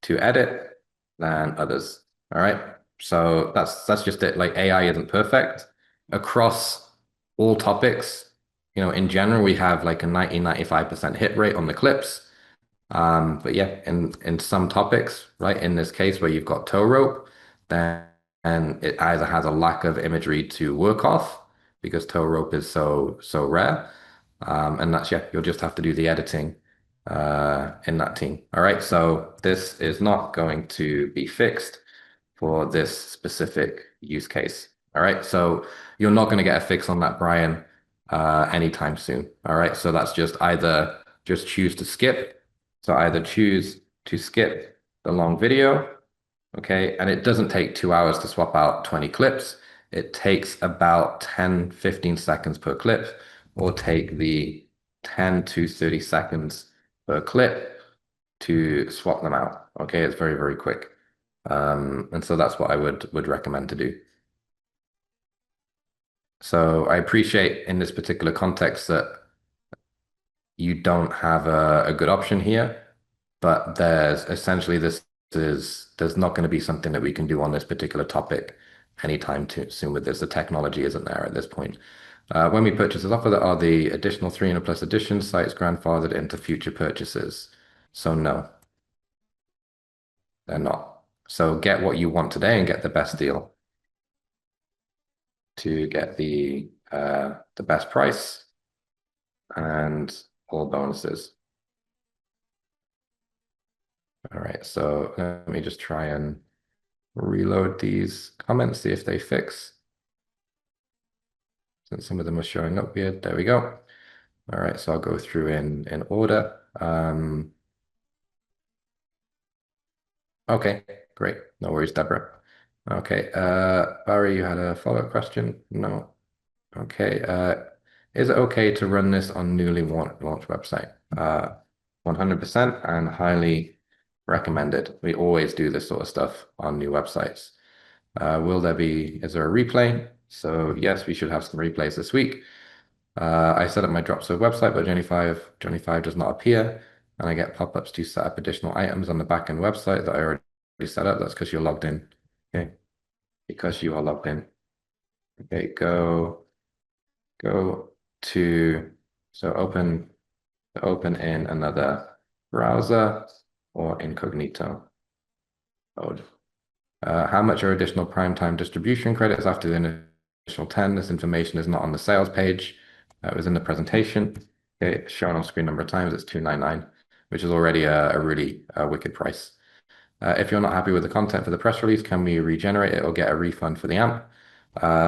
to edit than others. All right. So that's just it. Like AI isn't perfect across all topics. In general, we have like a 90-95% hit rate on the clips. But yeah, in some topics, right, in this case where you've got tow rope, then and it either has a lack of imagery to work off because tow rope is so rare. And that's, yeah, you'll just have to do the editing in that team. All right, so this is not going to be fixed for this specific use case. All right, so you're not going to get a fix on that, Brian, anytime soon. All right, so that's just choose to skip. So either choose to skip the long video, okay, and it doesn't take 2 hours to swap out 20 clips. It takes about 10-15 seconds per clip, or take the 10 to 30 seconds per clip to swap them out. Okay, it's very, very quick. And so that's what I would recommend to do. So I appreciate in this particular context that you don't have a good option here, but there's not going to be something that we can do on this particular topic anytime too soon with this. The technology isn't there at this point. When we purchase this offer, there are the additional 300 plus edition sites grandfathered into future purchases. So no, they're not. So get what you want today and get the best deal to get the best price and all bonuses. All right, so let me just try and reload these comments, see if they fix. Since some of them are showing up weird. There we go. All right, so I'll go through in order. Okay, great. No worries, Deborah. Okay, Barry, you had a follow-up question? No. Okay, is it okay to run this on newly launched website? 100% and highly recommended. We always do this sort of stuff on new websites. Is there a replay? So yes, we should have some replays this week. I set up my Dropserve website, but Journey 5 does not appear, and I get pop-ups to set up additional items on the backend website that I already set up. That's because you're logged in. Okay, because you are logged in. Okay, go to open in another browser or incognito mode. How much are additional primetime distribution credits after the initial 10? This information is not on the sales page. It was in the presentation. Okay, it's shown on screen a number of times. It's $299, which is already a really wicked price. If you're not happy with the content for the press release, can we regenerate it or get a refund for the amp?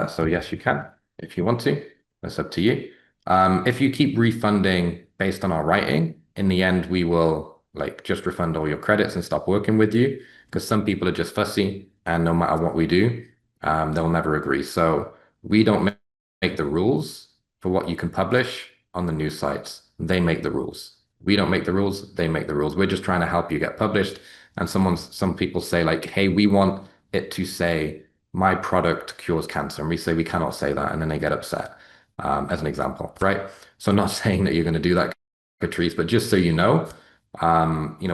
So yes, you can if you want to. That's up to you. If you keep refunding based on our writing, in the end, we will just refund all your credits and stop working with you, because some people are just fussy, and no matter what we do, they'll never agree. So we don't make the rules for what you can publish on the news sites. They make the rules. We don't make the rules, they make the rules. We're just trying to help you get published. And some people say hey, we want it to say my product cures cancer. And we say we cannot say that. And then they get upset, as an example, right? So I'm not saying that you're going to do that, Patrice, but just so you know,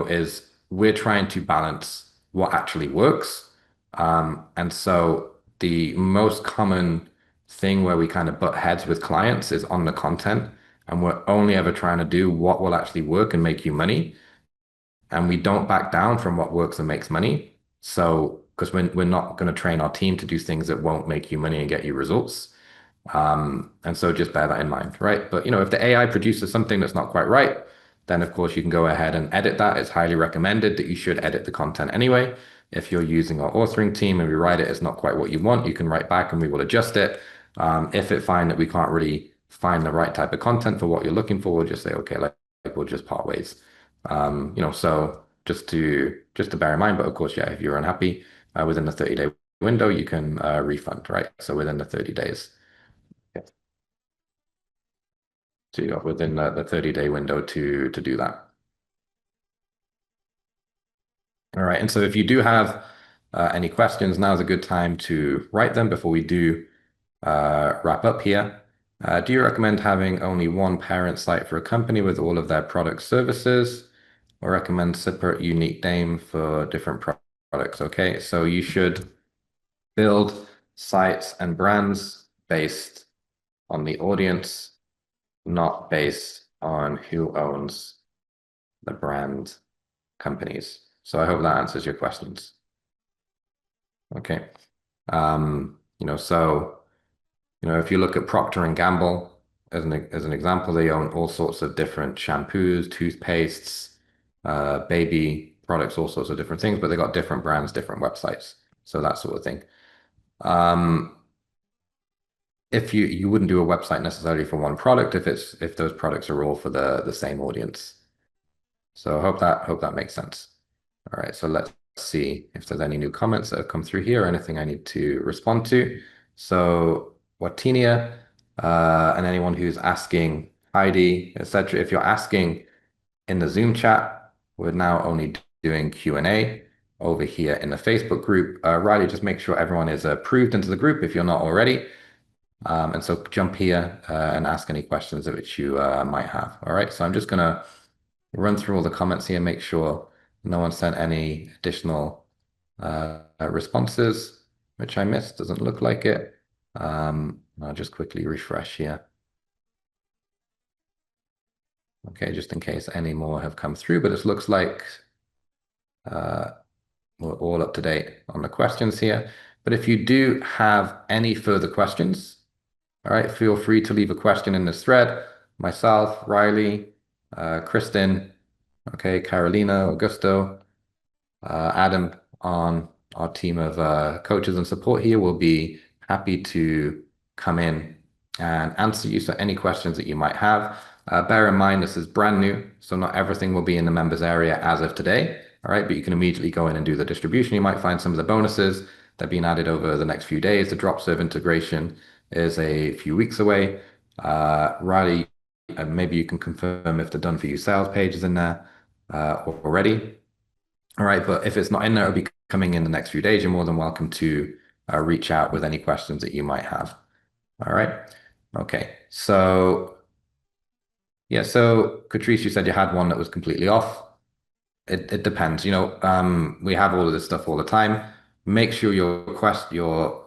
is we're trying to balance what actually works. And so the most common thing where we kind of butt heads with clients is on the content, and we're only ever trying to do what will actually work and make you money, and we don't back down from what works and makes money. So, because we're not going to train our team to do things that won't make you money and get you results. And so just bear that in mind, right? But if the AI produces something that's not quite right, then of course you can go ahead and edit that. It's highly recommended that you should edit the content anyway. If you're using our authoring team and we write it, it's not quite what you want, you can write back and we will adjust it. If it find that we can't really find the right type of content for what you're looking for, we'll just say, okay, like we'll just part ways. So just to bear in mind, but of course, yeah, if you're unhappy within the 30-day window, you can refund, right? So within the 30 days. So you're within the 30-day window to do that. All right, and so if you do have any questions, now is a good time to write them before we do wrap up here. Do you recommend having only one parent site for a company with all of their product services, or recommend separate unique name for different products? Okay, so you should build sites and brands based on the audience, not based on who owns the brand companies. So I hope that answers your questions. Okay. If you look at Procter and Gamble as an example, they own all sorts of different shampoos, toothpastes, baby products, all sorts of different things, but they got different brands, different websites. So that sort of thing. If you wouldn't do a website necessarily for one product if those products are all for the same audience. So I hope that makes sense. All right, so let's see if there's any new comments that have come through here or anything I need to respond to. So Watinia, and anyone who's asking, Heidi, etc. If you're asking in the Zoom chat, we're now only doing Q&A over here in the Facebook group. Riley, just make sure everyone is approved into the group if you're not already. And so jump here and ask any questions that which you might have. All right, so I'm just going to run through all the comments here, make sure no one sent any additional responses, which I missed. Doesn't look like it. I'll just quickly refresh here. Okay, just in case any more have come through, but it looks like we're all up to date on the questions here. But if you do have any further questions, all right, feel free to leave a question in this thread. Myself, Riley, Kristen, okay, Carolina, Augusto, Adam on our team of coaches and support here will be happy to come in and answer you. So any questions that you might have. Bear in mind, this is brand new, so not everything will be in the members area as of today. All right, but you can immediately go in and do the distribution. You might find some of the bonuses that are being added over the next few days. The drop serve integration is a few weeks away. Riley, maybe you can confirm if the done for you sales page is in there already. All right, but if it's not in there, it'll be coming in the next few days. You're more than welcome to reach out with any questions that you might have. All right. Okay. So yeah, so Catrice, you said you had one that was completely off. It depends. We have all of this stuff all the time. Make sure your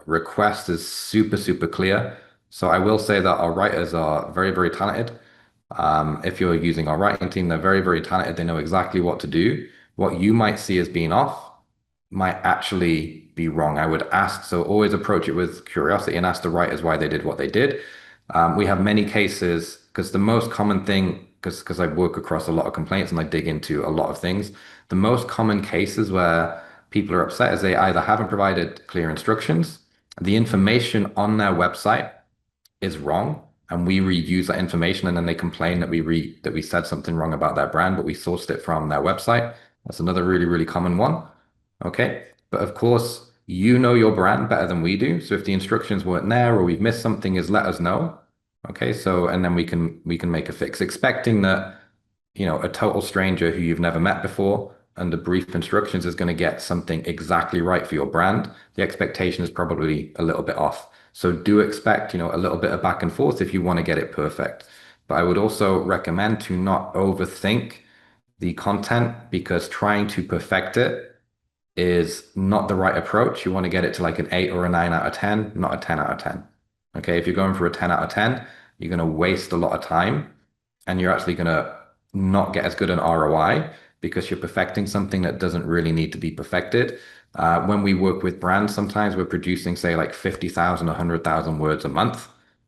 request is super, super clear. So I will say that our writers are very, very talented. If you're using our writing team, they're very, very talented. They know exactly what to do. What you might see as being off might actually be wrong. I would ask, so always approach it with curiosity and ask the writers why they did what they did. We have many cases, because the most common thing, because I work across a lot of complaints and I dig into a lot of things, the most common cases where people are upset is they either haven't provided clear instructions, the information on their website is wrong, and we reuse that information, and then they complain that we said something wrong about their brand, but we sourced it from their website. That's another really, really common one. Okay, but of course, you know your brand better than we do. So if the instructions weren't there or we've missed something, is let us know. Okay, so and then we can make a fix, expecting that a total stranger who you've never met before under brief instructions is going to get something exactly right for your brand. The expectation is probably a little bit off. So do expect a little bit of back and forth if you want to get it perfect. But I would also recommend to not overthink the content, because trying to perfect it is not the right approach. You want to get it to like an 8 or a 9 out of 10, not a 10 out of 10. Okay, if you're going for a 10 out of 10, you're going to waste a lot of time and you're actually going to not get as good an ROI because you're perfecting something that doesn't really need to be perfected. When we work with brands, sometimes we're producing, say, like 50,000, 100,000 words a month,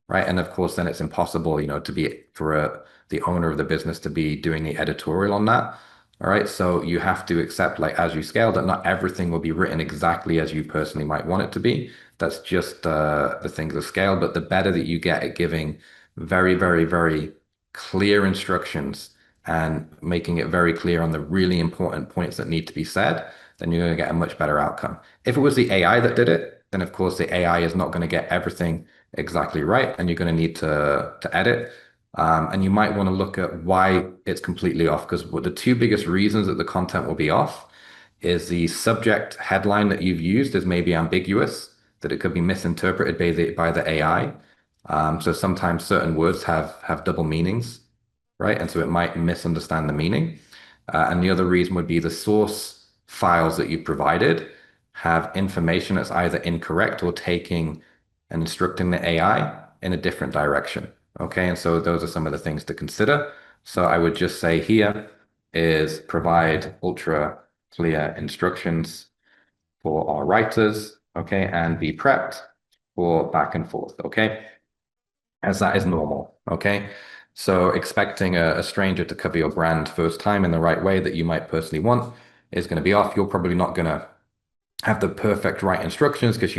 right? And of course, then it's impossible, to be for the owner of the business to be doing the editorial on that. All right. So you have to accept, like, as you scale, that not everything will be written exactly as you personally might want it to be. That's just the things of scale. But the better that you get at giving very, very, very clear instructions and making it very clear on the really important points that need to be said, then you're going to get a much better outcome. If it was the AI that did it, then of course the AI is not going to get everything exactly right, and you're going to need to edit. And you might want to look at why it's completely off, because the two biggest reasons that the content will be off is the subject headline that you've used is maybe ambiguous, that it could be misinterpreted by the AI. So sometimes certain words have double meanings, right? And so it might misunderstand the meaning. And the other reason would be the source files that you provided have information that's either incorrect or taking and instructing the AI in a different direction. Okay, and so those are some of the things to consider. So I would just say here is provide ultra clear instructions for our writers, okay, and be prepped for back and forth, okay, as that is normal, okay. So expecting a stranger to cover your brand first time in the right way that you might personally want is going to be off. You're probably not going to have the perfect right instructions because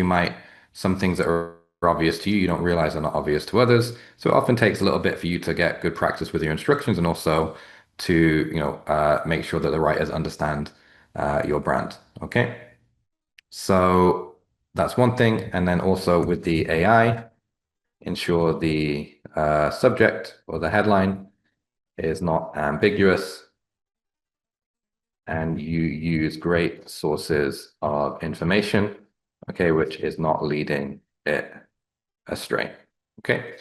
some things that are obvious to you, you don't realize are not obvious to others. So it often takes a little bit for you to get good practice with your instructions and also to, make sure that the writers understand your brand. Okay. So that's one thing. And then also with the AI, ensure the subject or the headline is not ambiguous and you use great sources of information, okay, which is not leading it astray. Okay.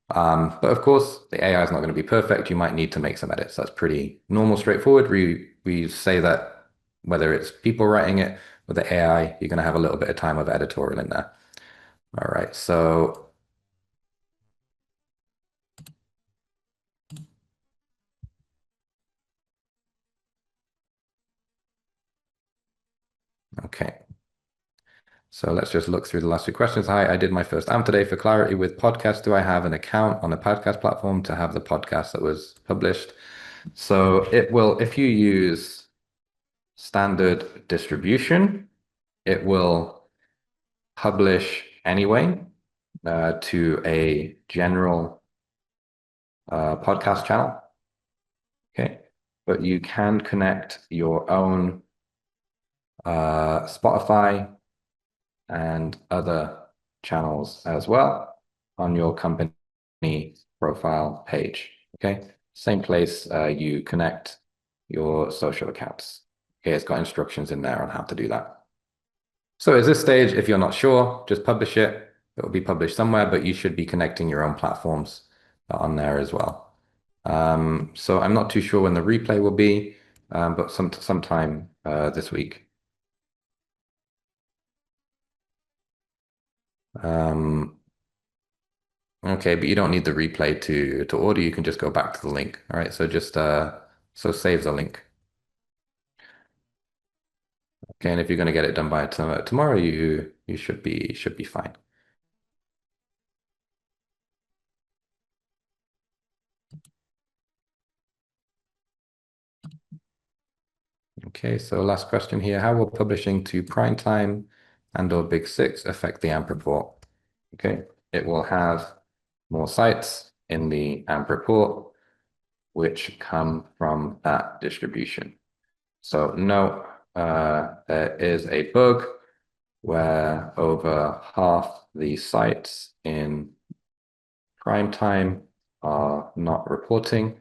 But of course, the AI is not going to be perfect. You might need to make some edits. That's pretty normal, straightforward. We say that whether it's people writing it or the AI, you're going to have a little bit of time of editorial in there. All right. So okay. So let's just look through the last few questions. Hi, I did my first AMP today. For clarity with podcasts, do I have an account on a podcast platform to have the podcast that was published? So it will, if you use standard distribution, it will publish anyway to a general podcast channel. Okay. But you can connect your own Spotify and other channels as well on your company profile page. Okay. Same place you connect your social accounts. Okay. It's got instructions in there on how to do that. So at this stage, if you're not sure, just publish it. It will be published somewhere, but you should be connecting your own platforms on there as well. So I'm not too sure when the replay will be, but sometime this week. Okay, but you don't need the replay to order. You can just go back to the link. All right, so just so save the link. Okay, and if you're going to get it done by tomorrow, you should be fine. Okay, so last question here. How will publishing to prime time and/or Big Six affect the AMP report? Okay, it will have more sites in the AMP report, which come from that distribution. So no, there is a bug where over half the sites in prime time are not reporting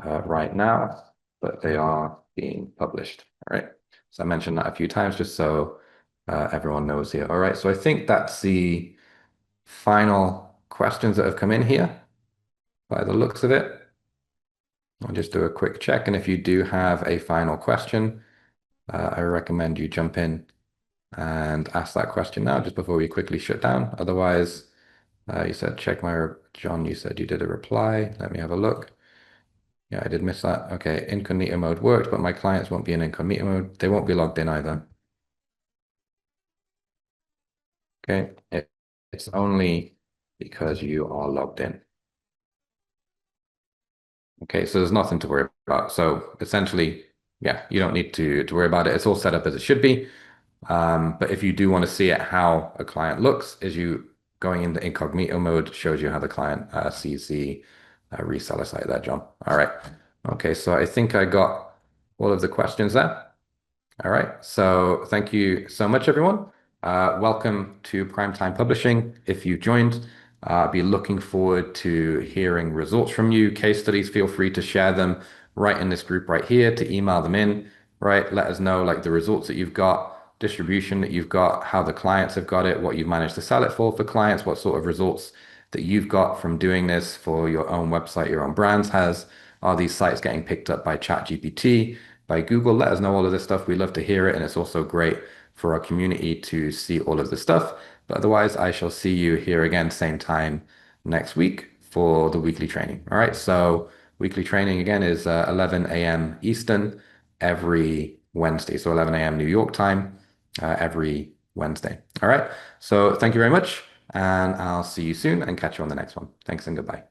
right now, but they are being published. All right. So I mentioned that a few times just so everyone knows here. All right. So I think that's the final questions that have come in here by the looks of it. I'll just do a quick check. And if you do have a final question, I recommend you jump in and ask that question now just before we quickly shut down. Otherwise, You said check my, John, you said you did a reply. Let me have a look. Yeah, I did miss that. Okay, incognito mode worked, but my clients won't be in incognito mode. They won't be logged in either. Okay, it's only because you are logged in. Okay, so there's nothing to worry about. So essentially, yeah, you don't need to worry about it. It's all set up as it should be. But if you do want to see it how a client looks, is you going into incognito mode shows you how the client sees the reseller site there, John. All right. Okay, so I think I got all of the questions there. All right. So thank you so much, everyone. Welcome to Primetime Publishing. If you joined, I'll be looking forward to hearing results from you. Case studies, feel free to share them right in this group right here, to email them in, right? Let us know like the results that you've got, distribution that you've got, how the clients have got it, what you've managed to sell it for clients, what sort of results that you've got from doing this for your own website, your own brands has. Are these sites getting picked up by ChatGPT, by Google? Let us know all of this stuff. We love to hear it, and it's also great for our community to see all of this stuff. But otherwise, I shall see you here again, same time next week for the weekly training. All right. So weekly training again is 11 a.m. Eastern every Wednesday. So 11 a.m. New York time every Wednesday. All right. So thank you very much, and I'll see you soon and catch you on the next one. Thanks and goodbye.